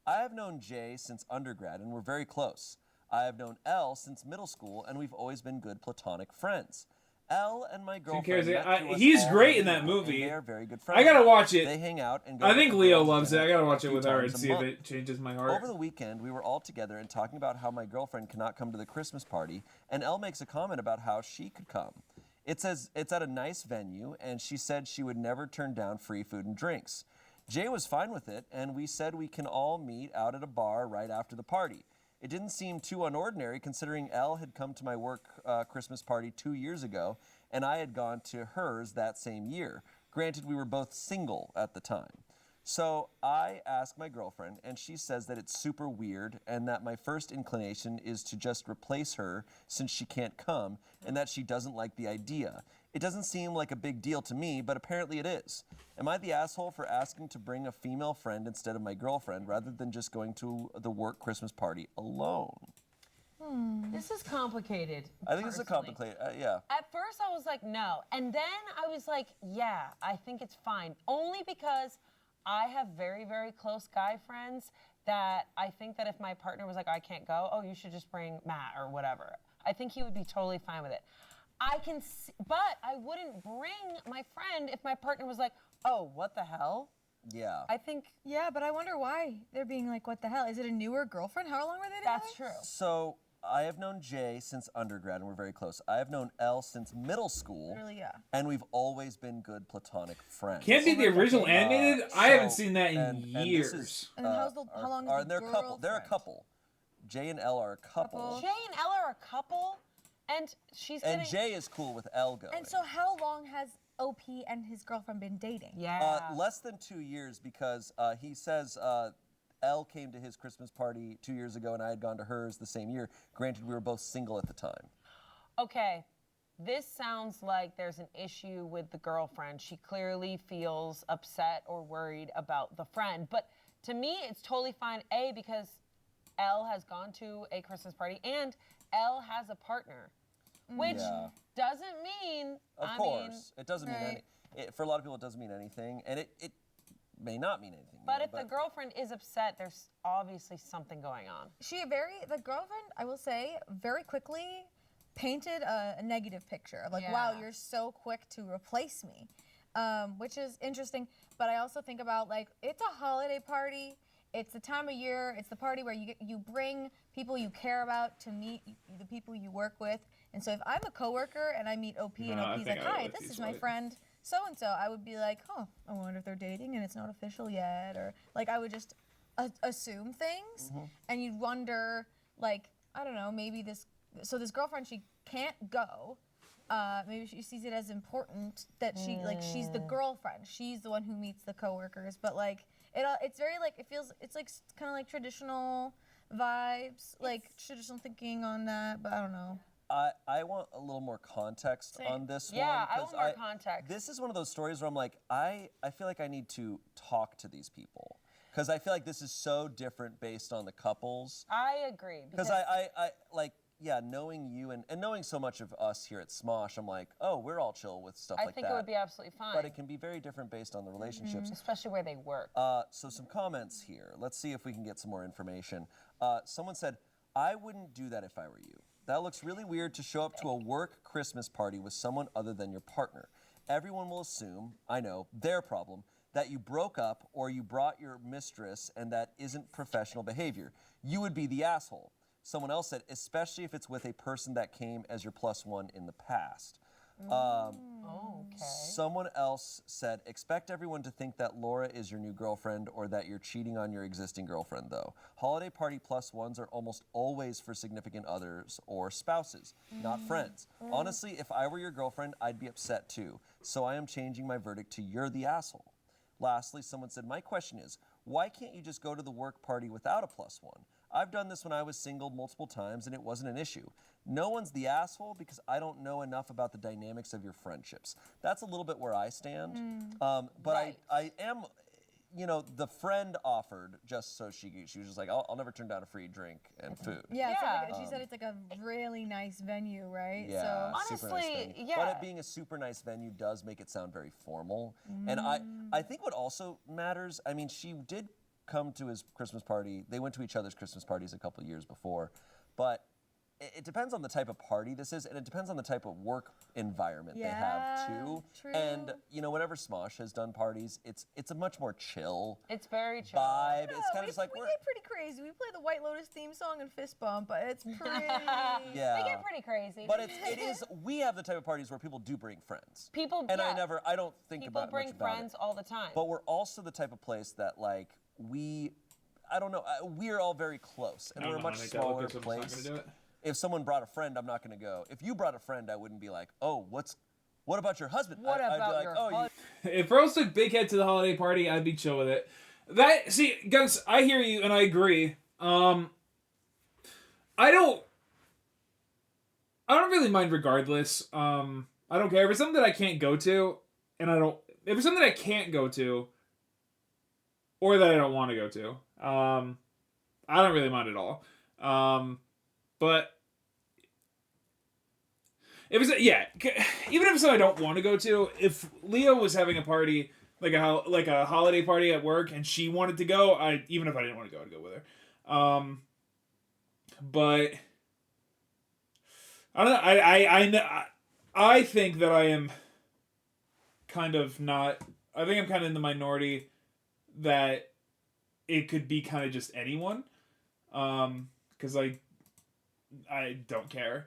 I have known Jay since undergrad, and we're very close. I have known Elle since middle school, and we've always been good platonic friends. Elle and my girlfriend. He's great in that movie. They are very good friends. I gotta watch it. They hang out and go. I think to Leo girls' loves it. dinner I gotta watch a it few with her and times a see if month. it changes my heart. Over the weekend, we were all together and talking about how my girlfriend cannot come to the Christmas party, and Elle makes a comment about how she could come. It says it's at a nice venue, and she said she would never turn down free food and drinks. Jay was fine with it, and we said we can all meet out at a bar right after the party. It didn't seem too unordinary considering Elle had come to my work Christmas party 2 years ago, and I had gone to hers that same year. Granted, we were both single at the time. So I asked my girlfriend, and she says that it's super weird and that my first inclination is to just replace her since she can't come and that she doesn't like the idea. It doesn't seem like a big deal to me, but apparently it is. Am I the asshole for asking to bring a female friend instead of my girlfriend rather than just going to the work Christmas party alone? This is complicated. I think it's a personally. complicated, yeah. At first, I was like, no. And then I was like, yeah, I think it's fine. Only because I have very, very close guy friends that I think that if my partner was like, I can't go, oh, you should just bring Matt or whatever. I think he would be totally fine with it. I can see, but I wouldn't bring my friend if my partner was like, oh, what the hell? Yeah. I think Yeah, but I wonder why they're being like, what the hell? Is it a newer girlfriend? How long were they together? that's true. So I have known Jay since undergrad, and we're very close. I have known Elle since middle school, Really, yeah. and we've always been good platonic friends. Can't be the original animated? I haven't seen that in and years. this is, And how long is are, the they're a couple. They're a girlfriend? couple. Jay and Elle are a couple. Jay and Elle are a couple, and she's And getting... Jay is cool with Elle going. And so how long has OP and his girlfriend been dating? Yeah. Less than 2 years because he says Elle came to his Christmas party 2 years ago and I had gone to hers the same year. Granted, we were both single at the time. Okay, this sounds like there's an issue with the girlfriend. She clearly feels upset or worried about the friend. But to me, it's totally fine, A, because Elle has gone to a Christmas party, and Elle has a partner, which doesn't mean. Of course, it doesn't mean for a lot of people, it doesn't mean anything, and it may not mean anything. But if the girlfriend is upset, there's obviously something going on. The girlfriend, I will say, very quickly painted a negative picture of like, wow, you're so quick to replace me, which is interesting. But I also think about like, it's a holiday party. It's the time of year. It's the party where you bring people you care about to meet the people you work with. And so if I'm a coworker and I meet OP and OP's like, hi, this is my friend so-and-so, I would be like, oh, I wonder if they're dating and it's not official yet. Or like I would just assume things. And you'd wonder, like, I don't know, maybe this girlfriend, she can't go. Maybe she sees it as important that she's the girlfriend. She's the one who meets the coworkers. But like, it's very like, it's like kind of like traditional vibes, like traditional thinking on that, but I don't know. I want a little more context on this one. Yeah, I want more context. This is one of those stories where I'm like, I feel like I need to talk to these people. Because I feel like this is so different based on the couples. I agree. Because I like, yeah, knowing you and knowing so much of us here at Smosh, I'm like, oh, we're all chill with stuff like that. I think it would be absolutely fine. But it can be very different based on the relationships. Especially where they work. So some comments here. Let's see if we can get some more information. Someone said, I wouldn't do that if I were you. That looks really weird to show up to a work Christmas party with someone other than your partner. Everyone will assume, I know, their problem, that you broke up or you brought your mistress, and that isn't professional behavior. You would be the asshole. Someone else said, especially if it's with a person that came as your +1 in the past. Someone else said, expect everyone to think that Laura is your new girlfriend or that you're cheating on your existing girlfriend, though. Holiday party +1s are almost always for significant others or spouses, not friends. Honestly, if I were your girlfriend, I'd be upset too. So I am changing my verdict to you're the asshole. Lastly, someone said, my question is, why can't you just go to the work party without a +1? I've done this when I was single multiple times and it wasn't an issue. No one's the asshole because I don't know enough about the dynamics of your friendships. That's a little bit where I stand. But Right. I am, you know, the friend offered just so she was just like, I'll never turn down a free drink and food. Yeah, Yeah. So she said it's like a really nice venue, right? Yeah, So super nice Honestly, venue. yeah. But it being a super nice venue does make it sound very formal. And I think what also matters, I mean, she did come to his Christmas party. They went to each other's Christmas parties a couple of years before. But it depends on the type of party this is, and it depends on the type of work environment they have too. True. And you know, whenever Smosh has done parties, it's a much more chill It's very chill. vibe. It's kind of just like we we're get pretty crazy. We play the White Lotus theme song and fist bump, but it's pretty. yeah. They get pretty crazy. But it is. We have the type of parties where people do bring friends. People, And yeah. I don't think People about bring much about friends it. all the time. But we're also the type of place that like I don't know, we're all very close, and we're a much smaller place. If someone brought a friend, I'm not going to go. If you brought a friend, I wouldn't be like, oh, what about your husband? What I'd about be like, your oh, husband? If Rose took Big Head to the holiday party, I'd be chill with it. See, guys, I hear you and I agree. I don't really mind regardless. I don't care if it's something that I can't go to, and if it's something that I can't go to, or that I don't want to go to, I don't really mind at all. But if it's even if it's something I don't want to go to, if Leo was having a party like a holiday party at work and she wanted to go, even if I didn't want to go, I'd go with her. But I don't know. I think that I am kind of not. I think I'm kind of in the minority that it could be kind of just anyone. Because I don't care.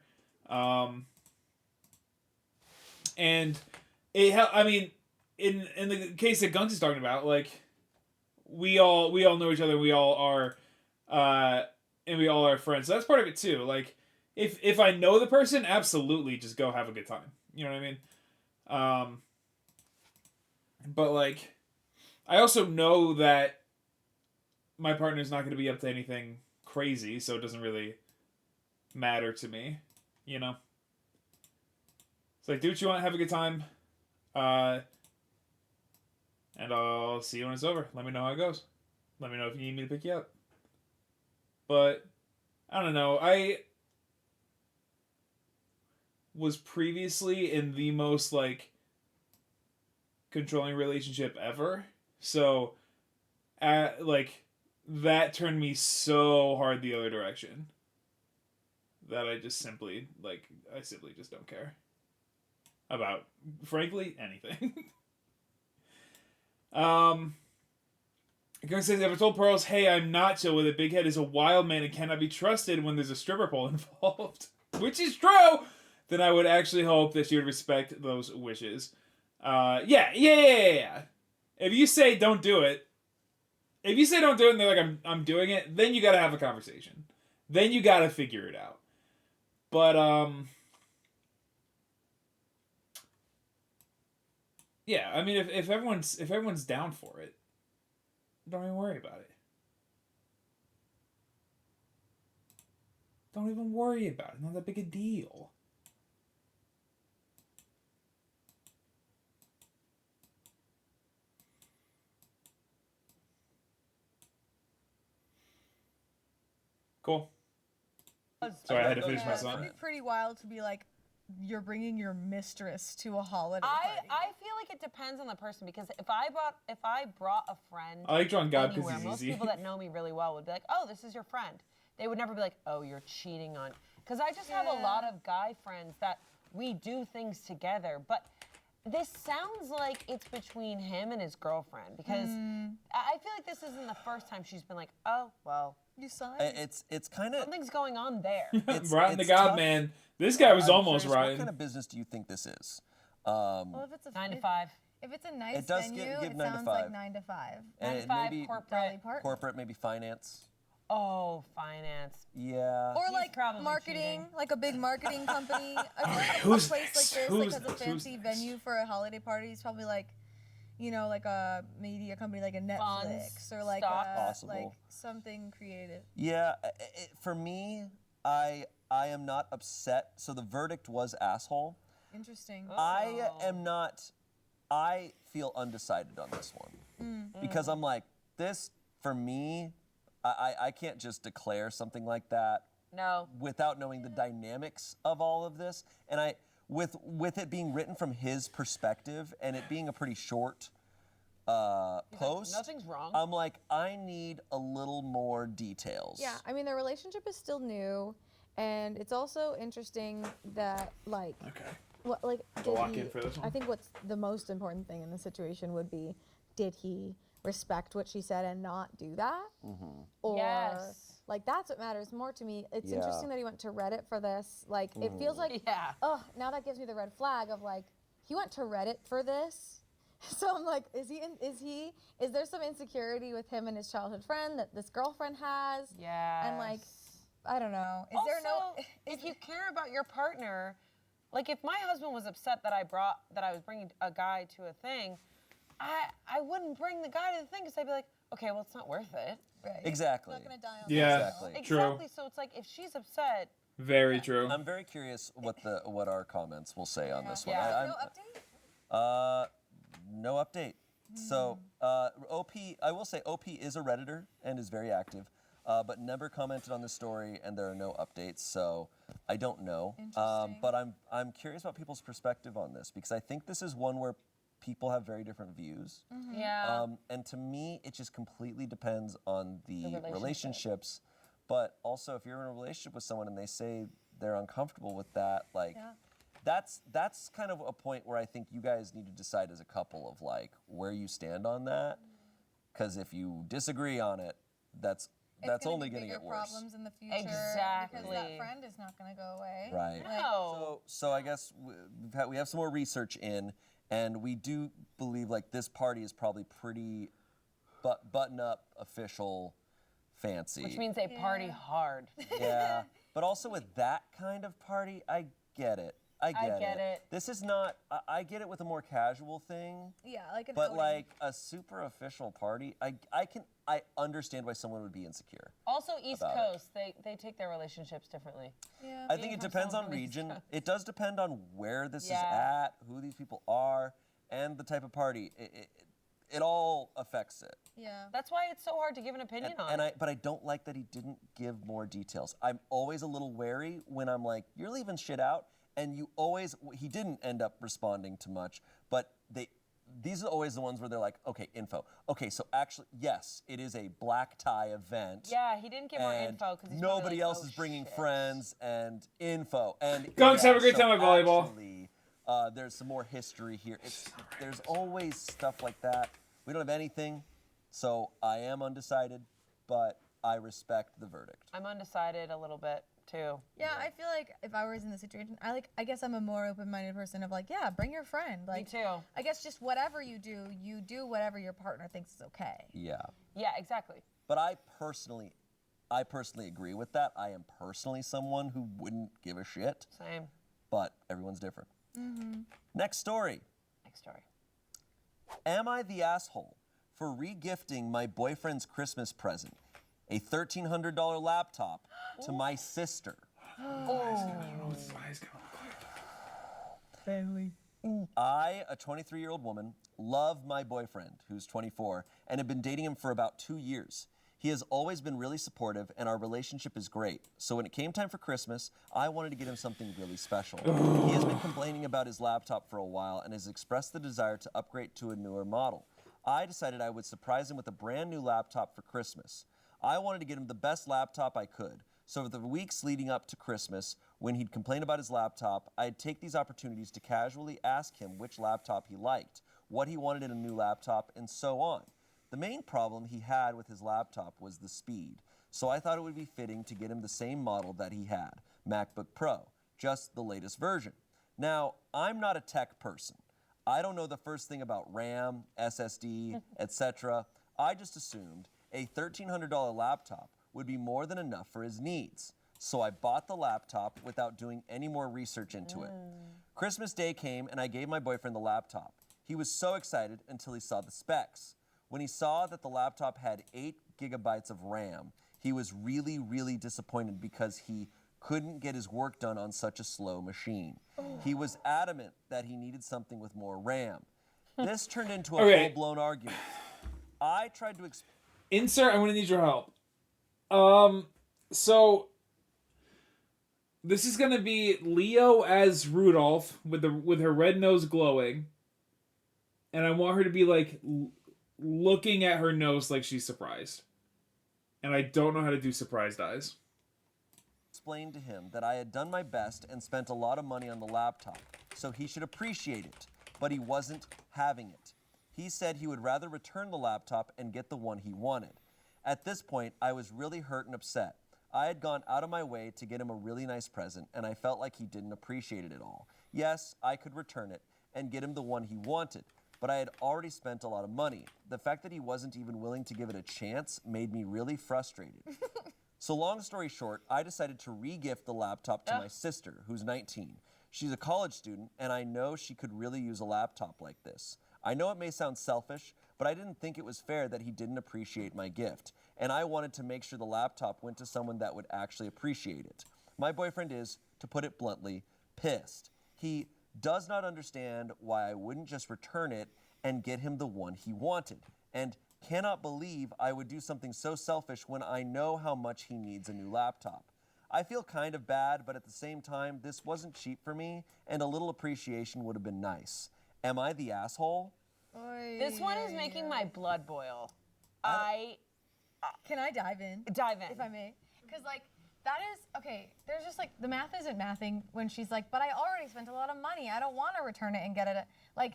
And I mean, in the case that Gunks is talking about, like we all know each other. We all are, and we all are friends. So that's part of it too. Like if I know the person, absolutely, just go have a good time. You know what I mean? But like, I also know that my partner's not going to be up to anything crazy, so it doesn't really matter to me, you know? It's like, do what you want, have a good time, and I'll see you when it's over. Let me know how it goes. Let me know if you need me to pick you up. But, I don't know, was previously in the most like controlling relationship ever. So, like that turned me so hard the other direction that I simply just don't care about, frankly, anything. Gung says, ever told Pearls, hey, I'm not chill with it. Big Head is a wild man and cannot be trusted when there's a stripper pole involved. Which is true! Then I would actually hope that she would respect those wishes. Yeah. If you say don't do it, and they're like, I'm doing it, then you gotta have a conversation. Then you gotta figure it out. But, yeah, I mean, if everyone's down for it, don't even worry about it. Don't even worry about it. Not that big a deal. Cool. Sorry, I had to finish my song. It'd be pretty wild to be like, you're bringing your mistress to a holiday party. I feel like it depends on the person, because if I brought a friend I like John God because anywhere, he's most easy. people that know me really well would be like, oh, this is your friend. They would never be like, oh, you're cheating on. Because I just have a lot of guy friends that we do things together, but this sounds like it's between him and his girlfriend, because I feel like this isn't the first time she's been like, oh, well. You saw it? It's kind of Something's going on there. Ryan the God tough. Man. This guy was I'm almost curious, Ryan. What kind of business do you think this is? Well, if it's a 9 to 5. If it's a nice It does venue, give it 9 to sounds 5. like 9 to 5. 9 And to 5, maybe corporate. Dolly Parton. corporate, maybe finance. Oh, finance. Yeah. Or He's like probably marketing, cheating. like a big marketing company. I feel like Who's a place this? like this, Who's like has a this? Who's fancy this? venue for a holiday party. It's probably like, you know, like a media company, like a Netflix Funds, or like stock. Possible. like something creative. Yeah, for me, I am not upset. So the verdict was asshole. Interesting. I am not. I feel undecided on this one because I'm like, this for me, I can't just declare something like that No. without knowing the dynamics of all of this. And with it being written from his perspective and it being a pretty short post, Nothing's wrong. I'm like, I need a little more details. Yeah, I mean, their relationship is still new, and it's also interesting that, like, Okay. what, like, did lock he, in for this one? I think what's the most important thing in the situation would be, did he respect what she said and not do that? Or, Yes. like, that's what matters more to me. It's Yeah. interesting that he went to Reddit for this. Like, it feels like, Yeah. oh, now that gives me the red flag of, like, he went to Reddit for this. So I'm like, is there some insecurity with him and his childhood friend that this girlfriend has? Yeah. And like, I don't know. Is there no? If you care about your partner, like if my husband was upset that I was bringing a guy to a thing, I wouldn't bring the guy to the thing because I'd be like, okay, well, it's not worth it. Right. Exactly. Not gonna die on Yeah. that. Exactly. True. Exactly. So it's like if she's upset, Very true. I'm very curious what our comments will say on this one. Yeah. No update? No update. So OP, I will say OP is a Redditor and is very active, but never commented on this story, and there are no updates. So I don't know. Interesting. But I'm curious about people's perspective on this because I think this is one where people have very different views. yeah. And to me, it just completely depends on the relationship. relationships. But also, if you're in a relationship with someone and they say they're uncomfortable with that, like, that's kind of a point where I think you guys need to decide as a couple of like where you stand on that. Because if you disagree on it, that's only going to get worse. Problems in the future. Exactly. Because that friend is not going to go away. Right. No. So I guess we have some more research in, and we do believe like this party is probably pretty button up, official, fancy. Which means they party hard. Yeah, but also with that kind of party, I get it. I get it. This is not. I get it with a more casual thing. Yeah, like an But outing. like a super official party, I understand why someone would be insecure. Also, East About Coast, they take their relationships differently. Yeah. I think it from depends on someone from East region. Coast. It does depend on where this is Yeah. at, who these people are, and the type of party. It all affects it. Yeah. That's why it's so hard to give an opinion on. But I don't like that he didn't give more details. I'm always a little wary when I'm like, you're leaving shit out, and he didn't end up responding to much, but these are always the ones where they're like, okay, info. Okay, so actually, yes, it is a black tie event. Yeah, he didn't get more and info because nobody else is bringing friends and info. And Gunks, have a great time at volleyball. Actually, there's some more history here. There's always stuff like that. We don't have anything, so I am undecided, but I respect the verdict. I'm undecided a little bit too. Yeah, I feel like if I was in the situation, I guess I'm a more open-minded person of like, yeah, bring your friend. Like, Me too. I guess just whatever you do whatever your partner thinks is okay. Yeah. Yeah, exactly. But I personally agree with that. I am personally someone who wouldn't give a shit. Same. But everyone's different. Next story. Next story. Am I the asshole for re-gifting my boyfriend's Christmas present, a $1,300 laptop, to my sister? Family. I, a 23-year-old woman, love my boyfriend, who's 24, and have been dating him for about 2 years. He has always been really supportive, and our relationship is great. So when it came time for Christmas, I wanted to get him something really special. He has been complaining about his laptop for a while and has expressed the desire to upgrade to a newer model. I decided I would surprise him with a brand new laptop for Christmas. I wanted to get him the best laptop I could. So for the weeks leading up to Christmas, when he'd complain about his laptop, I'd take these opportunities to casually ask him which laptop he liked, what he wanted in a new laptop, and so on. The main problem he had with his laptop was the speed, so I thought it would be fitting to get him the same model that he had, MacBook Pro, just the latest version. Now, I'm not a tech person. I don't know the first thing about RAM, SSD, etc. I just assumed a $1,300 laptop would be more than enough for his needs. So I bought the laptop without doing any more research into it. Christmas Day came and I gave my boyfriend the laptop. He was so excited until he saw the specs. When he saw that the laptop had 8 gigabytes of RAM, he was really, really disappointed because he couldn't get his work done on such a slow machine. He was adamant that he needed something with more RAM. This turned into a full-blown argument. I tried to Insert, I'm going to need your help. So this is going to be Leo as Rudolph with her red nose glowing. And I want her to be like looking at her nose like she's surprised. And I don't know how to do surprised eyes. Explained to him that I had done my best and spent a lot of money on the laptop, so he should appreciate it, but he wasn't having it. He said he would rather return the laptop and get the one he wanted. At this point, I was really hurt and upset. I had gone out of my way to get him a really nice present, and I felt like he didn't appreciate it at all. Yes, I could return it and get him the one he wanted, but I had already spent a lot of money. The fact that he wasn't even willing to give it a chance made me really frustrated. So long story short, I decided to re-gift the laptop to my sister, who's 19. She's a college student, and I know she could really use a laptop like this. I know it may sound selfish, but I didn't think it was fair that he didn't appreciate my gift, and I wanted to make sure the laptop went to someone that would actually appreciate it. My boyfriend is, to put it bluntly, pissed. He does not understand why I wouldn't just return it and get him the one he wanted, and cannot believe I would do something so selfish when I know how much he needs a new laptop. I feel kind of bad, but at the same time, this wasn't cheap for me, and a little appreciation would have been nice. Am I the asshole? This one is making my blood boil. Can I dive in? Dive in. If I may. Because, like, that is, okay, there's just, like, the math isn't mathing when she's like, but I already spent a lot of money. I don't want to return it and get it. Like,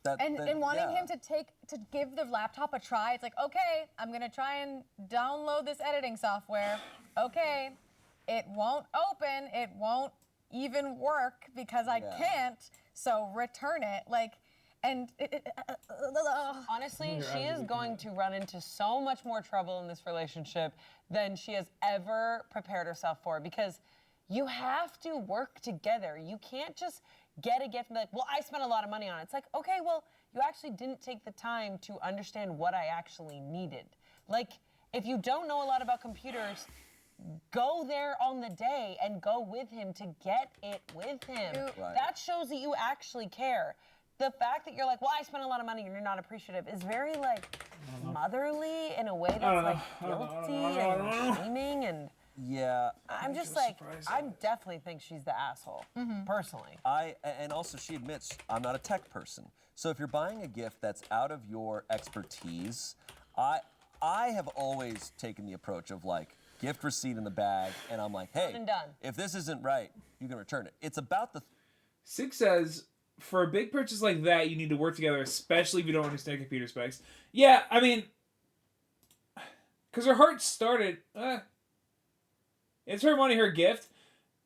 and wanting him to give the laptop a try, it's like, okay, I'm going to try and download this editing software. Okay, it won't open. It won't even work because I can't, so return it. Like, and honestly, she is going to run into so much more trouble in this relationship than she has ever prepared herself for, because you have to work together. You can't just get a gift and be like, well, I spent a lot of money on it. It's like, okay, well, you actually didn't take the time to understand what I actually needed. Like, if you don't know a lot about computers, go there on the day and go with him to get it with him. Right. That shows that you actually care. The fact that you're like, well, I spent a lot of money and you're not appreciative is very, like, motherly in a way that's, like, guilty and shaming. And Yeah. I'm just like, I definitely think she's the asshole, personally. And also she admits, I'm not a tech person. So if you're buying a gift that's out of your expertise, I have always taken the approach of like, gift receipt in the bag, and I'm like, hey, if this isn't right, you can return it. It's about the... Sig says, for a big purchase like that, you need to work together, especially if you don't understand computer specs. Yeah, I mean, because her heart started... it's her wanting her gift.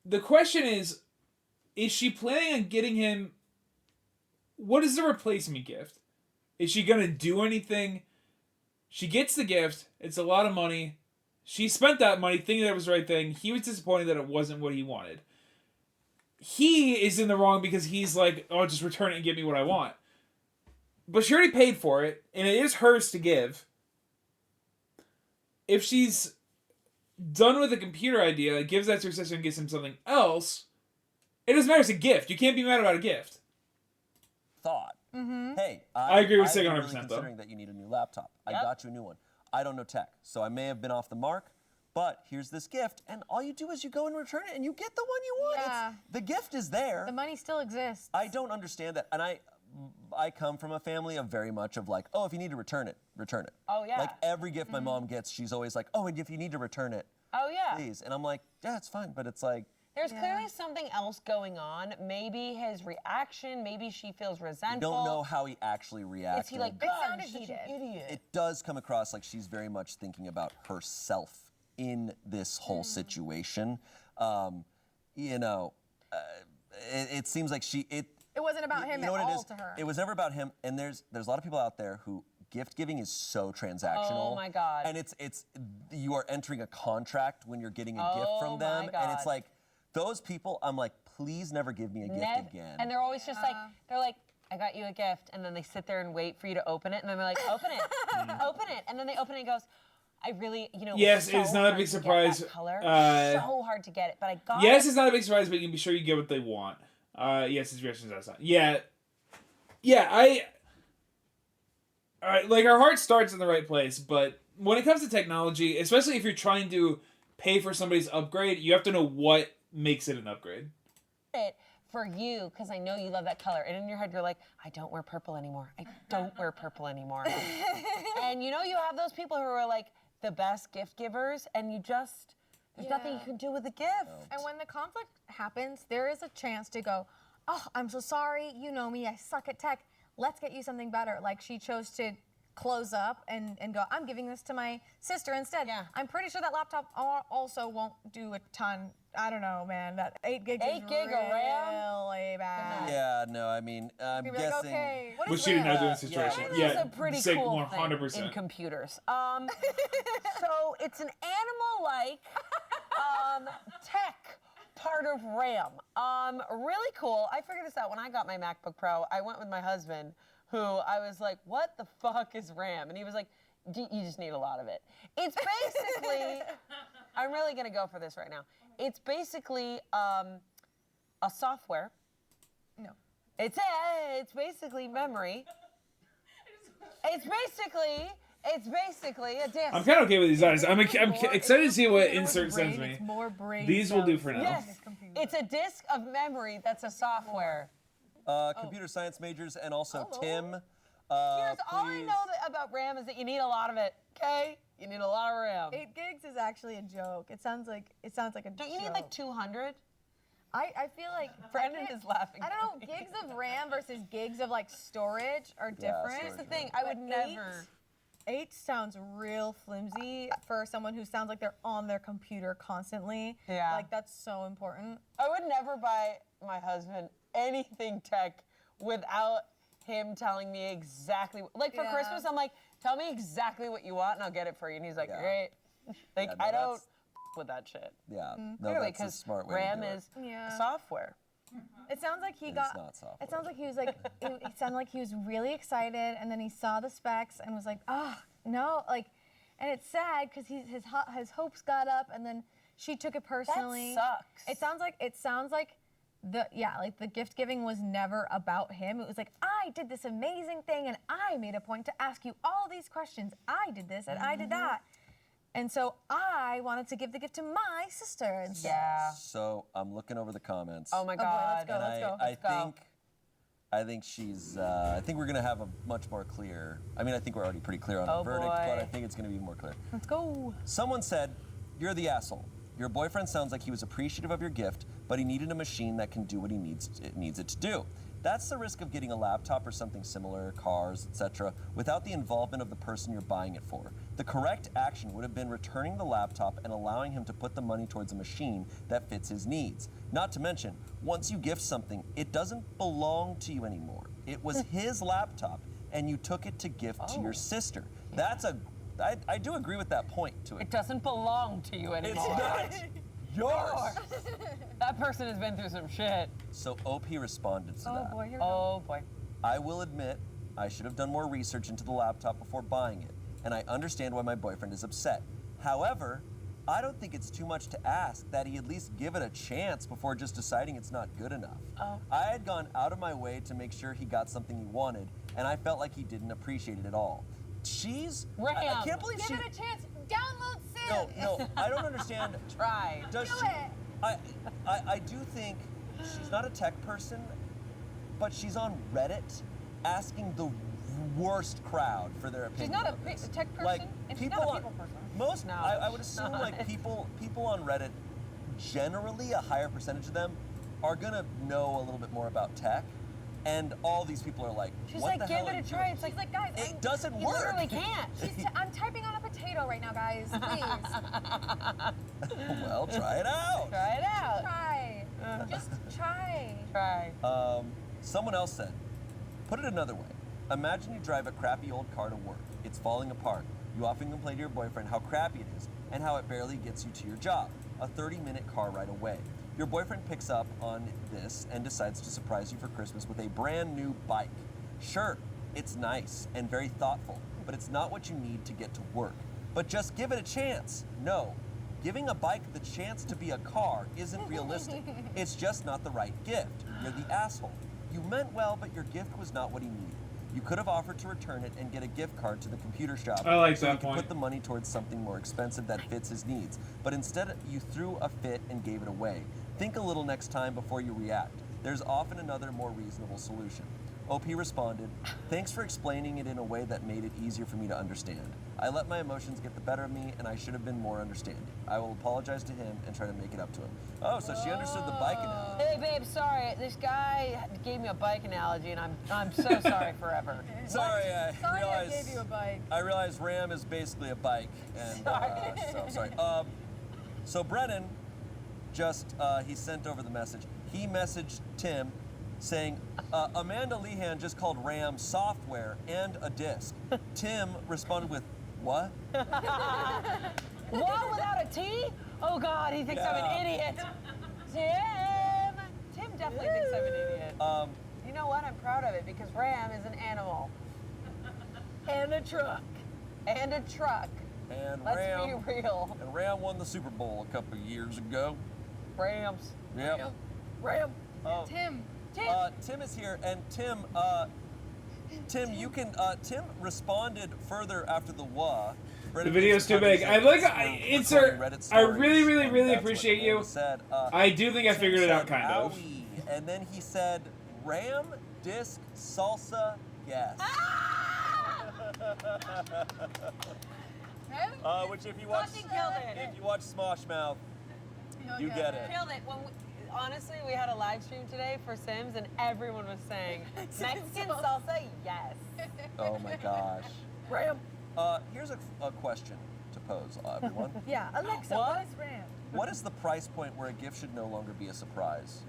The question is she planning on getting him... What is the replacement gift? Is she going to do anything? She gets the gift. It's a lot of money. She spent that money thinking that it was the right thing. He was disappointed that it wasn't what he wanted. He is in the wrong because he's like, oh, just return it and give me what I want. But she already paid for it, and it is hers to give. If she's done with the computer idea, gives that to her sister and gives him something else, it doesn't matter. It's a gift. You can't be mad about a gift. Thought. Hey, I agree with Sig 100%, really though. considering that you need a new laptop. I got you a new one. I don't know tech, so I may have been off the mark, but here's this gift, and all you do is you go and return it, and you get the one you want. Yeah. The gift is there. The money still exists. I don't understand that, and I come from a family of very much of like, oh, if you need to return it, return it. Oh, yeah. Like every gift my mom gets, she's always like, oh, and if you need to return it, Oh, yeah. please. And I'm like, yeah, it's fine, but it's like, There's clearly something else going on. Maybe his reaction, maybe she feels resentful. you don't know how he actually reacted. Is he like, It God, sounded you're such an heated. idiot? It does come across like she's very much thinking about herself in this whole situation. You know, it seems like it wasn't about him you know at what it all is? to her. It was never about him. And there's a lot of people out there who gift giving is so transactional. Oh my God. And it's you are entering a contract when you're getting a gift from Oh them, my and it's God. like those people. I'm like, please never give me a gift again. And they're always just like, they're like, I got you a gift, and then they sit there and wait for you to open it, and then they're like, open it, open it, and then they open it and goes, I really, you know, Yes, so it's not a hard big to get surprise. that color. So hard to get it, but I got Yes, it. it's not a big surprise, but you can be sure you get what they want. Yes, his reaction is outside. Yeah, like our heart starts in the right place, but when it comes to technology, especially if you're trying to pay for somebody's upgrade, you have to know what makes it an upgrade. It for you because I know you love that color, and in your head you're like, I don't wear purple anymore. I don't wear purple anymore. And you know you have those people who are like the best gift givers, and you just there's nothing you can do with the gift. And when the conflict happens, there is a chance to go, oh, I'm so sorry. You know me. I suck at tech. Let's get you something better. Like she chose to close up and go, I'm giving this to my sister instead. Yeah. I'm pretty sure that laptop also won't do a ton. I don't know, man. That 8 gig is 8 gig of RAM? really bad. Yeah, no, I mean, I'm You'd be guessing. like, okay, what Which is she did not do in RAM? this situation. It Yeah, is a pretty Sig, cool 100%. thing in computers. So it's an animal-like tech part of RAM. Really cool. I figured this out when I got my MacBook Pro. I went with my husband, who I was like, what the fuck is RAM? And he was like, you just need a lot of it. It's basically, I'm really gonna go for this right now. It's basically a software. No. It's basically memory. It's basically a disk. I'm kind of okay with these eyes. I'm excited to see what insert sends me. It's more brain These will do cells for now. Yes, it's a disk of memory that's a software. Computer science majors and also Tim. Here's all I please. know about RAM is that you need a lot of it. Okay, you need a lot of RAM. 8 gigs is actually a joke. It sounds like a Don't you need like 200? I feel like Brandon is laughing. I don't know, gigs of RAM versus gigs of like storage are different. Here's the thing, I would never. 8 sounds real flimsy for someone who sounds like they're on their computer constantly. Yeah. Like that's so important. I would never buy my husband anything tech without him telling me exactly. Like for Yeah. Christmas, I'm like, tell me exactly what you want and I'll get it for you. And he's like, Yeah. great. Like Yeah, no, I don't that's- with that shit. Yeah, no, Clearly, that's a because smart way RAM to do it. is Yeah. software. It sounds like he It's got. not software. It sounds like he was like. it sounded like he was really excited, and then he saw the specs and was like, "Oh no!" Like, and it's sad because his hopes got up, and then she took it personally. That sucks. It sounds like the gift giving was never about him. It was like, I did this amazing thing, and I made a point to ask you all these questions. I did this and I did that. And so I wanted to give the gift to my sister instead. Yeah. So I'm looking over the comments. Oh my Oh boy, God. let's go, let's go. Let's go. I think she's. I think we're gonna have a much more clear. I mean, I think we're already pretty clear on Oh, our verdict, boy. but I think it's gonna be more clear. Let's go. Someone said, "You're the asshole. Your boyfriend sounds like he was appreciative of your gift, but he needed a machine that can do what he needs it to do. That's the risk of getting a laptop or something similar, cars, etc., without the involvement of the person you're buying it for. The correct action would have been returning the laptop and allowing him to put the money towards a machine that fits his needs. Not to mention, once you gift something, it doesn't belong to you anymore. It was his laptop, and you took it to gift to your sister. That's I do agree with that point to it. It doesn't belong to you It's anymore. not yours. That person has been through some shit. So OP responded to that. Oh boy, here we go. Oh boy. I will admit, I should have done more research into the laptop before buying it, and I understand why my boyfriend is upset. However, I don't think it's too much to ask that he at least give it a chance before just deciding it's not good enough. Oh. I had gone out of my way to make sure he got something he wanted, and I felt like he didn't appreciate it at all. I can't believe Give she. it a chance. Download Sim. No, I don't understand. Try. Does Do she? it. I do think she's not a tech person, but she's on Reddit asking the worst crowd for their opinion. She's not on this. a tech person. Like and she's people not a on people person. most, No, I would she's assume not. like people on Reddit, generally a higher percentage of them are gonna know a little bit more about tech, and all these people are like, She's what like, the give hell are it you a try. doing? It's like, She's like, guys, It doesn't you work. literally can't. I'm typing on a potato right now, guys. Please. Well, try it out. Try it out. Try. Just try. Try. Someone else said, put it another way. Imagine you drive a crappy old car to work. It's falling apart. You often complain to your boyfriend how crappy it is and how it barely gets you to your job. A 30-minute car ride away. Your boyfriend picks up on this and decides to surprise you for Christmas with a brand new bike. Sure, it's nice and very thoughtful, but it's not what you need to get to work. But just give it a chance. No, giving a bike the chance to be a car isn't realistic. It's just not the right gift. You're the asshole. You meant well, but your gift was not what he needed. You could have offered to return it and get a gift card to the computer shop. I like so that he could point. put the money towards something more expensive that fits his needs. But instead, you threw a fit and gave it away. Think a little next time before you react. There's often another more reasonable solution. OP responded, thanks for explaining it in a way that made it easier for me to understand. I let my emotions get the better of me, and I should have been more understanding. I will apologize to him and try to make it up to him. Oh, so she understood the bike analogy. Hey, babe, sorry. This guy gave me a bike analogy, and I'm so sorry forever. Sorry, I Sorry realized. I gave you a bike. I realized Ram is basically a bike, and so I'm sorry. So Brennan just he sent over the message. He messaged Tim saying, Amanda Lehan just called RAM software and a disc. Tim responded with, what? What, without a T? Oh, God, he thinks I'm an idiot. Tim definitely thinks I'm an idiot. You know what? I'm proud of it because Ram is an animal. And a truck. And a truck. And Let's Ram, be real. and Ram won the Super Bowl a couple of years ago. Rams. Yep. Ram. Tim. Tim is here, and Tim, you can. Tim responded further after the wah. The video's too big. I like. Insert. I really, really, really appreciate you. Said, I do think I figured it out, kind of. Owie. And then he said, "Ram, disc, salsa, yes." Which, if you watch, Fucking killed it. if you watch Smosh Mouth, you get it. Killed it. Honestly, we had a live stream today for Sims, and everyone was saying Mexican salsa, yes. Oh my gosh. Ram. Here's a question to pose, everyone. Yeah, Alexa, what is RAM? What is the price point where a gift should no longer be a surprise?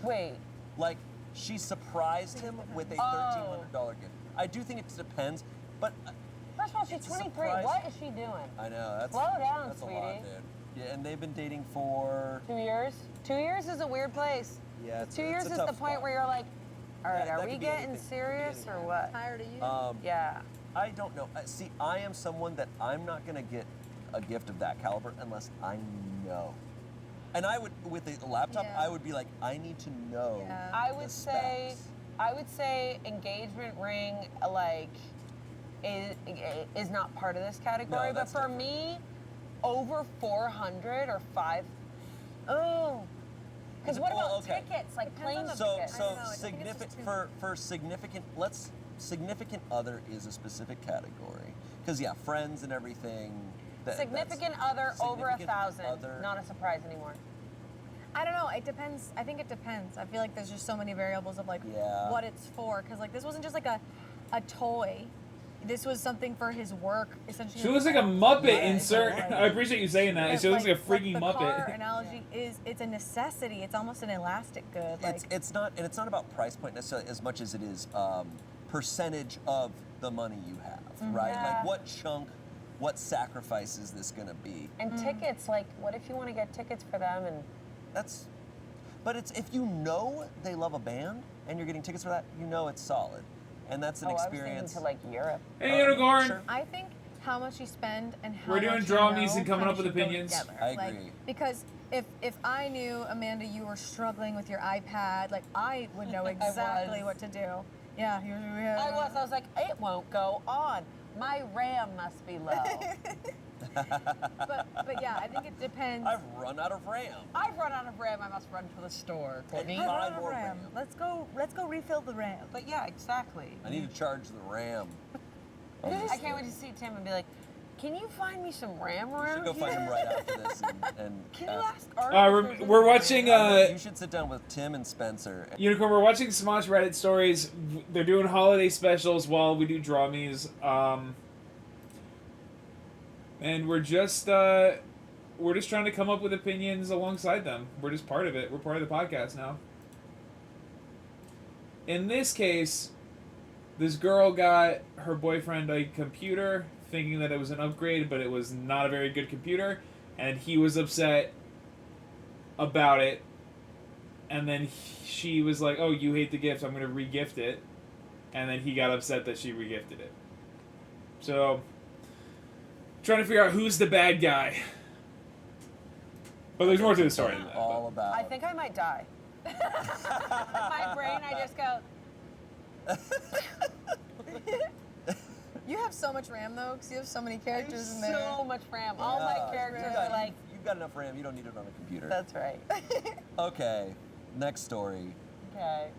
Wait. Like, she surprised him with a $1,300 gift. I do think it depends, but First of all, she's It's a 23. surprise. What is she doing? I know that's Slow down, that's sweetie. a lot, dude. Yeah, and they've been dating for 2 years? 2 years is a weird place. yeah. It's, 2 it's years a is tough the point spot. where you're like, all right, That are we could be getting anything. serious or what? Tired of you? Yeah. I don't know. See, I am someone that I'm not gonna get a gift of that caliber unless I know. And I would, with a laptop, Yeah. I would be like, I need to know. Yeah. I the would say specs. engagement ring, like is not part of this category. No, But for me, over 400 or 5. Oh. Because what about tickets, like plane tickets? Significant other is a specific category. Because yeah, friends and everything. Significant other over 1,000. Not a surprise anymore. I don't know. It depends. I think it depends. I feel like there's just so many variables of like what it's for. Because like this wasn't just like a toy. This was something for his work, essentially. She looks like a Muppet insert. I appreciate you saying that. She looks like a freaking Muppet. The car analogy it's a necessity. It's almost an elastic good. It's not about price point necessarily as much as it is percentage of the money you have, right? Yeah. Like what chunk, what sacrifice is this going to be? And tickets, like what if you want to get tickets for them and but it's if you know they love a band and you're getting tickets for that, you know it's solid. And that's an experience. I was thinking to like Europe. Hey, Unicorn. Sure. I think how much you spend and how We're doing much draw you know me's and coming kinda up with should go opinions. together. I Like, agree. because if I knew, Amanda, you were struggling with your iPad, like I would know exactly what to do. Yeah, I was like, it won't go on. My RAM must be low. but yeah, I think it depends. I've run out of RAM. I've run out of RAM. I must run to the store, Courtney. I've run out of RAM. Let's go refill the RAM. But yeah, exactly. I need to charge the RAM. I can't wait to see Tim and be like, can you find me some RAM You around should go find here? him right after this and Can you ask Art? We're watching. you should sit down with Tim and Spencer. Unicorn, we're watching Smosh Reddit stories. They're doing holiday specials while we do draw me's. And we're just trying to come up with opinions alongside them. We're just part of it. We're part of the podcast now. In this case, this girl got her boyfriend a computer, thinking that it was an upgrade, but it was not a very good computer, and he was upset about it. And then she was like, "Oh, you hate the gift, I'm going to re-gift it." And then he got upset that she re-gifted it. So, trying to figure out who's the bad guy. But there's more to the story than that. All about. I think I might die. My brain, I just go. You have so much RAM though, because you have so many characters in there. So much RAM. All my characters are like. You've got enough RAM. You don't need it on a computer. That's right. Okay. Next story. Okay.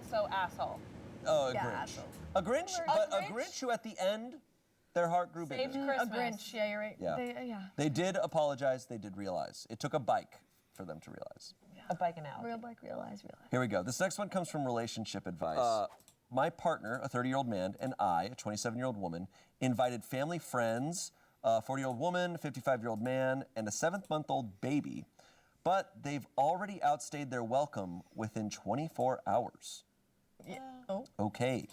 So asshole. Oh, a Yeah, Grinch. asshole. A Grinch, but a Grinch who at the end, their heart grew bigger. Saved A Christmas. Grinch, yeah, you're right. Yeah. They did apologize. They did realize. It took a bike for them to realize. A bike analogy. Real bike, realize. Here we go. This next one comes from relationship advice. My partner, a 30-year-old man, and I, a 27-year-old woman, invited family friends, a 40-year-old woman, a 55-year-old man, and a 7-month-old baby, but they've already outstayed their welcome within 24 hours. Okay.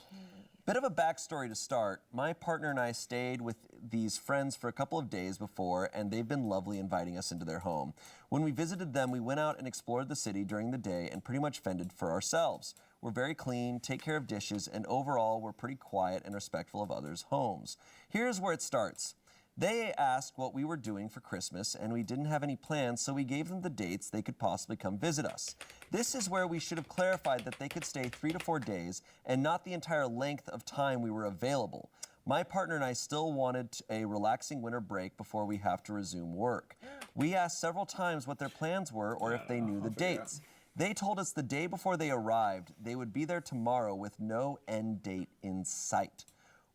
Bit of a backstory to start. My partner and I stayed with these friends for a couple of days before, and they've been lovely inviting us into their home. When we visited them, we went out and explored the city during the day and pretty much fended for ourselves. We're very clean, take care of dishes, and overall, we're pretty quiet and respectful of others' homes. Here's where it starts. They asked what we were doing for Christmas, and we didn't have any plans, so we gave them the dates they could possibly come visit us. This is where we should have clarified that they could stay 3 to 4 days and not the entire length of time we were available. My partner and I still wanted a relaxing winter break before we have to resume work. We asked several times what their plans were or if they knew the dates. They told us the day before they arrived, they would be there tomorrow with no end date in sight.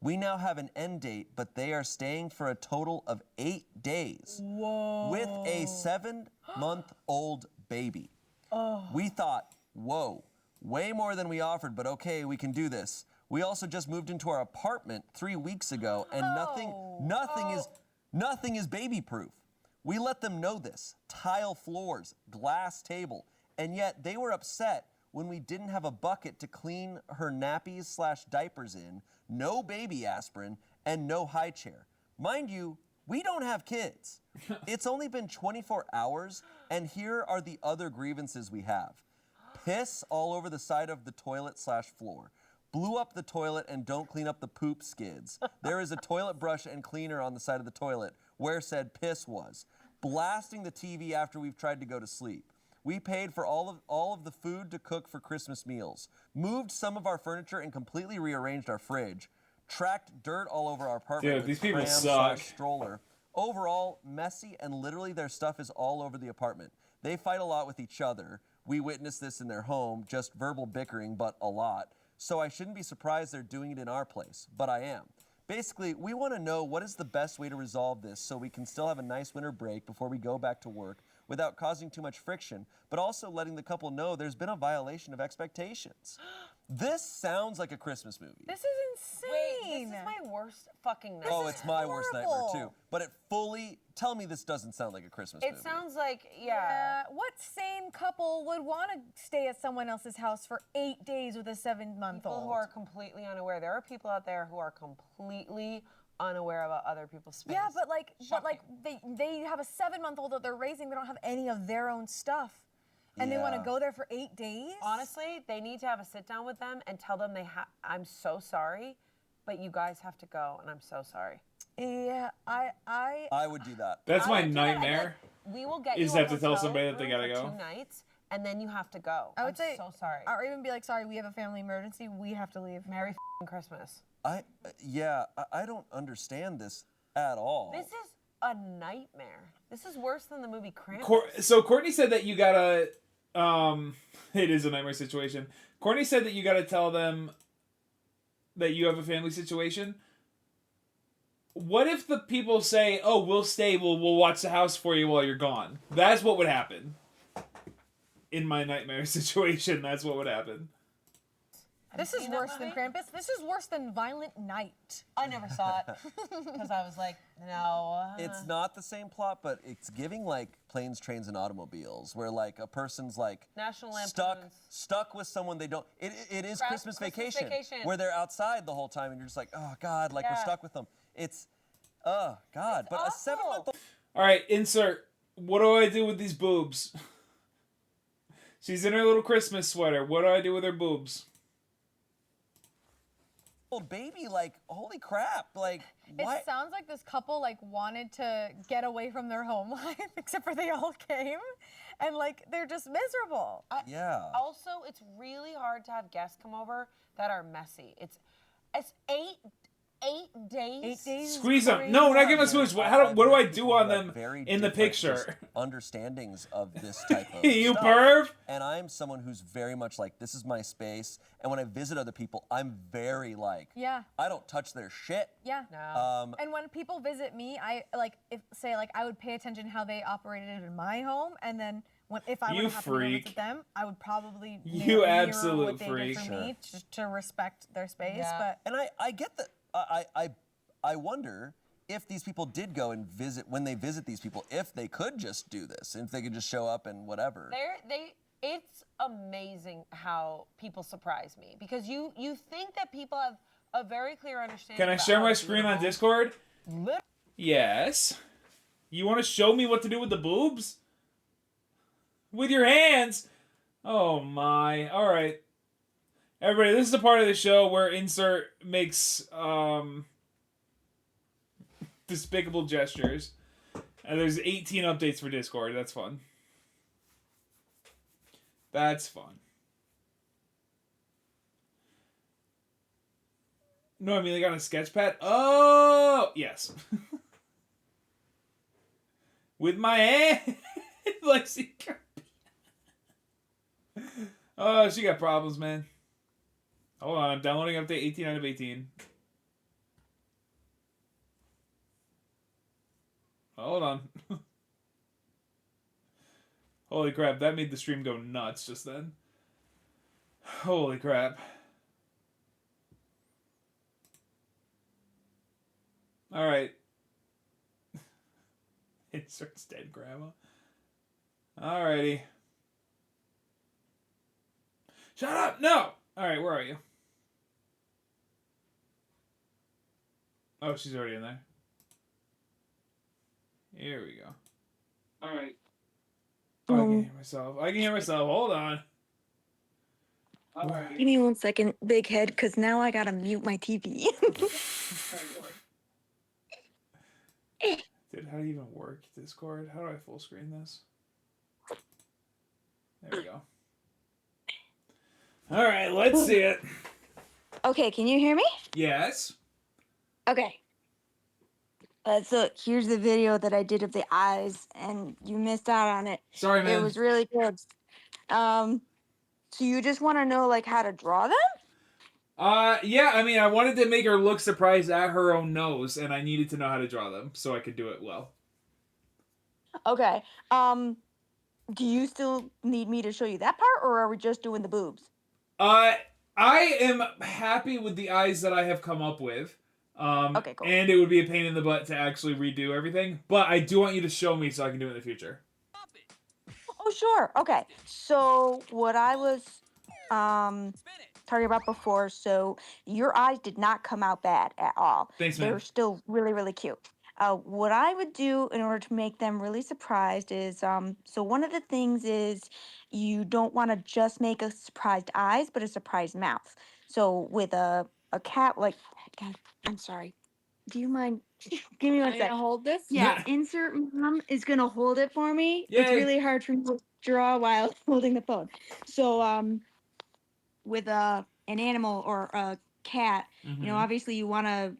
We now have an end date, but they are staying for a total of 8 days. Whoa. With a 7-month-old baby. We thought, whoa, way more than we offered, but okay, we can do this. We also just moved into our apartment 3 weeks ago, and nothing is baby-proof. We let them know this. Tile floors, glass table, and yet they were upset when we didn't have a bucket to clean her nappies/diapers in, no baby aspirin, and no high chair. Mind you, we don't have kids. It's only been 24 hours, and here are the other grievances we have. Piss all over the side of the toilet/floor. Blew up the toilet and don't clean up the poop skids. There is a toilet brush and cleaner on the side of the toilet where said piss was. Blasting the TV after we've tried to go to sleep. We paid for all of the food to cook for Christmas meals. Moved some of our furniture and completely rearranged our fridge. Tracked dirt all over our apartment. Dude, with these people pram suck. / stroller. Overall, messy, and literally their stuff is all over the apartment. They fight a lot with each other. We witnessed this in their home, just verbal bickering, but a lot. So I shouldn't be surprised they're doing it in our place, but I am. Basically, we want to know what is the best way to resolve this so we can still have a nice winter break before we go back to work without causing too much friction, but also letting the couple know there's been a violation of expectations. This sounds like a Christmas movie. This is insane. Wait, this is my worst fucking nightmare. Oh, it's my worst nightmare too. horrible. But it fully, tell me this doesn't sound like a Christmas movie. It sounds like, yeah. What sane couple would want to stay at someone else's house for 8 days with a 7-month-old? People who are completely unaware. There are people out there who are completely unaware about other people's space. Yeah, but they have a 7-month-old that they're raising. They don't have any of their own stuff, and they want to Yeah. go there for 8 days. Honestly, they need to have a sit down with them and tell them I'm so sorry, but you guys have to go, and I'm so sorry. Yeah, I would do that. That's I my would do that. I'd be nightmare. like, we will get Is you a have to tell hotel somebody that they room gotta for go. 2 nights, and then you have to go. I would I'm say so sorry. or even be like, sorry, we have a family emergency. We have to leave. Merry f***ing Christmas. I don't understand this at all. This is a nightmare. This is worse than the movie Krampus. So Courtney said that you gotta, it is a nightmare situation. Courtney said that you gotta tell them that you have a family situation. What if the people say, "Oh, we'll stay. We'll watch the house for you while you're gone"? That's what would happen. In my nightmare situation, that's what would happen. This is worse than Krampus. This is worse than Violent Night. I never saw it because I was like, no. It's not the same plot, but it's giving like Planes, Trains, and Automobiles, where like a person's like National Lampoon's. stuck with someone they don't. It is Christmas Christmas Vacation, Vacation. where they're outside the whole time, and you're just like, oh God, like we're Yeah. stuck with them. It's, oh God, but a awful. 7-month-old. All right, insert. What do I do with these boobs? She's in her little Christmas sweater. What do I do with her boobs? Baby, like, holy crap, like, what? It sounds like this couple like wanted to get away from their home life, except for they all came, and like they're just miserable. Yeah. Also, it's really hard to have guests come over that are messy. It's 8 days. 8 days. Squeeze them. No, not give them a smooch. What do I do on them Very in the different picture? just understandings of this type of You stuff. perv. And I'm someone who's very much like, this is my space. And when I visit other people, I'm very like, Yeah. I don't touch their shit. Yeah. No. And when people visit me, I like I would pay attention how they operated in my home, and then if I You would have to go freak. visit them, I would probably You mirror absolute what they freak. did for me to respect their space. Yeah. But And I get that. I wonder if these people did go and visit, when they visit these people, if they could just do this, if they could just show up and whatever. It's amazing how people surprise me because you think that people have a very clear understanding. Can I about share how my to screen do on it. Discord? Lit- Yes. You want to show me what to do with the boobs? With your hands? Oh my. All right. Everybody, this is the part of the show where Insert makes despicable gestures. And there's 18 updates for Discord. That's fun. That's fun. No, I mean, like on a sketch pad? Oh, yes. With my hand. Like, she oh, she got problems, man. Hold on, I'm downloading update 18 out of 18. Hold on. Holy crap, that made the stream go nuts just then. Holy crap. Alright. Insert's dead grandma. Alrighty. Shut up! No! Alright, where are you? Oh, she's already in there. Here we go. Alright. Oh, I can hear myself. I can hear myself. Hold on. Alright. Give me 1 second, big head, because now I gotta mute my TV. Dude, how do you even work Discord? How do I full screen this? There we go. Alright, let's see it. Okay, can you hear me? Yes. Okay. So here's the video that I did of the eyes, and you missed out on it. Sorry, It man. was really good. So you just want to know like how to draw them? Yeah, I mean, I wanted to make her look surprised at her own nose, and I needed to know how to draw them so I could do it well. Okay. Do you still need me to show you that part, or are we just doing the boobs? Uh, I am happy with the eyes that I have come up with. Okay, cool. And it would be a pain in the butt to actually redo everything, but I do want you to show me so I can do it in the future. Oh, sure. Okay. So what I was talking about before, so your eyes did not come out bad at all. Thanks, They man. were still really, really cute. What I would do in order to make them really surprised is, so one of the things is you don't want to just make a surprised eyes, but a surprised mouth. So with a cat, like, God, I'm sorry. Do you mind? Give me one sec. Hold this. Yeah, insert mom is gonna hold it for me. It's Yay. really hard for me to draw while holding the phone. So with an animal or a cat, you know, Mhm. obviously you wanna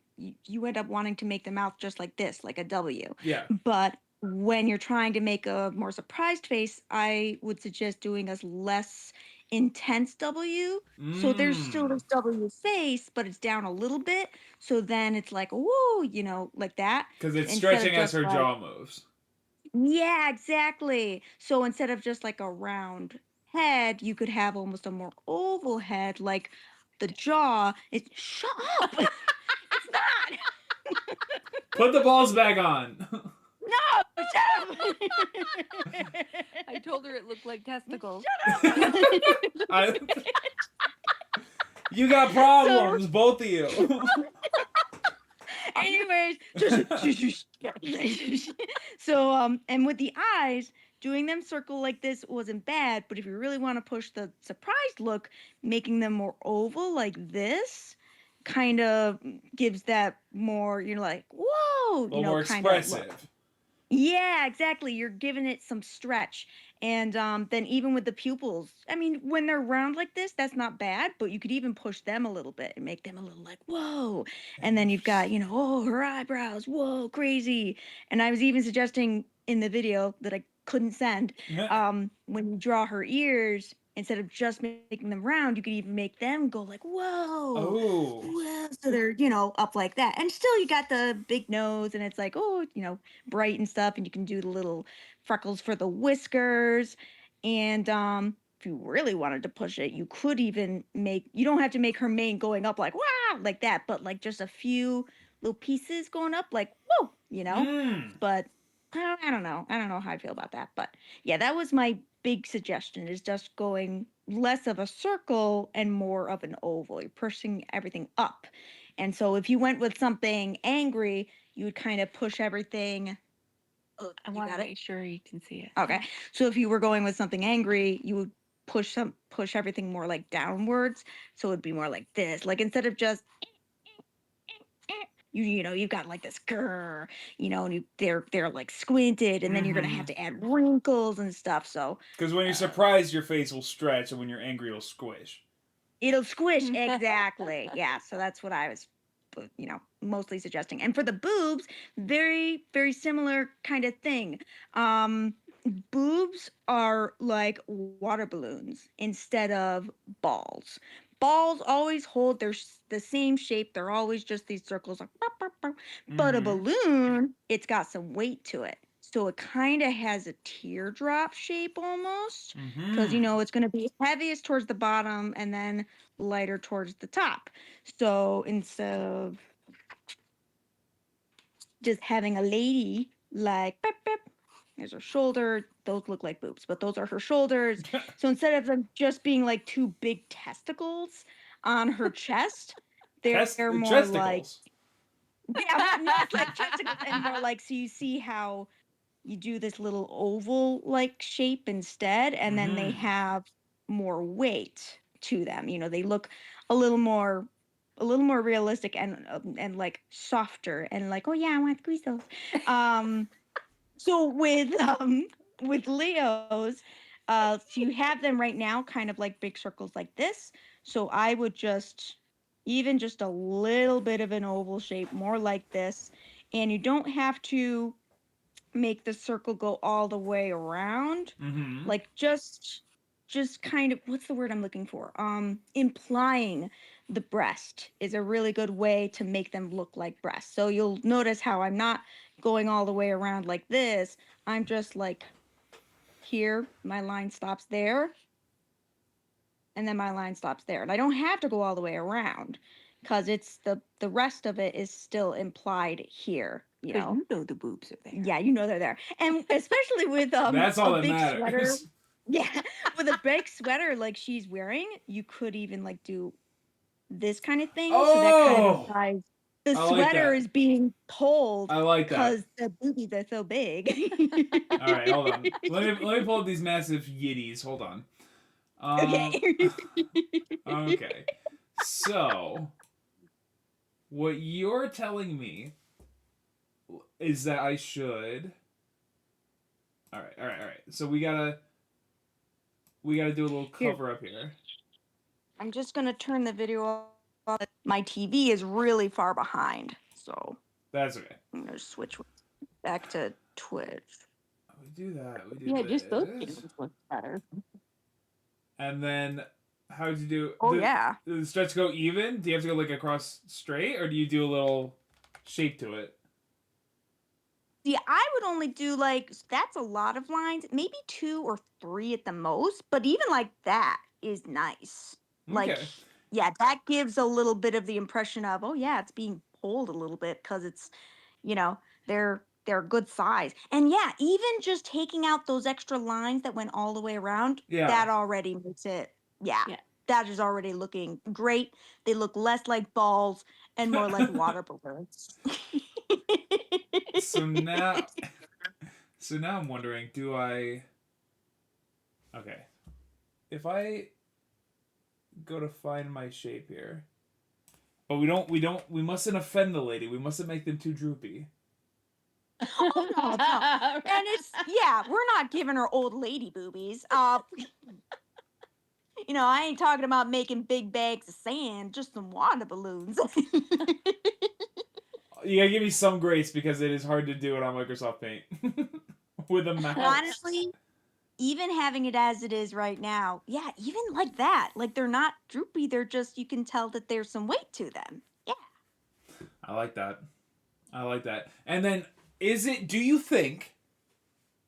you end up wanting to make the mouth just like this, like a W. Yeah. But when you're trying to make a more surprised face, I would suggest doing a less intense W. So there's still this W face, but it's down a little bit. So then it's like, whoa, you know, like that. Because it's Instead of stretching as just her like, jaw moves. yeah, exactly. So instead of just like a round head, you could have almost a more oval head, like the jaw. It's shut up. It's not. Put the balls back on. No, shut up. I told her it looked like testicles. I, you got problems, both of you. Anyways, so and with the eyes, doing them circle like this wasn't bad, but if you really want to push the surprised look, making them more oval like this kind of gives that more, you know, like, A whoa, you little know, more kind of look. expressive. Yeah, exactly. You're giving it some stretch. And then even with the pupils, I mean, when they're round like this, that's not bad, but you could even push them a little bit and make them a little like, whoa. And then you've got, you know, oh, her eyebrows, whoa, crazy. And I was even suggesting in the video that I couldn't send, when you draw her ears, instead of just making them round, you could even make them go like, whoa. Oh. Whoa. So they're, you know, up like that. And still you got the big nose and it's like, oh, you know, bright and stuff, and you can do the little freckles for the whiskers. And if you really wanted to push it, you could even make, you don't have to make her mane going up like wow like that, but like just a few little pieces going up like whoa, you know. But I don't know. I don't know how I feel about that. But yeah, that was my big suggestion, is just going less of a circle and more of an oval. You're pushing everything up. And so if you went with something angry, you would kind of push everything. I want to make sure you can see it. Okay. So if you were going with something angry, you would push everything more like downwards. So it'd be more like this. Like instead of just you know, you've got like this grr, you know, and they're like squinted, and then you're gonna have to add wrinkles and stuff. So Because when you're surprised, your face will stretch, and when you're angry, it'll squish. it'll squish exactly. Yeah, so that's what I was, you know, mostly suggesting. And for the boobs, very very similar kind of thing. Boobs are like water balloons instead of balls. Balls always hold the same shape. They're always just these circles like bow, bow, bow. But a balloon, it's got some weight to it. So it kind of has a teardrop shape almost, because you know it's going to be heaviest towards the bottom and then lighter towards the top. So instead of just having a lady like beep, beep, there's her shoulder, those look like boobs, but those are her shoulders. So instead of them just being like two big testicles on her chest, they're more like, Chesticles. yeah, not like testicles, and more like, so you see how you do this little oval like shape instead, and then they have more weight to them. You know, they look a little more realistic and like softer and like, oh yeah, I want to squeeze those. So with Leos, so you have them right now kind of like big circles like this. So I would just even just a little bit of an oval shape, more like this. And you don't have to make the circle go all the way around. Mm-hmm. Like just kind of, what's the word I'm looking for? Implying the breast is a really good way to make them look like breasts. So you'll notice how I'm not going all the way around like this. I'm just like here, my line stops there, and then my line stops there. And I don't have to go all the way around because it's the rest of it is still implied here, you Because know. you know the boobs are there. Yeah, you know they're there. And especially with That's all a that big sweater. matters. Yeah, with a big sweater like she's wearing, you could even like do this kind of thing. So that kind of Oh, implies the I like sweater that. is being pulled I like that. because the boobies are so big. All right, hold on. Let me pull up these massive yitties. Hold on. Okay. Okay. So, what you're telling me is that I should. All right, all right, all right. So we gotta do a little Here. cover up here. I'm just gonna turn the video off. My TV is really far behind, so That's okay. I'm gonna switch back to Twitch. We do that. We do Yeah, just those this, things look better. and then how do you do? Oh yeah. Does the stretch go even? Do you have to go like across straight, or do you do a little shape to it? See, I would only do like that's a lot of lines, maybe 2 or 3 at the most, but even like that is nice. Like, Okay. yeah, that gives a little bit of the impression of, oh yeah, it's being pulled a little bit because it's, you know, they're a good size. And yeah, even just taking out those extra lines that went all the way around, Yeah. that already makes it, yeah, Yeah. that is already looking great. They look less like balls and more like water balloons. So now, so now I'm wondering, do I? Okay, if I go to find my shape here, but we mustn't offend the lady. We mustn't make them too droopy. Oh, no. And it's yeah, we're not giving her old lady boobies. I ain't talking about making big bags of sand, just some water balloons. You gotta give me some grace because it is hard to do it on Microsoft Paint with a mouse. Honestly, even having it as it is right now, yeah, even like that, like they're not droopy. They're just you can tell that there's some weight to them. Yeah. I like that. I like that. And then, do you think,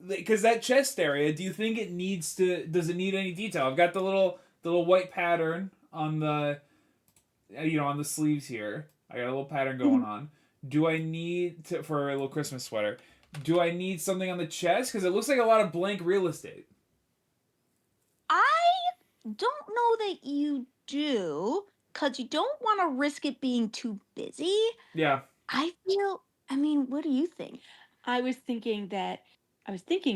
because that chest area, do you think it needs to, does it need any detail? I've got the little white pattern on the, on the sleeves here. I got a little pattern going on. Do I need to, for a little Christmas sweater, do I need something on the chest? Because it looks like a lot of blank real estate. I don't know that you do, because you don't want to risk it being too busy. Yeah. I mean, what do you think? I was thinking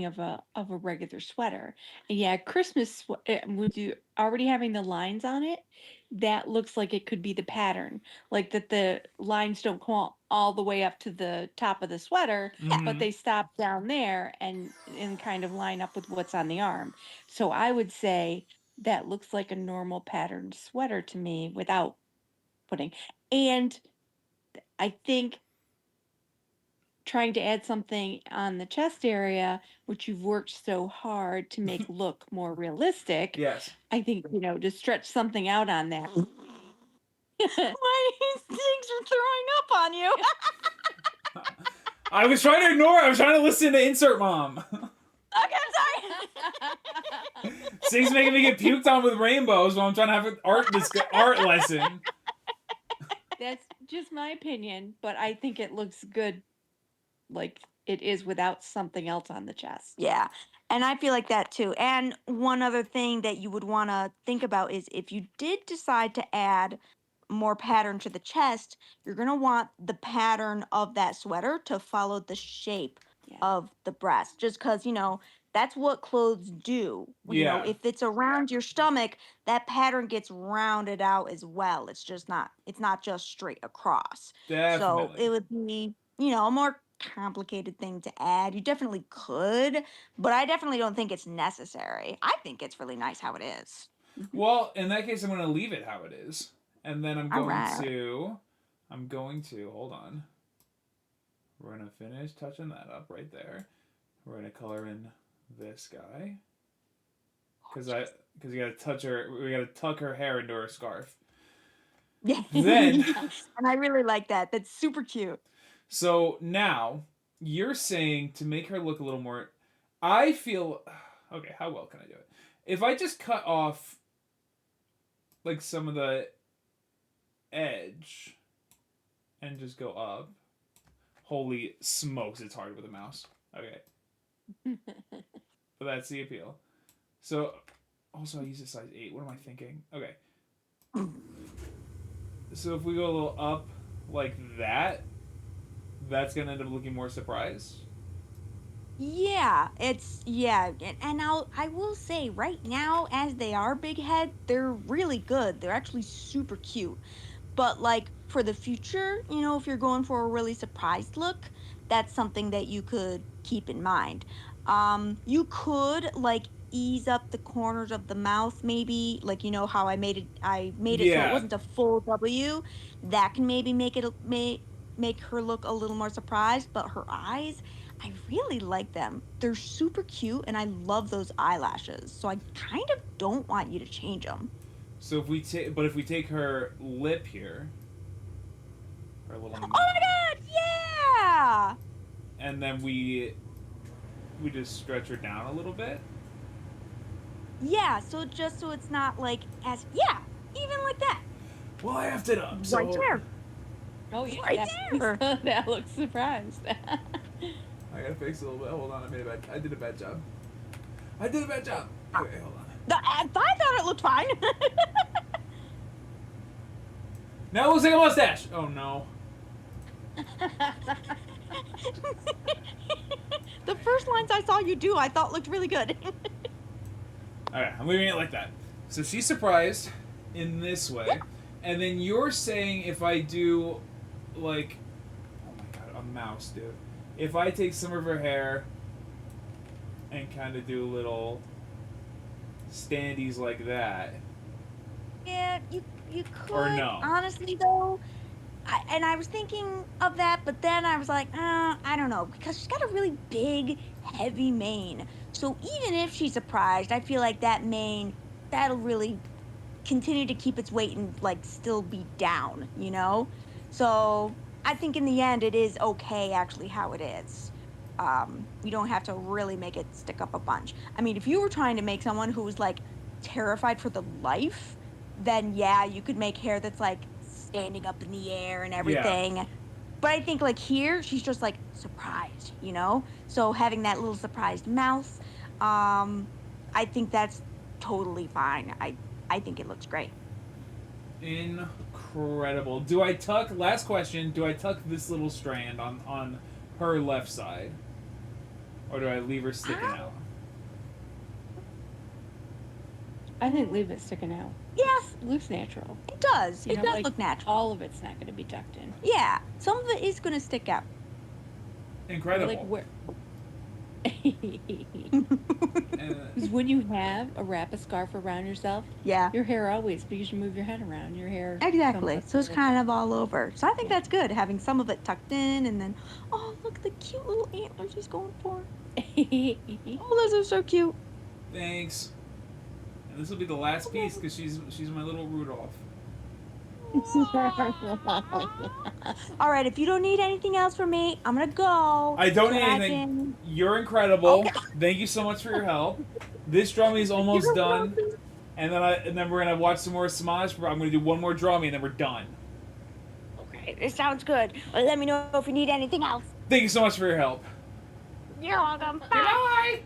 of a regular sweater. And yeah, would you already having the lines on it? That looks like it could be the pattern, like that the lines don't come all the way up to the top of the sweater, but Mhm. they stop down there and kind of line up with what's on the arm. So I would say that looks like a normal patterned sweater to me without putting. And I think trying to add something on the chest area, which you've worked so hard to make look more realistic. Yes. I think, to stretch something out on that. Why these things are throwing up on you? I was trying to ignore it. I was trying to listen to Insert Mom. Okay, I'm sorry. Sing's making me get puked on with rainbows while I'm trying to have an art lesson. That's just my opinion, but I think it looks good like it is without something else on the chest. Yeah. And I feel like that too. And one other thing that you would want to think about is if you did decide to add more pattern to the chest, you're going to want the pattern of that sweater to follow the shape Yeah. of the breast. Just because, that's what clothes do. Yeah. If it's around your stomach, that pattern gets rounded out as well. It's not just straight across. So Definitely. it would be, a more complicated thing to add. You definitely could, but I definitely don't think it's necessary. I think it's really nice how it is. Well, in that case, I'm going to leave it how it is. And then I'm All going right. to, hold on. We're going to finish touching that up right there. We're going to color in this guy. Because we got to tuck her hair into her scarf. Yeah. Then, and I really like that. That's super cute. So now, you're saying to make her look a little more, I feel, okay, how well can I do it? If I just cut off, like, some of the edge and just go up. Holy smokes, it's hard with a mouse. Okay. But that's the appeal. So, also I use a size 8. What am I thinking? Okay. So if we go a little up like that, that's going to end up looking more surprised. Yeah, and I will say right now, as they are big head, they're really good. They're actually super cute. But like for the future, if you're going for a really surprised look, that's something that you could keep in mind. You could like ease up the corners of the mouth, maybe like how I made it so it Yeah. wasn't a full W. That can maybe make her look a little more surprised. But her eyes, I really like them. They're super cute, and I love those eyelashes. So I kind of don't want you to change them. So if we take her lip here, her little Oh my god, yeah! and then we just stretch her down a little bit. Yeah, so just so it's not like even like that. Well, I effed it up. Right there. Oh yeah, Right there. that looks surprised. I gotta fix it a little bit. Hold on, I did a bad job. Okay, hold on. I thought it looked fine. Now it looks like a mustache. Oh no. The first lines I saw you do, I thought looked really good. Alright, I'm leaving it like that. So she's surprised in this way. Yeah. And then you're saying if I do, like, oh my god, a mouse, dude. If I take some of her hair and kind of do little standees like that. Yeah, you could. Or no. Honestly, though, I was thinking of that, but then I was like, I don't know, because she's got a really big, heavy mane. So even if she's surprised, I feel like that mane, that'll really continue to keep its weight and like still be down, So I think in the end, it is okay actually how it is. You don't have to really make it stick up a bunch. I mean, if you were trying to make someone who was like terrified for the life, then yeah, you could make hair that's like standing up in the air and everything. Yeah. But I think like here, she's just like surprised, So having that little surprised mouth, I think that's totally fine. I think it looks great. Incredible. Last question, do I tuck this little strand on her left side? Or do I leave her sticking out? I think leave it sticking out. Yes, looks natural. It does. It does like, look natural. All of it's not going to be tucked in. Yeah, some of it is going to stick out. Incredible. Like where? Because when you wrap a scarf around yourself, yeah, your hair always, because you move your head around, your hair. Exactly. So it's kind of all over. So I think that's good, having some of it tucked in, and then, oh, look at the cute little antlers he's going for. Oh, those are so cute. Thanks. And this will be the last piece because she's my little Rudolph. All right, if you don't need anything else from me, I'm gonna go. I don't need anything. You're incredible. Okay. Thank you so much for your help. This drumming is almost done, and then we're gonna watch some more Smosh. I'm gonna do one more drumming, and then we're done. Okay, it sounds good. Well, let me know if you need anything else. Thank you so much for your help. You're welcome. Bye. Goodbye.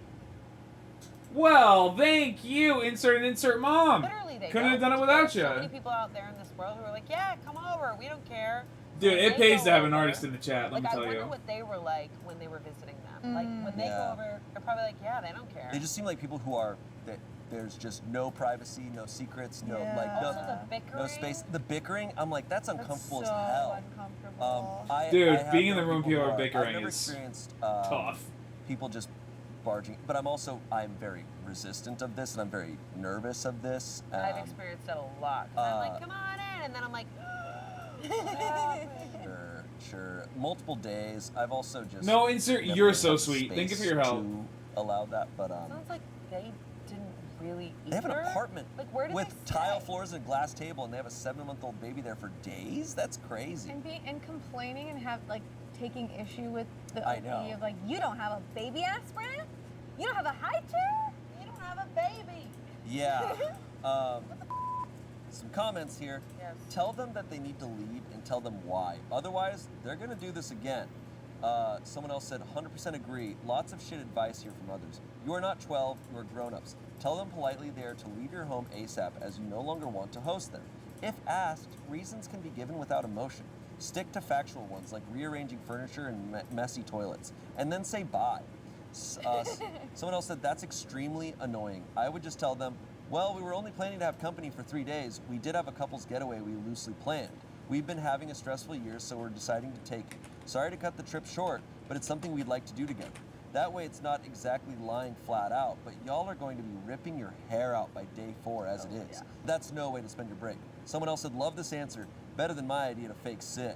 Well, thank you. Insert mom. Literally, they couldn't have done it without you. So many people out there in this world who are like, yeah, come over. We don't care. Dude, it pays to have an artist in the chat. Let me tell you. I wonder what they were like when they were visiting them. Like when they go over, they're probably like, yeah, they don't care. They just seem like people who are. There's just no privacy, no secrets, no no space. The bickering, I'm like, that's uncomfortable That's so as hell. Uncomfortable. Dude, being in the room, people are bickering I've never is experienced tough. People just barging, but I'm very resistant of this, and I'm very nervous of this. I've experienced it a lot. I'm like, come on in. and then I'm like, Sure. Multiple days. I've also just No, insert. never You're really so had the sweet. Thank you for your space help. to allow that, but sounds like they didn't really either. they have an apartment Like, where do with they tile stay? floors and a glass table, and they have a 7-month-old baby there for days. That's crazy. And complaining and taking issue with the I OP know. of like, you don't have a baby aspirin? You don't have a high chair? You don't have a baby. Yeah. Some comments here. Yes. Tell them that they need to leave and tell them why. Otherwise, they're going to do this again. Someone else said, 100% agree. Lots of shit advice here from others. You are not 12, you are grown-ups. Tell them politely they are to leave your home ASAP as you no longer want to host them. If asked, reasons can be given without emotion. Stick to factual ones like rearranging furniture and messy toilets. And then say bye. Someone else said, that's extremely annoying. I would just tell them, well, we were only planning to have company for 3 days. We did have a couple's getaway we loosely planned. We've been having a stressful year, so we're deciding to take it. Sorry to cut the trip short, but it's something we'd like to do together. That way it's not exactly lying flat out, but y'all are going to be ripping your hair out by day 4 as it is. yeah. That's no way to spend your break. Someone else said, love this answer. Better than my idea to fake sick.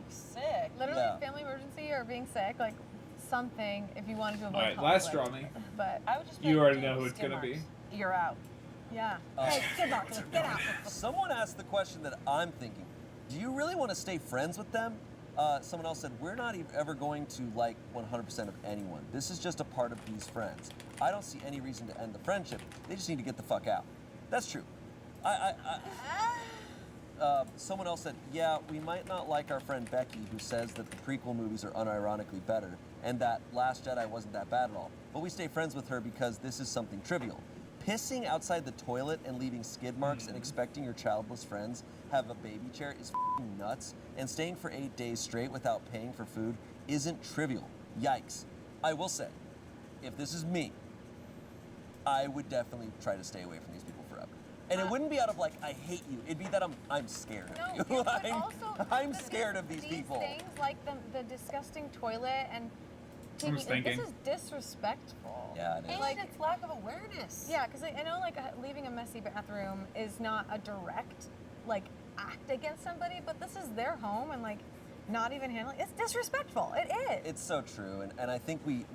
Sick. Literally, Yeah. family emergency or being sick, like something if you wanted to avoid All right, conflict. last straw me. But I would just. You like, already dude, know who it's skid gonna be. marks. You're out. yeah. Hey, skid marks, get out. Someone asked the question that I'm thinking. Do you really want to stay friends with them? Someone else said, we're not ever going to like 100% of anyone. This is just a part of these friends. I don't see any reason to end the friendship. They just need to get the fuck out. That's true. Someone else said, yeah, we might not like our friend Becky, who says that the prequel movies are unironically better, and that Last Jedi wasn't that bad at all. But we stay friends with her because this is something trivial. Pissing outside the toilet and leaving skid marks and expecting your childless friends have a baby chair is f***ing nuts, and staying for 8 days straight without paying for food isn't trivial. Yikes. I will say, if this is me, I would definitely try to stay away from these people forever. And it wouldn't be out of like, I hate you. It'd be that I'm scared of you. No, but also I'm scared of these people. Things like the disgusting toilet and I'm just like, this thinking. is disrespectful. Yeah, it is. And Like- it's lack of awareness. Yeah, because I know like leaving a messy bathroom is not a direct like act against somebody, but this is their home and like not even handling it's disrespectful. It is. It's so true, and I think we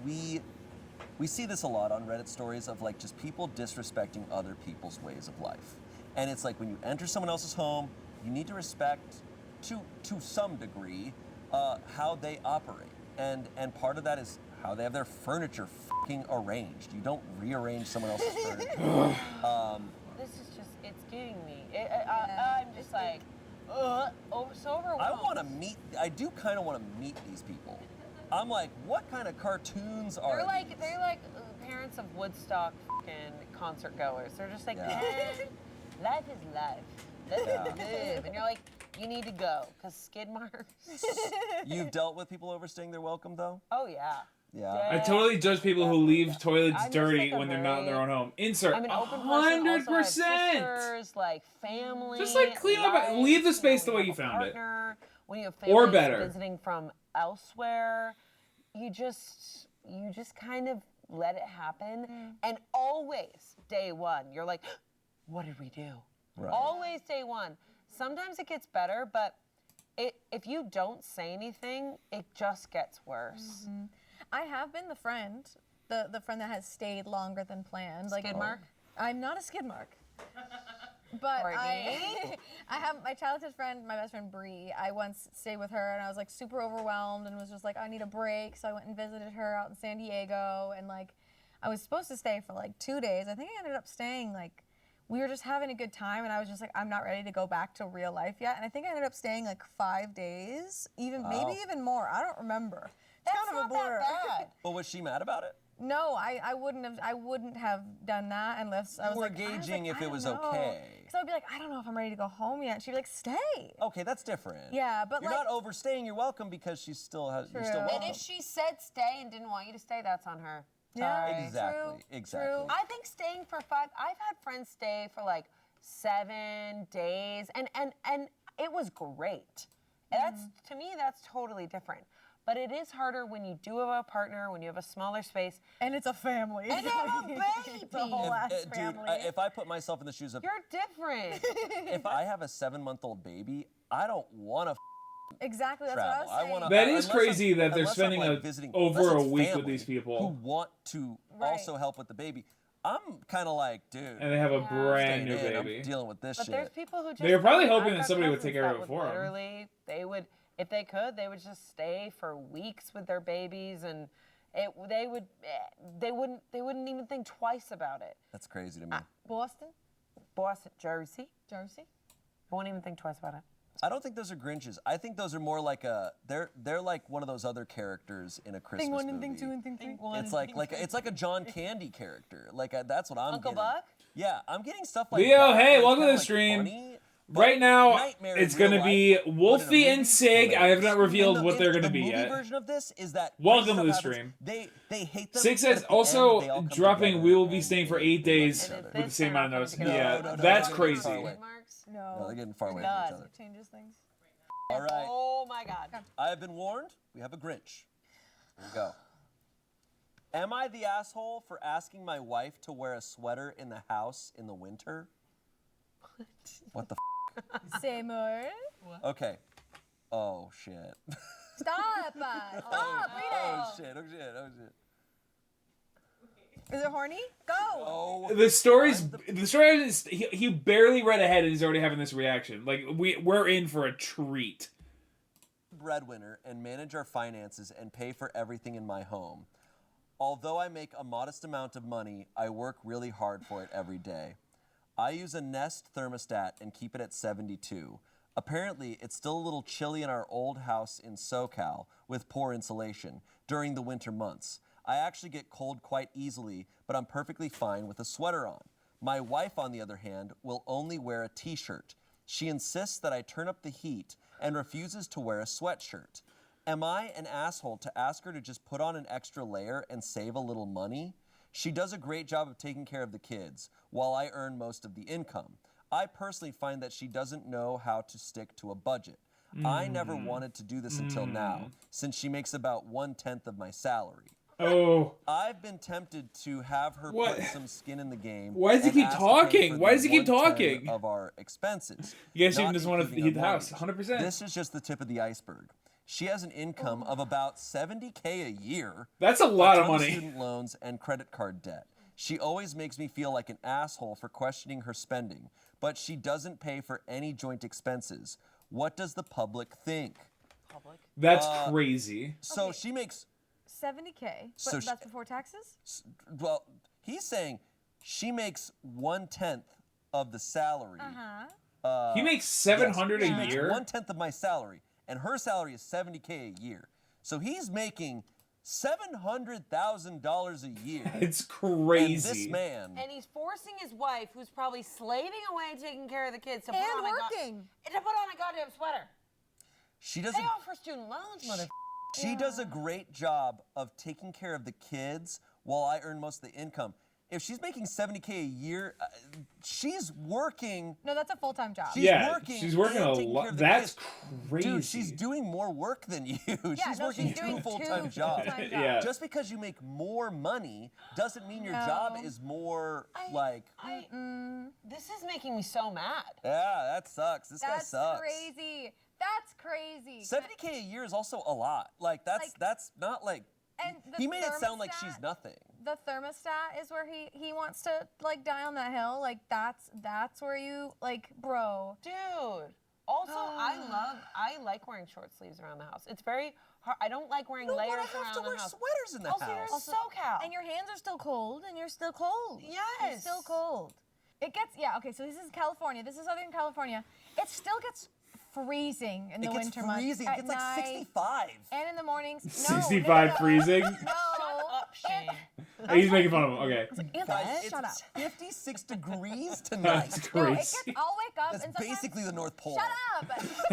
see this a lot on Reddit stories of like just people disrespecting other people's ways of life. And it's like when you enter someone else's home, you need to respect to some degree how they operate. And part of that is how they have their furniture fucking arranged. You don't rearrange someone else's furniture. This is just, it's getting me. I'm just like, so overwhelmed. I do kind of want to meet these people. I'm like, what kind of cartoons are these? They're like parents of Woodstock fucking concert goers. They're just like, Yeah. life is life. Let it live. And you're like, you need to go, because skid marks. You've dealt with people overstaying their welcome though? Oh, yeah. Yeah. I totally judge people who leave toilets I'm just, dirty like, when they're not in their own home. Insert. I'm an open person. Also, I have 100%. sisters, like family. Just like clean up, life, leave the space the when way you you have a found it. partner, when you have Or family better. visiting from elsewhere, you just kind of let it happen. And always day one, you're like, what did we do? Right. Always day one. Sometimes it gets better, but if you don't say anything, it just gets worse. I have been the friend that has stayed longer than planned. Like Skid mark? I'm not a skid mark. But I Courtney? I have my childhood friend, my best friend Bree. I once stayed with her and I was like super overwhelmed and was just like, I need a break. So I went and visited her out in San Diego, and like I was supposed to stay for like 2 days. I think I ended up staying like, we were just having a good time, and I was just like, I'm not ready to go back to real life yet. And I think I ended up staying like 5 days, maybe even more. I don't remember. It's That's kind of a not blur. that bad. But was she mad about it? No, I wouldn't have done that unless I was You were like, gauging if I it was don't know. okay. So I'd be like, I don't know if I'm ready to go home yet. And she'd be like, stay. Okay, that's different. Yeah, but you're like, not overstaying your welcome because you're still True. welcome. And if she said stay and didn't want you to stay, that's on her. Yeah, Sorry. Exactly. Exactly. I think staying for 5, I've had friends stay for like 7 days, and it was great. And that's, to me, that's totally different. But it is harder when you do have a partner, when you have a smaller space. And it's a family. And they have a baby. It's a whole ass Dude, family. if I put myself in the shoes of, You're different. if I have a 7-month-old baby, I don't want to Exactly, that's travel. what I was saying. That is unless crazy that they're unless spending I'm, like, visiting, over unless a it's week with family these people who want to also help with the baby. I'm kind of like, dude. and they have a brand new staying in, baby. I'm dealing with this But shit. there's people who just. They were probably I've hoping that got somebody would cousins take care of that it for 'em. Literally, they would, if they could, they would just stay for weeks with their babies, and they wouldn't even think twice about it. That's crazy to me. Boston? Jersey. I won't even think twice about it. I don't think those are Grinches. I think those are more like they're like one of those other characters in a Christmas Thing one movie. and thing two and thing three. It's like a John Candy character. Like that's what I'm Uncle getting. Buck? Yeah, I'm getting stuff like Leo, that. hey, where it's welcome to kinda, the like, stream. funny, but Right now, Nightmare it's in real going to be life, but in a Wolfie movie, and Sig. I have not hilarious. revealed And what they're going to the be movie yet. version of this is that Welcome crazy to the stuff stream. happens. They hate them. Sig but at says the end, also they all come dropping together We Will Be and Staying for they 8 days each other. with the same amount of notes. together. Yeah, No, that's they're crazy. far away. No. No, they're getting far away God. from each other. Changes things. All right. Oh my God. I have been warned. We have a Grinch. Here we go. Am I the asshole for asking my wife to wear a sweater in the house in the winter? What the Seymour. Okay. Oh, shit. Stop. Stop. Read Oh, it. shit. Oh, shit. Oh, shit. Is it horny? Go. Oh. The story is he barely read ahead and he's already having this reaction. Like we're in for a treat. Breadwinner and manage our finances and pay for everything in my home. Although I make a modest amount of money, I work really hard for it every day. I use a Nest thermostat and keep it at 72. Apparently, it's still a little chilly in our old house in SoCal with poor insulation during the winter months. I actually get cold quite easily, but I'm perfectly fine with a sweater on. My wife, on the other hand, will only wear a t-shirt. She insists that I turn up the heat and refuses to wear a sweatshirt. Am I an asshole to ask her to just put on an extra layer and save a little money? She does a great job of taking care of the kids, while I earn most of the income. I personally find that she doesn't know how to stick to a budget. I never wanted to do this until now, since she makes about 1/10 of my salary. Oh. I've been tempted to have her What? put some skin in the game. Why does he and keep ask to pay talking? for Why the does he keep 1/10 talking? Of our expenses. You guys even not just want to including heat the our house. mortgage. 100%. This is just the tip of the iceberg. She has an income of about $70K a year. That's a lot of ton money. Student loans and credit card debt. She always makes me feel like an asshole for questioning her spending, but she doesn't pay for any joint expenses. What does the public think? That's crazy. So she makes 70K. But So that's before taxes? well, he's saying she makes 1/10 of the salary. He makes 700 She a makes year. 1/10 of my salary, and her salary is $70K a year. So he's making $700,000 a year. It's And crazy. this man, And he's forcing his wife, who's probably slaving away taking care of the kids, to put And on working. to put on a goddamn sweater. she does Pay a, off her student loans, mother. she does a great job of taking care of the kids while I earn most of the income. If she's making $70K a year, she's working. No, that's a full-time job. She's Yeah, working. she's working and a taking lot. care of the That's kids. crazy. Dude, she's doing more work than you. she's no, working she's doing two two full-time jobs. full-time Yeah. Just because you make more money doesn't mean your job No. is more like. This is making me so mad. Yeah, that sucks. This guy That's sucks. crazy. That's crazy. 70K a year is also a lot. Like that's not like. And the He made it sound like thermostat- she's nothing. The thermostat is where he wants to like die on that hill. Like that's where you like, bro. Dude. Also, I like wearing short sleeves around the house. It's very hard. I don't like wearing You don't layers want to have around to the wear house. sweaters in the Also, you're in house. SoCal. And your hands are still cold, and you're still cold. You're Yes. still cold. It gets okay. So this is California. This is Southern California. It still gets freezing in the It gets winter months. freezing. At It's like night 65. And in the mornings. No, 65 no. freezing. No. Up, Shane. He's making fun of him. Okay. Guys, Shut up. it's 56 degrees tonight. That's No, it crazy. gets, I'll wake up That's and sometimes, basically the North Pole. Shut up.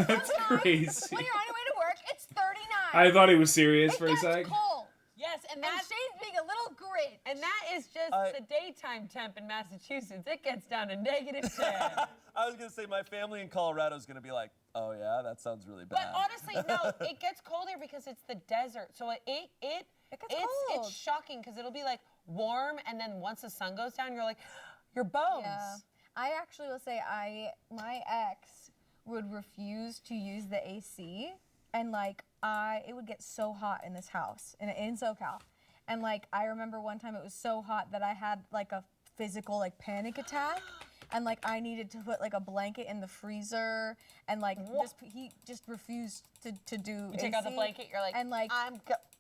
That's Sometimes crazy. when you're on your way to work, it's 39. I thought he was serious it for a gets sec. cold. Yes, and And that's Shane's being a little grit. and that is just the daytime temp in Massachusetts, it gets down to -10. I was gonna say my family in Colorado is gonna be like, oh yeah, that sounds really bad. But honestly, no, it gets colder because it's the desert. So it's shocking because it'll be like warm, and then once the sun goes down, you're like, your bones. Yeah. I actually will say my ex would refuse to use the AC, and like it would get so hot in this house in SoCal, and like I remember one time it was so hot that I had like a physical like panic attack. And like I needed to put like a blanket in the freezer, and like he just refused to do. You take out the blanket, you're like, and like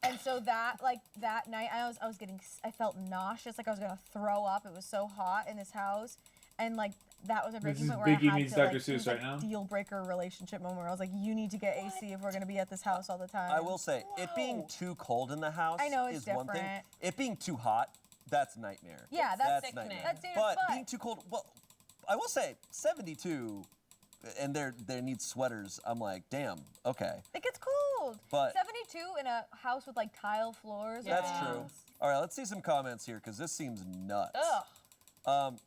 and so that night I felt nauseous, like I was gonna throw up. It was so hot in this house, and like that was a breaking point where I had to Dr. like, Seuss right now. deal breaker relationship moment where I was like, you need to get AC if we're gonna be at this house all the time. I will say, it being too cold in the house I know, it's is one thing. different. It being too hot, that's nightmare. Yeah, that's sickening. nightmare. That's dangerous, but being too cold, well, I will say 72, and they need sweaters. I'm like, damn, okay. It gets cold. But 72 in a house with like tile floors. that's true. All right, let's see some comments here because this seems nuts. Ugh.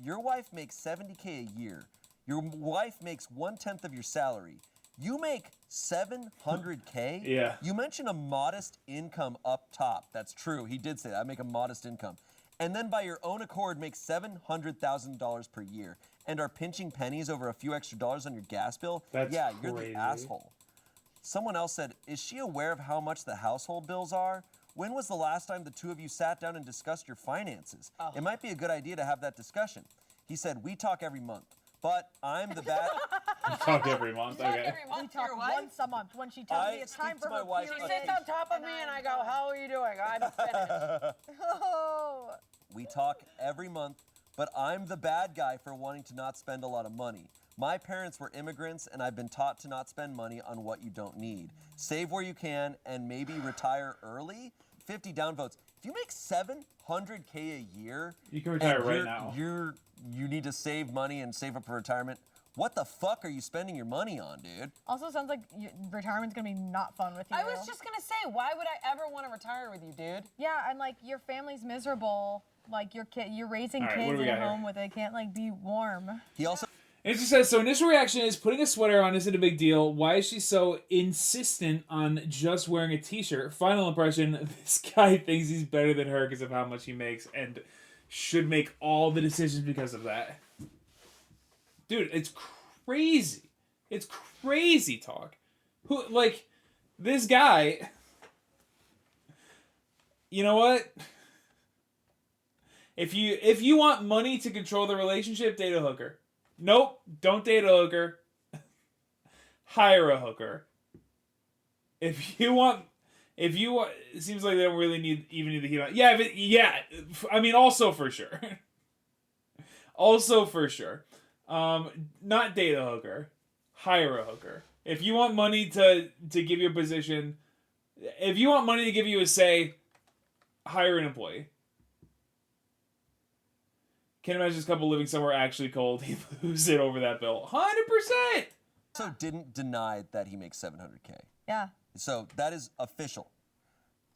Your wife makes $70K a year. Your wife makes 1/10 of your salary. You make $700K? Yeah. You mentioned a modest income up top. That's true. He did say that. I make a modest income. And then by your own accord make $700,000 per year and are pinching pennies over a few extra dollars on your gas bill? That's yeah, you're crazy. the asshole. Someone else said, is she aware of how much the household bills are? When was the last time the two of you sat down and discussed your finances? Oh. It might be a good idea to have that discussion. He said, we talk every month, but I'm the bad... We talk every month, okay. We talk once a month when she tells me it's time for her wife. period. She sits on top of me and I go, how are you doing? I'm finished. Oh. We talk every month, but I'm the bad guy for wanting to not spend a lot of money. My parents were immigrants, and I've been taught to not spend money on what you don't need. Save where you can, and maybe retire early. 50 downvotes. If you make $700K a year, you can retire right now. You need to save money and save up for retirement. What the fuck are you spending your money on, dude? Also, sounds like retirement's gonna be not fun with you. I was just gonna say, why would I ever want to retire with you, dude? Yeah, and like your family's miserable. Like you're raising All right, what kids do we in a got home here? where they can't like be warm. He also... It just says, so initial reaction is putting a sweater on isn't a big deal. Why is she so insistent on just wearing a t-shirt? Final impression, this guy thinks he's better than her because of how much he makes and should make all the decisions because of that. Dude, it's crazy. It's crazy talk. Who, like, this guy... You know what? If you want money to control the relationship, date a hooker. Nope, don't date a hooker. Hire a hooker. If you want, it seems like they don't really need the heat on. Yeah, I mean, also for sure. Not date a hooker. Hire a hooker. If you want money to give you a position, if you want money to give you a say, hire an employee. Can't imagine this couple living somewhere actually cold. He'd lose it over that bill. 100%! Also didn't deny that he makes $700K. Yeah. So that is official.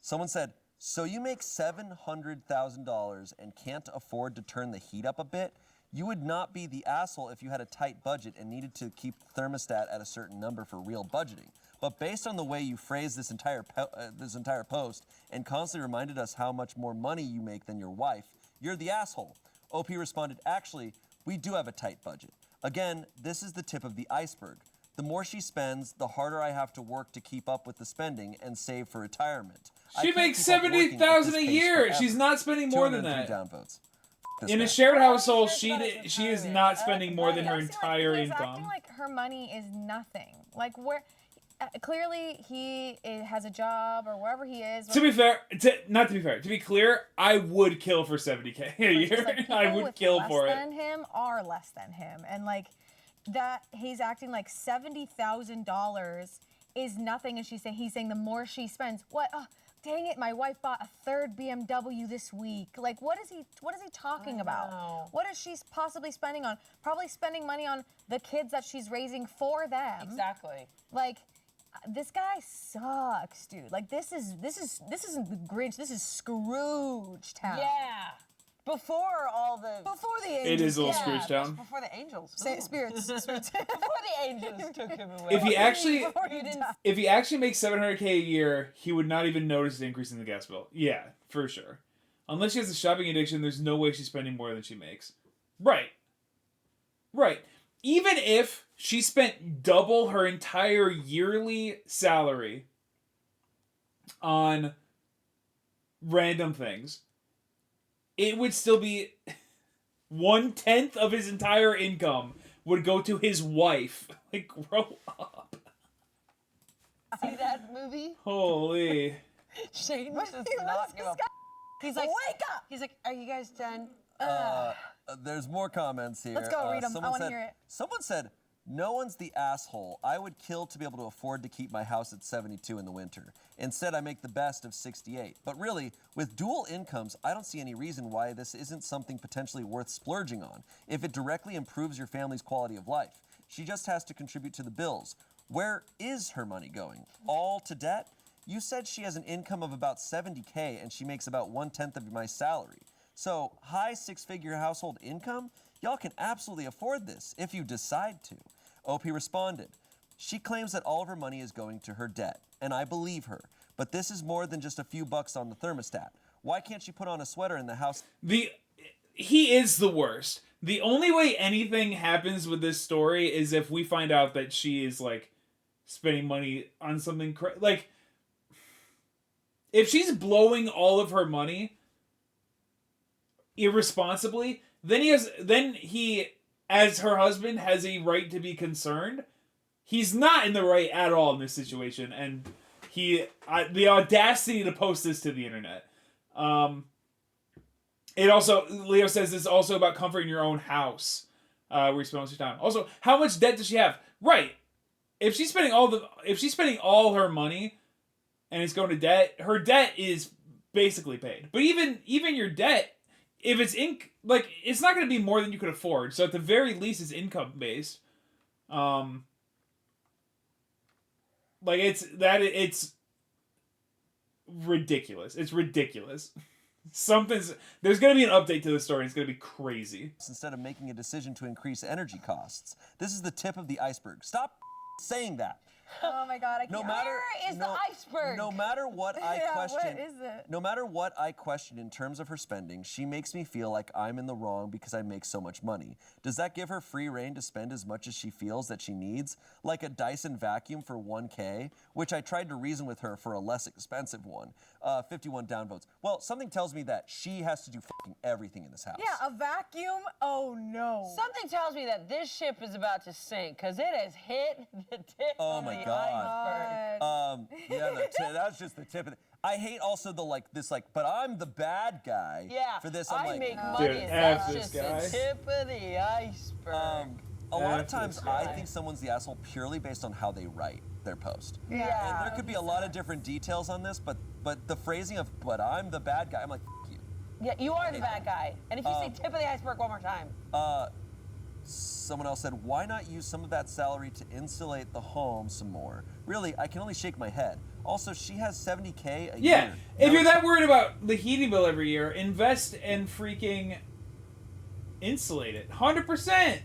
Someone said, so you make $700,000 and can't afford to turn the heat up a bit? You would not be the asshole if you had a tight budget and needed to keep the thermostat at a certain number for real budgeting. But based on the way you phrased this entire post and constantly reminded us how much more money you make than your wife, you're the asshole. OP responded, actually, we do have a tight budget. Again, this is the tip of the iceberg. The more she spends, the harder I have to work to keep up with the spending and save for retirement. She makes $70,000 a year. She's not spending more than that. Downvotes. In a shared household, she is not spending more than her entire he's income. acting like her money is nothing. Like where clearly he has a job or wherever he is. To be clear, I would kill for $70K a year. Like, I would kill for it. Less than him are less than him, and like that he's acting like $70,000 is nothing, and he's saying the more she spends, what? Oh, dang it! My wife bought a third BMW this week. Like, what is he talking about? What is she possibly spending on? Probably spending money on the kids that she's raising for them. Exactly. Like. This guy sucks, dude. Like this isn't the Grinch. This is Scrooge town. Yeah. Before all the. Before the angels. It is a little Yeah, Scrooge town. Before the angels. Spirits. Before the angels took him away. If he actually, Before he died. if he actually makes $700K a year, he would not even notice the increase in the gas bill. Yeah, for sure. Unless she has a shopping addiction, there's no way she's spending more than she makes. Right. Right. Even if she spent double her entire yearly salary on random things, it would still be 1/10 of his entire income would go to his wife. Like, grow up. See that movie? Holy. Shane What does is not this give up. guy? He's like, Wake up! He's like, are you guys done? There's more comments here. Let's go read 'em. I Someone wanna said- hear it. Someone said, no one's the asshole. I would kill to be able to afford to keep my house at 72 in the winter. Instead, I make the best of 68. But really, with dual incomes, I don't see any reason why this isn't something potentially worth splurging on if it directly improves your family's quality of life. She just has to contribute to the bills. Where is her money going? All to debt? You said she has an income of about 70K and she makes about 1/10 of my salary. So, high six-figure household income? Y'all can absolutely afford this if you decide to. OP responded, she claims that all of her money is going to her debt, and I believe her. But this is more than just a few bucks on the thermostat. Why can't she put on a sweater in the house? He is the worst. The only way anything happens with this story is if we find out that she is, like, spending money on something like, if she's blowing all of her money irresponsibly, then he as her husband has a right to be concerned. He's not in the right at all in this situation, and the audacity to post this to the internet. It also, Leo says, this is also about comforting your own house, where you spend most of your time. Also, how much debt does she have? Right. If she's spending all her money and it's going to debt, her debt is basically paid. But even your debt, if it's it's not going to be more than you could afford. So at the very least, it's income based. It's ridiculous. It's ridiculous. There's going to be an update to the story. It's going to be crazy. Instead of making a decision to increase energy costs. This is the tip of the iceberg. Stop saying that. Oh my God, I can't. Where is the iceberg? No matter what I Yeah, question, what is it? no matter what I question in terms of her spending, she makes me feel like I'm in the wrong because I make so much money. Does that give her free reign to spend as much as she feels that she needs? Like a Dyson vacuum for 1K, which I tried to reason with her for a less expensive one. 51 downvotes. Well, something tells me that she has to do fucking everything in this house. Yeah, a vacuum? Oh no. Something tells me that this ship is about to sink because it has hit the tip Oh of my the God. iceberg. Yeah, that's just the tip of it. I hate also but I'm the bad guy. Yeah, For this, I I'm make like, money. Dude, and F that's this just guy. the tip of the iceberg. a lot of F times this I guy. think someone's the asshole purely based on how they write their post. Yeah. And there could be a lot of different details on this, but the phrasing of "but I'm the bad guy," I'm like, F you. Yeah, you are the bad guy. And if you say tip of the iceberg one more time. Someone else said, why not use some of that salary to insulate the home some more? Really, I can only shake my head. Also, she has 70K a Yeah, year. if No, you're that worried about the heating bill every year, invest and freaking insulate it. 100%.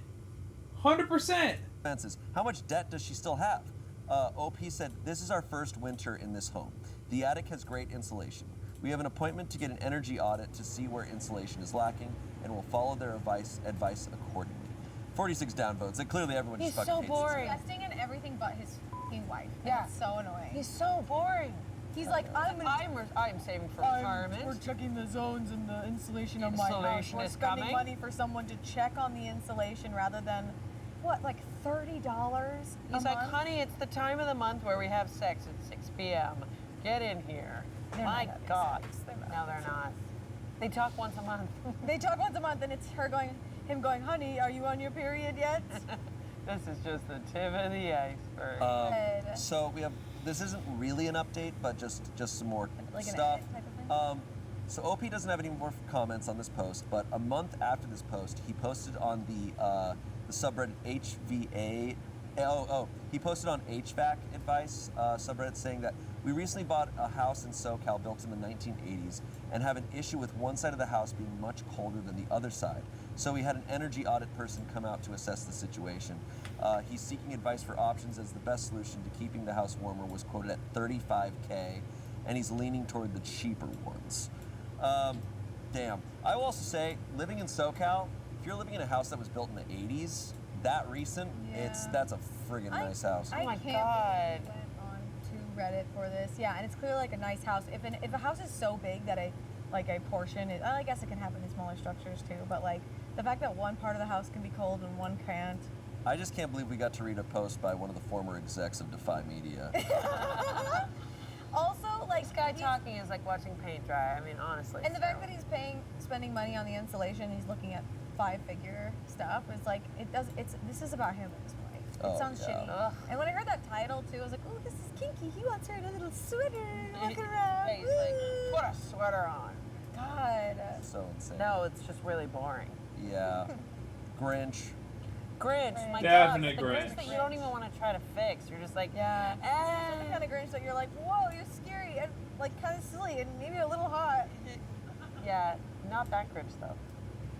100%. expenses. How much debt does she still have? OP said, this is our first winter in this home. The attic has great insulation. We have an appointment to get an energy audit to see where insulation is lacking, and we'll follow their advice accordingly. 46 downvotes, and clearly everyone He's just fucking so hates boring. Investing in everything but his fucking wife. And Yeah. It's so annoying. He's so boring. He's like, I'm saving for retirement. We're checking the zones and the insulation of my house. Insulation We're is spending coming. money for someone to check on the insulation rather than, what, like $30 a He's like, month? honey, it's the time of the month where we have sex at 6 p.m. Get in here. They're My not having God. sex. They're not No, they're not. They talk once a month. They talk once a month and it's him going, honey, are you on your period yet? This is just the tip of the iceberg. Good. So this isn't really an update, but just some more Like an stuff. edit type of thing? So OP doesn't have any more comments on this post, but a month after this post, he posted on the subreddit HVA He posted on HVAC advice subreddit saying that we recently bought a house in SoCal built in the 1980s and have an issue with one side of the house being much colder than the other side. So we had an energy audit person come out to assess the situation. He's seeking advice for options as the best solution to keeping the house warmer was quoted at $35K, and he's leaning toward the cheaper ones. Damn. I will also say, living in SoCal, if you're living in a house that was built in the 80s, that recent, that's a friggin' nice house. I my can't God. believe we went on to Reddit for this. Yeah, and it's clearly like a nice house. If a house is so big that a portion, I guess it can happen in smaller structures too, but like the fact that one part of the house can be cold and one can't. I just can't believe we got to read a post by one of the former execs of Defy Media. Also, like This guy talking is like watching paint dry. I mean, honestly. and the fact that he's spending money on the insulation, he's looking at 5-figure stuff. It's like this is about him at this point. It sounds shitty. Ugh. And when I heard that title too, I was like, oh, this is kinky. He wants her in a little sweater, walking around. He's like, put a sweater on. God. So insane. No, it's just really boring. Yeah. Grinch. Grinch, my Definite God. The Grinch. that you don't even want to try to fix. You're just like, Yeah. It's the kind of Grinch that you're like, whoa, you're scary and like kind of silly and maybe a little hot. yeah, not that Grinch though.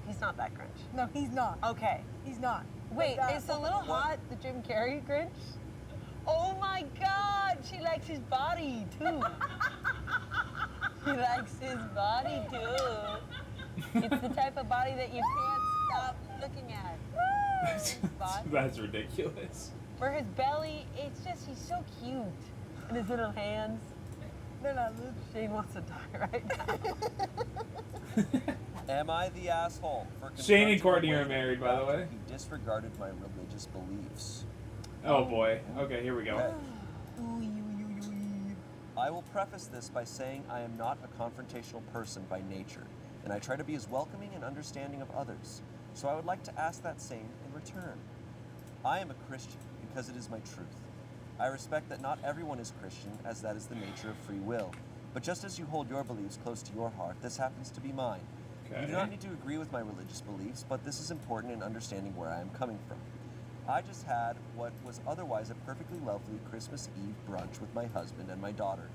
He's not that Grinch. No, he's not. Okay. He's not. Wait, But, is the little hot the Jim Carrey Grinch? Oh my God, she likes his body too. She likes his body too. It's the type of body that you can't stop looking at. That's ridiculous. For his belly, it's just, he's so cute. And his little hands. They're not loose. Shane wants to die right now. Am I the asshole for Shane and confronting Courtney a are waiter married, by the way. He disregarded my religious beliefs. Oh boy. Okay, here we go. Okay. I will preface this by saying I am not a confrontational person by nature, and I try to be as welcoming and understanding of others. So I would like to ask that same in return. I am a Christian because it is my truth. I respect that not everyone is Christian, as that is the nature of free will. But just as you hold your beliefs close to your heart, this happens to be mine. You do not need to agree with my religious beliefs, but this is important in understanding where I am coming from. I just had what was otherwise a perfectly lovely Christmas Eve brunch with my husband and my daughter,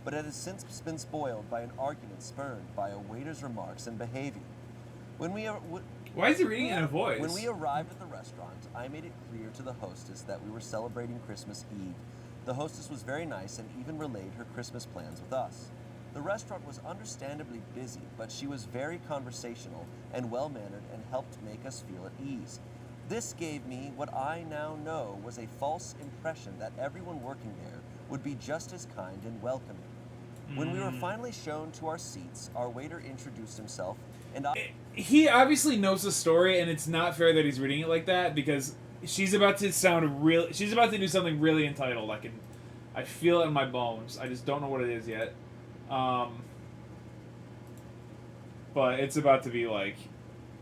but it has since been spoiled by an argument spurned by a waiter's remarks and behavior. Why is he reading it in a voice? When we arrived at the restaurant, I made it clear to the hostess that we were celebrating Christmas Eve. The hostess was very nice and even relayed her Christmas plans with us. The restaurant was understandably busy, but she was very conversational and well-mannered and helped make us feel at ease. This gave me what I now know was a false impression that everyone working there would be just as kind and welcoming. When we were finally shown to our seats, our waiter introduced himself, and He obviously knows the story, and it's not fair that he's reading it like that because she's about to sound real. She's about to do something really entitled. I feel it in my bones. I just don't know what it is yet. But it's about to be like,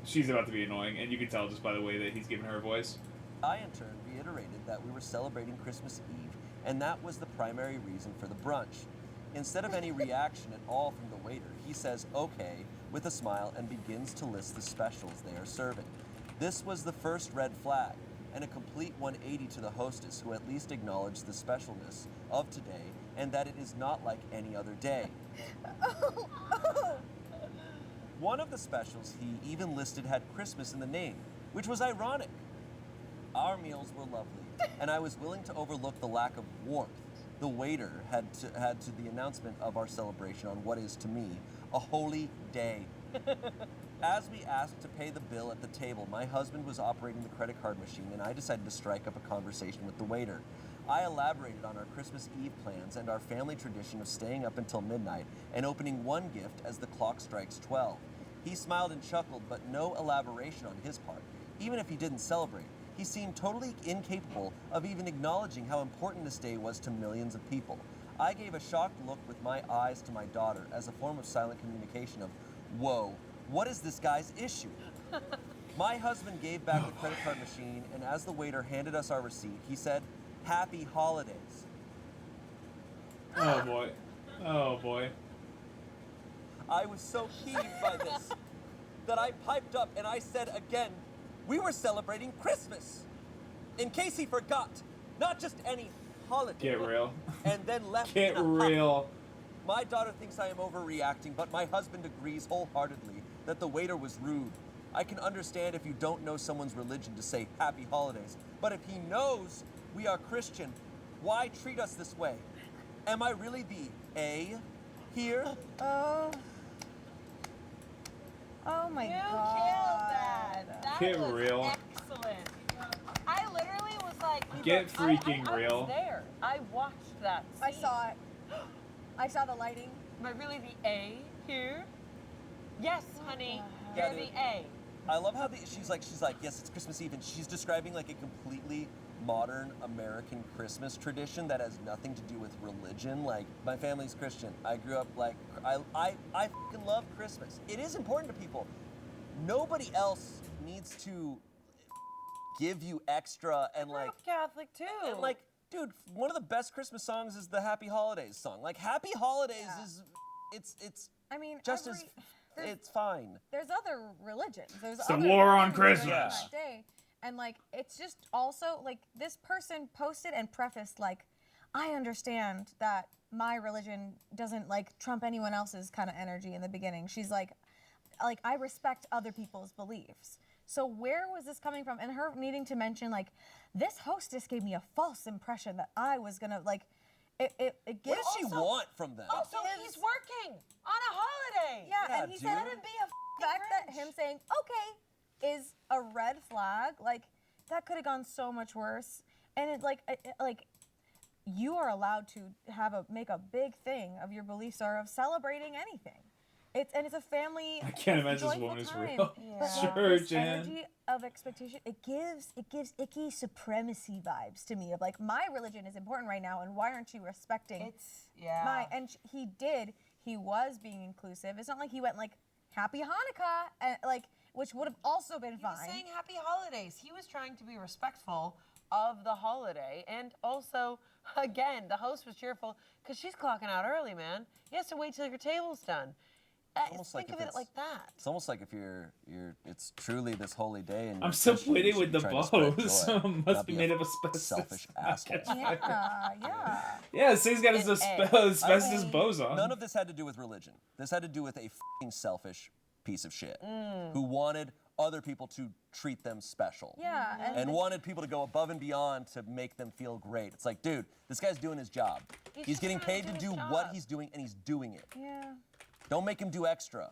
she's about to be annoying, and you can tell just by the way that he's giving her a voice. I in turn reiterated that we were celebrating Christmas Eve, and that was the primary reason for the brunch. Instead of any reaction at all from the waiter, he says okay with a smile and begins to list the specials they are serving. This was the first red flag, and a complete 180 to the hostess, who at least acknowledged the specialness of today and that it is not like any other day. One of the specials he even listed had Christmas in the name, which was ironic. Our meals were lovely, and I was willing to overlook the lack of warmth the waiter had to the announcement of our celebration on what is, to me, a holy day. As we asked to pay the bill at the table, my husband was operating the credit card machine, and I decided to strike up a conversation with the waiter. I elaborated on our Christmas Eve plans and our family tradition of staying up until midnight and opening one gift as the clock strikes 12. He smiled and chuckled, but no elaboration on his part. Even if he didn't celebrate, he seemed totally incapable of even acknowledging how important this day was to millions of people. I gave a shocked look with my eyes to my daughter as a form of silent communication of, whoa, what is this guy's issue? My husband gave back the credit card machine, and as the waiter handed us our receipt, he said, "Happy holidays." Oh boy. Oh boy. I was so heaved by this that I piped up and I said again, we were celebrating Christmas. In case he forgot, not just any holiday. Get real. And then left Get in a huff. real. My daughter thinks I am overreacting, but my husband agrees wholeheartedly that the waiter was rude. I can understand if you don't know someone's religion to say happy holidays, but if he knows we are Christian, why treat us this way? Am I really the A here? Oh my You god. killed that. That Get was real. excellent. I literally was like, Get freaking I real. was there. I watched that. I scene. saw it. I saw the lighting. Am I really the A here? Yes, honey. Yeah, You're dude. the A. I love how she's like, yes, it's Christmas Eve, and she's describing like a completely modern American Christmas tradition that has nothing to do with religion. Like, my family's Christian. I grew up like, I fucking love Christmas. It is important to people. Nobody else needs to give you extra and like, Catholic too. and like, dude, one of the best Christmas songs is the Happy Holidays song. Like, Happy Holidays is, it's I mean, just there's- it's fine. There's other religions. There's It's the other war on things going Christmas. that day. And like, it's just also like this person posted and prefaced like, I understand that my religion doesn't like trump anyone else's kind of energy in the beginning. She's like I respect other people's beliefs. So where was this coming from? And her needing to mention like, this hostess gave me a false impression that I was gonna like, it gives. What does she want from them? Also, he's working on a holiday. Yeah, and he said, dude. let it be a fact that him saying, okay, is a red flag. Like, that could have gone so much worse. And it, like, you are allowed to make a big thing of your beliefs or of celebrating anything. It's a family. I can't imagine this joyful woman is time. real. But Sure, like, this Jan. energy of expectation, it gives icky supremacy vibes to me of like, my religion is important right now, and why aren't you respecting It's yeah. He was being inclusive. It's not like he went like Happy Hanukkah and like, which would have also been He fine. was saying happy holidays. He was trying to be respectful of the holiday, and also, again, the host was cheerful because she's clocking out early, man. You have to wait till your table's done. almost Think like of if it like that. It's almost like if you're it's truly this holy day and I'm you're so Christian, witty you should with be the trying to spread bows. joy, Must not be a made of asbestos. selfish asshole. Yeah. Yeah, Sing's got his asbestos bows on. None of this had to do with religion. This had to do with a fucking selfish piece of shit who wanted other people to treat them special. Yeah, And wanted people to go above and beyond to make them feel great. It's like, dude, this guy's doing his job. He's just getting trying to paid to do do his what job. he's doing, and he's doing it. Yeah. Don't make him do extra.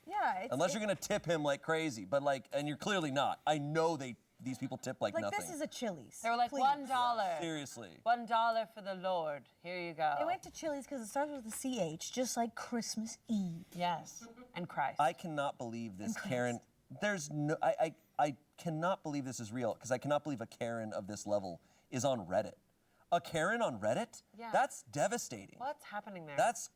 Yeah. Unless you're gonna tip him like crazy, but like, and you're clearly not. I know these people tip like nothing. this is a Chili's. They were like Please. $1. Seriously. $1 for the Lord. Here you go. They went to Chili's because it starts with a CH, just like Christmas Eve. Yes, and Christ. I cannot believe this Karen. There's no. I cannot believe this is real because I cannot believe a Karen of this level is on Reddit. A Karen on Reddit? Yeah. That's devastating. What's happening there? That's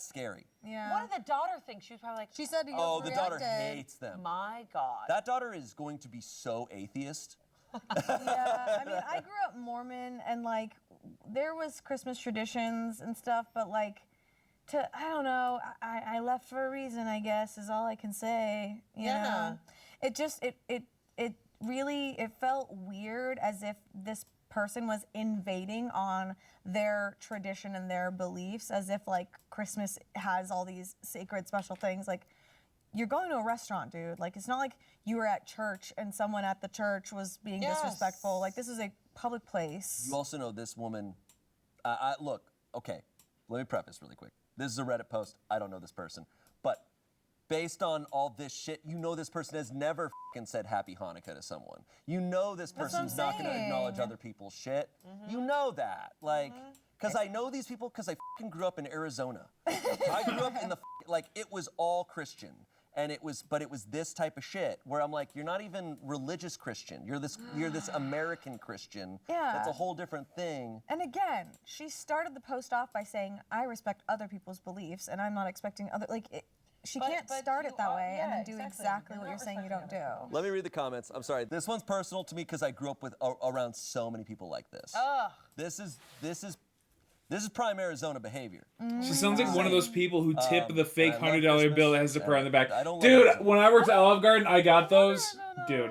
scary. Yeah. What did the daughter think? She was probably like, She said he Oh, the daughter overreacted. hates them. my God. That daughter is going to be so atheist. Yeah, I mean, I grew up Mormon, and like, there was Christmas traditions and stuff, but like, I don't know, I left for a reason, I guess, is all I can say. You know? It just, it really, it felt weird as if this person was invading on their tradition and their beliefs, as if like Christmas has all these sacred special things. Like, you're going to a restaurant, dude. Like, it's not like you were at church and someone at the church was being disrespectful. Like, this is a public place. You also know this woman. Look, okay, let me preface really quick. This is a Reddit post. I don't know this person. But based on all this shit, you know this person has never fucking said Happy Hanukkah to someone. You know this That's what I'm person's not going to saying. acknowledge other people's shit. You know that. Like, because I know these people because I fucking grew up in Arizona. I grew up in the, like, it was all Christian. And it was this type of shit where I'm like, you're not even religious Christian. You're this American Christian. Yeah. That's a whole different thing. And again, she started the post off by saying, I respect other people's beliefs and I'm not expecting other, like, she can't start it that way and then do exactly what you're saying you don't do. Let me read the comments. I'm sorry. This one's personal to me because I grew up with around so many people like this. Ugh. This is prime Arizona behavior. She sounds like one of those people who tip the fake I love $100 Christmas. bill that has the prayer on the back. I don't love Dude, Arizona. when I worked at Olive Garden, I got those. Dude,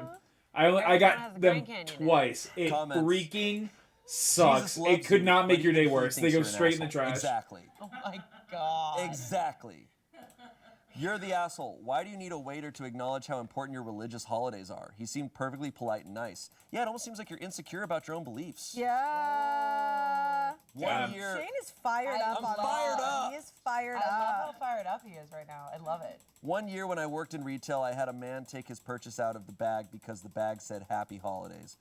I Arizona has got the them Grand Canyon in it. twice. It Comments. freaking sucks. Jesus loves It could you, not but make your even day he worse. They thinks go you're an straight in the asshole. trash. Exactly. Oh my god. Exactly. You're the asshole. Why do you need a waiter to acknowledge how important your religious holidays are? He seemed perfectly polite and nice. Yeah, it almost seems like you're insecure about your own beliefs. Yeah. One year. Shane is fired I up love on fired that. up. He is fired I love how up. fired up he is right now. I love it. One year when I worked in retail, I had a man take his purchase out of the bag because the bag said Happy Holidays.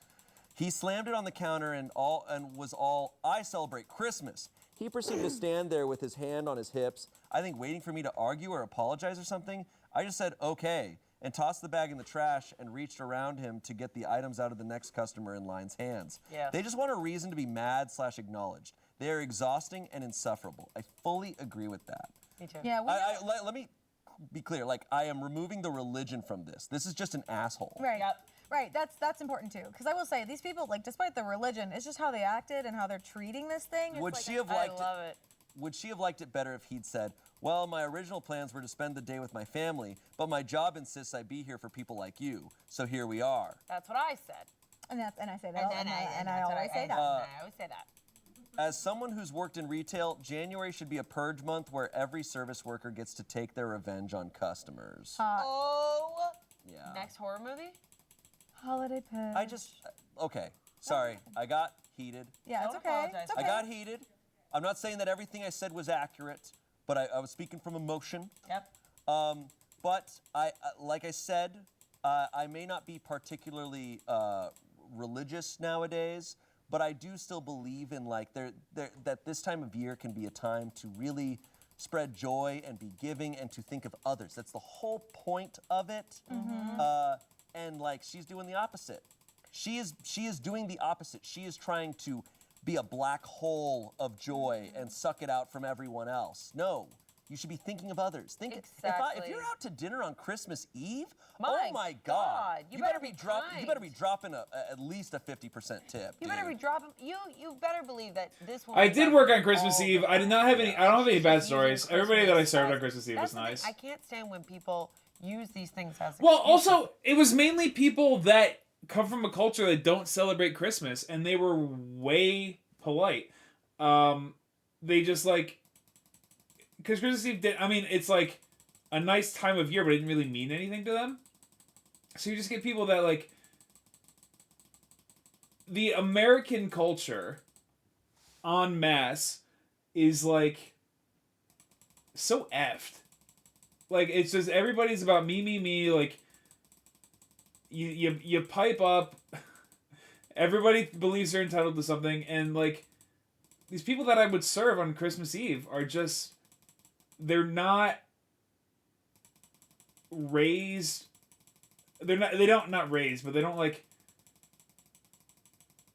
He slammed it on the counter and was all, I celebrate Christmas. He proceeded to stand there with his hand on his hips, I think waiting for me to argue or apologize or something. I just said, okay, and tossed the bag in the trash and reached around him to get the items out of the next customer in line's hands. Yeah. They just want a reason to be mad/acknowledged. They are exhausting and insufferable. I fully agree with that. Me too. Yeah. Let me be clear. Like, I am removing the religion from this. This is just an asshole. Right. Yep. Right. That's important too. Because I will say these people, like, despite the religion, it's just how they acted and how they're treating this thing. It's Would like, she have I liked love it. Would she have liked it better if he'd said, well, my original plans were to spend the day with my family, but my job insists I be here for people like you, so here we are. That's what I said. And I say that. And I that's what always say that. I always say that. As someone who's worked in retail, January should be a purge month where every service worker gets to take their revenge on customers. Oh. Yeah. Next horror movie? Holiday purge. Okay, sorry, I got heated. Yeah, it's Don't okay. apologize. It's okay. I got heated. I'm not saying that everything I said was accurate, but I was speaking from emotion. Yep. But like I said, I may not be particularly religious nowadays, but I do still believe in like that this time of year can be a time to really spread joy and be giving and to think of others. That's the whole point of it. And like she's doing the opposite. She is doing the opposite. She is trying to be a black hole of joy and suck it out from everyone else. No, you should be thinking of others. If Exactly. you're out to dinner on Christmas Eve, My oh my God, God, you better be you better be kind. dropping at least a 50% tip. You better dude. be dropping. You better believe that this woman. I did does work on all Christmas the Eve. I did not have any. I don't have any bad stories. Everybody that I served on Christmas Eve was That's the thing. nice. I can't stand when people use these things as. Well, excuses. also, it was mainly people that come from a culture that don't celebrate Christmas, and they were way polite. They just like, because Christmas Eve did. I mean, it's like a nice time of year, but it didn't really mean anything to them. So you just get people that like the American culture en masse is like so effed. Like it's just everybody's about me. Like you pipe up. Everybody believes they're entitled to something, and like these people that I would serve on Christmas Eve are just they're not raised. Not raised, but they don't like.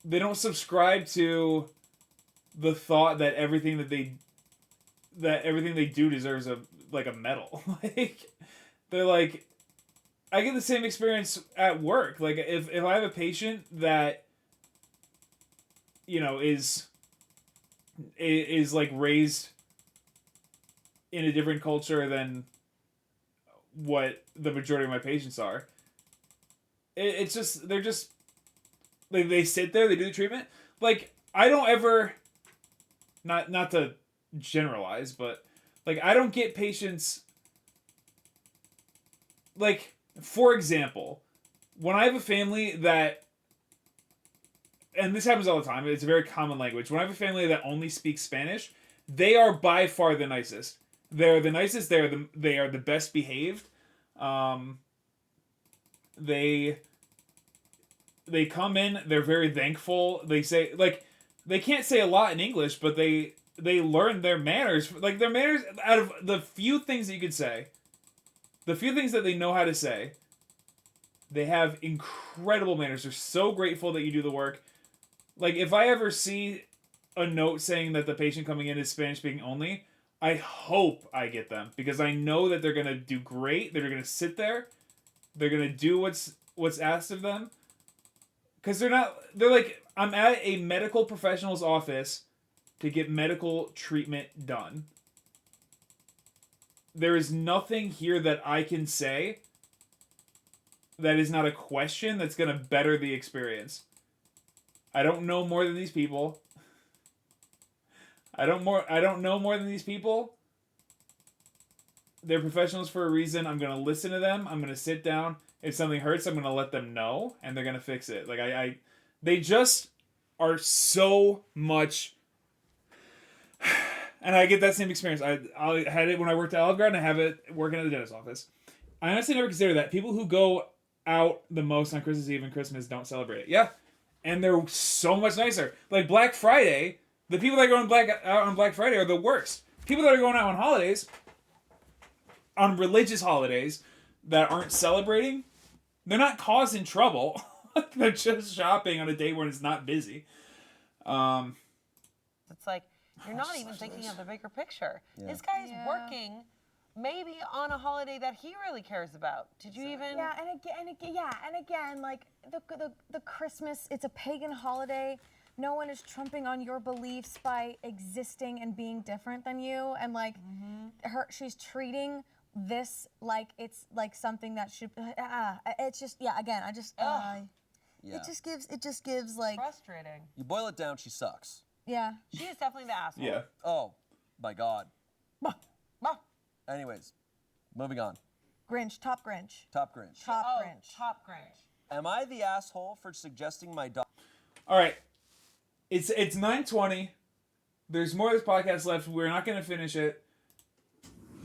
They don't subscribe to the thought that everything they do deserves a medal. Like they're like, I get the same experience at work. Like if I have a patient that is like raised in a different culture than what the majority of my patients are. It's just they're just they sit there, they do the treatment. Like I don't ever, not to generalize, but like I don't get patients. Like for example, when I have a family that, and this happens all the time, it's a very common language. When I have a family that only speaks Spanish, they are by far the nicest. They're the nicest. They are the best behaved. They come in. They're very thankful. They say like they can't say a lot in English, but they learn their manners. Like their manners out of the few things that you could say, the few things that they know how to say. They have incredible manners. They're so grateful that you do the work. Like if I ever see a note saying that the patient coming in is Spanish speaking only, I hope I get them because I know that they're gonna do great. They're gonna sit there. They're gonna do what's asked of them. Because they're like, I'm at a medical professional's office to get medical treatment done. There is nothing here that I can say that is not a question that's going to better the experience. I don't know more than these people. I don't know more than these people. They're professionals for a reason. I'm going to listen to them. I'm going to sit down. If something hurts, I'm going to let them know, and they're going to fix it. Like, they just are so much... And I get that same experience. I had it when I worked at Olive Garden. I have it working at the dentist's office. I honestly never consider that. People who go out the most on Christmas Eve and Christmas don't celebrate it. Yeah. And they're so much nicer. Like Black Friday, the people that go out on Black Friday are the worst. People that are going out on holidays, on religious holidays, that aren't celebrating, they're not causing trouble. They're just shopping on a day when it's not busy. It's like, you're not even thinking of the bigger picture. Yeah. This guy is working maybe on a holiday that he really cares about. Did you even? Yeah, and again, like the Christmas, it's a pagan holiday. No one is trumping on your beliefs by existing and being different than you. And like, she's treating this like it's like something that should. It's just again, it just gives like frustrating. You boil it down, she sucks. Yeah. She is definitely the asshole. Yeah. Oh, my God. Anyways, moving on. Grinch, top Grinch. Top Grinch. Top Grinch. Top Grinch. Am I the asshole for suggesting my dog? All right. It's 9:20. There's more of this podcast left. We're not going to finish it.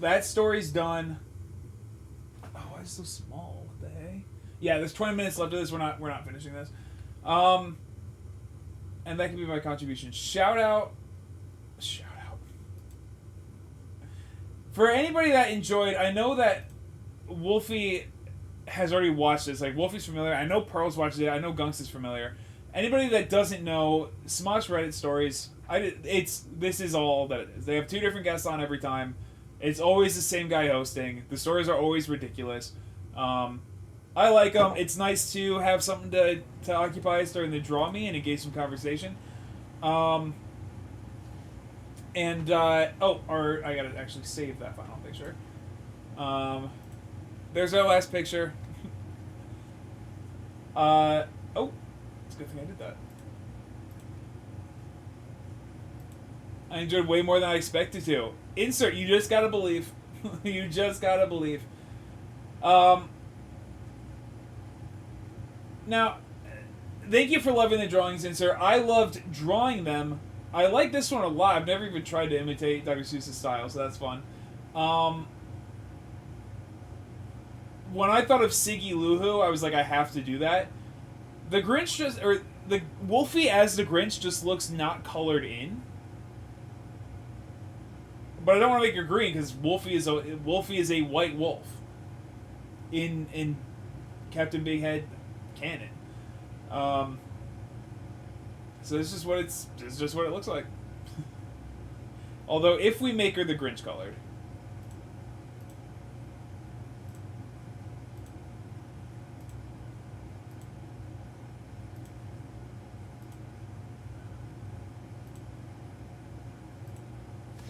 That story's done. Oh, why is it so small? What the heck? Yeah, there's 20 minutes left of this. We're not finishing this. And that can be my contribution. Shout out. For anybody that enjoyed, I know that Wolfie has already watched this. Like, Wolfie's familiar. I know Pearl's watched it. I know Gunks is familiar. Anybody that doesn't know, Smosh Reddit stories, this is all that it is. They have 2 different guests on every time. It's always the same guy hosting. The stories are always ridiculous. I like them. It's nice to have something to occupy us during the draw me and engage some conversation. I gotta actually save that final picture. There's our last picture. It's a good thing I did that. I enjoyed way more than I expected to. Insert, you just gotta believe. You just gotta believe. Now, thank you for loving the drawings, Insert. I loved drawing them. I like this one a lot. I've never even tried to imitate Dr. Seuss's style, so that's fun. When I thought of Siggy Luhu, I was like, I have to do that. The Grinch the Wolfie as the Grinch just looks not colored in. But I don't want to make her green because Wolfie is a white wolf in Captain Big Head canon. So this is what it's just what it looks like. Although if we make her the Grinch colored.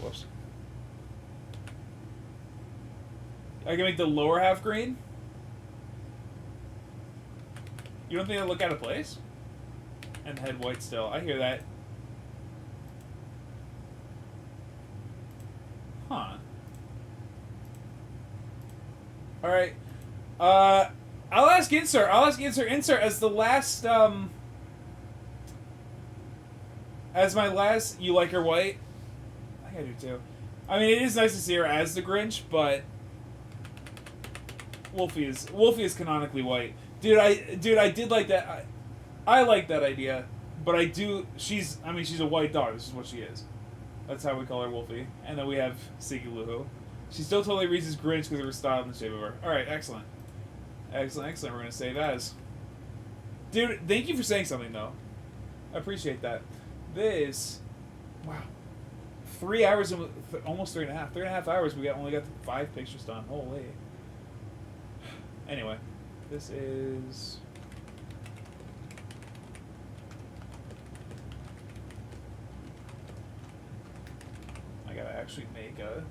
Whoops. I can make the lower half green? You don't think it'll look out of place? And the head white still. I hear that. Huh. Alright. I'll ask Insert. Insert as the last, as my last, you like her white? I think I do too. I mean, it is nice to see her as the Grinch, but Wolfie is canonically white. Dude, I did like that. I like that idea, but she's a white dog. This is what she is. That's how we call her Wolfie. And then we have Siggy Luhu. She still totally reads as Grinch because of her style and the shape of her. Alright, excellent. Excellent. We're going to save as. Dude, thank you for saying something, though. I appreciate that. This... Wow. 3 hours, almost 3.5. 3.5 hours, we only got 5 pictures done. Holy. Anyway, this is... I gotta actually make a...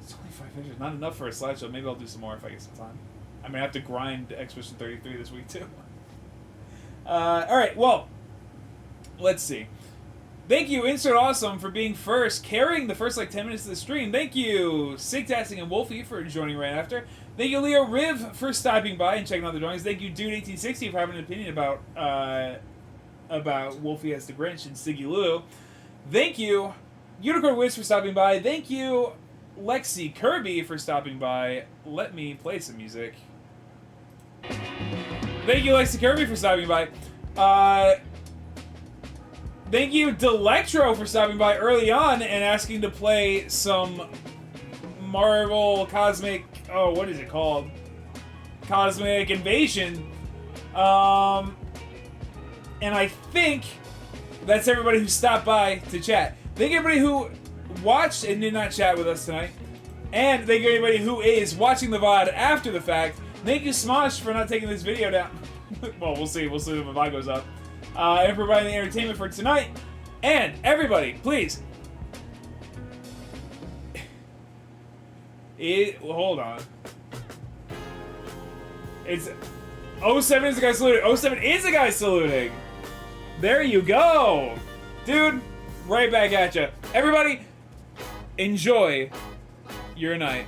It's only 5 pictures. Not enough for a slideshow. Maybe I'll do some more if I get some time. I'm gonna have to grind Expedition 33 this week too. All right, well, let's see. Thank you, Insert Awesome, for being first, carrying the first 10 minutes of the stream. Thank you, Sigtasting and Wolfie for joining right after. Thank you, Leo Riv, for stopping by and checking out the drawings. Thank you, Dude1860, for having an opinion about Wolfie as the Grinch and Siggy Lou. Thank you, Unicorn Wiz, for stopping by. Thank you, Lexi Kirby, for stopping by. Let me play some music. Thank you, Lexi Kirby, for stopping by. Thank you, Delectro, for stopping by early on and asking to play some Marvel Cosmic... Oh, what is it called? Cosmic Invasion. And I think that's everybody who stopped by to chat. Thank you, everybody who watched and did not chat with us tonight. And thank you, everybody who is watching the VOD after the fact. Thank you, Smosh, for not taking this video down. Well, we'll see. We'll see when the VOD goes up. And providing the entertainment for tonight. And everybody, please. Hold on. It's 07 is the guy saluting. 07 is the guy saluting. There you go. Dude, right back at you. Everybody, enjoy your night.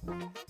Thank you.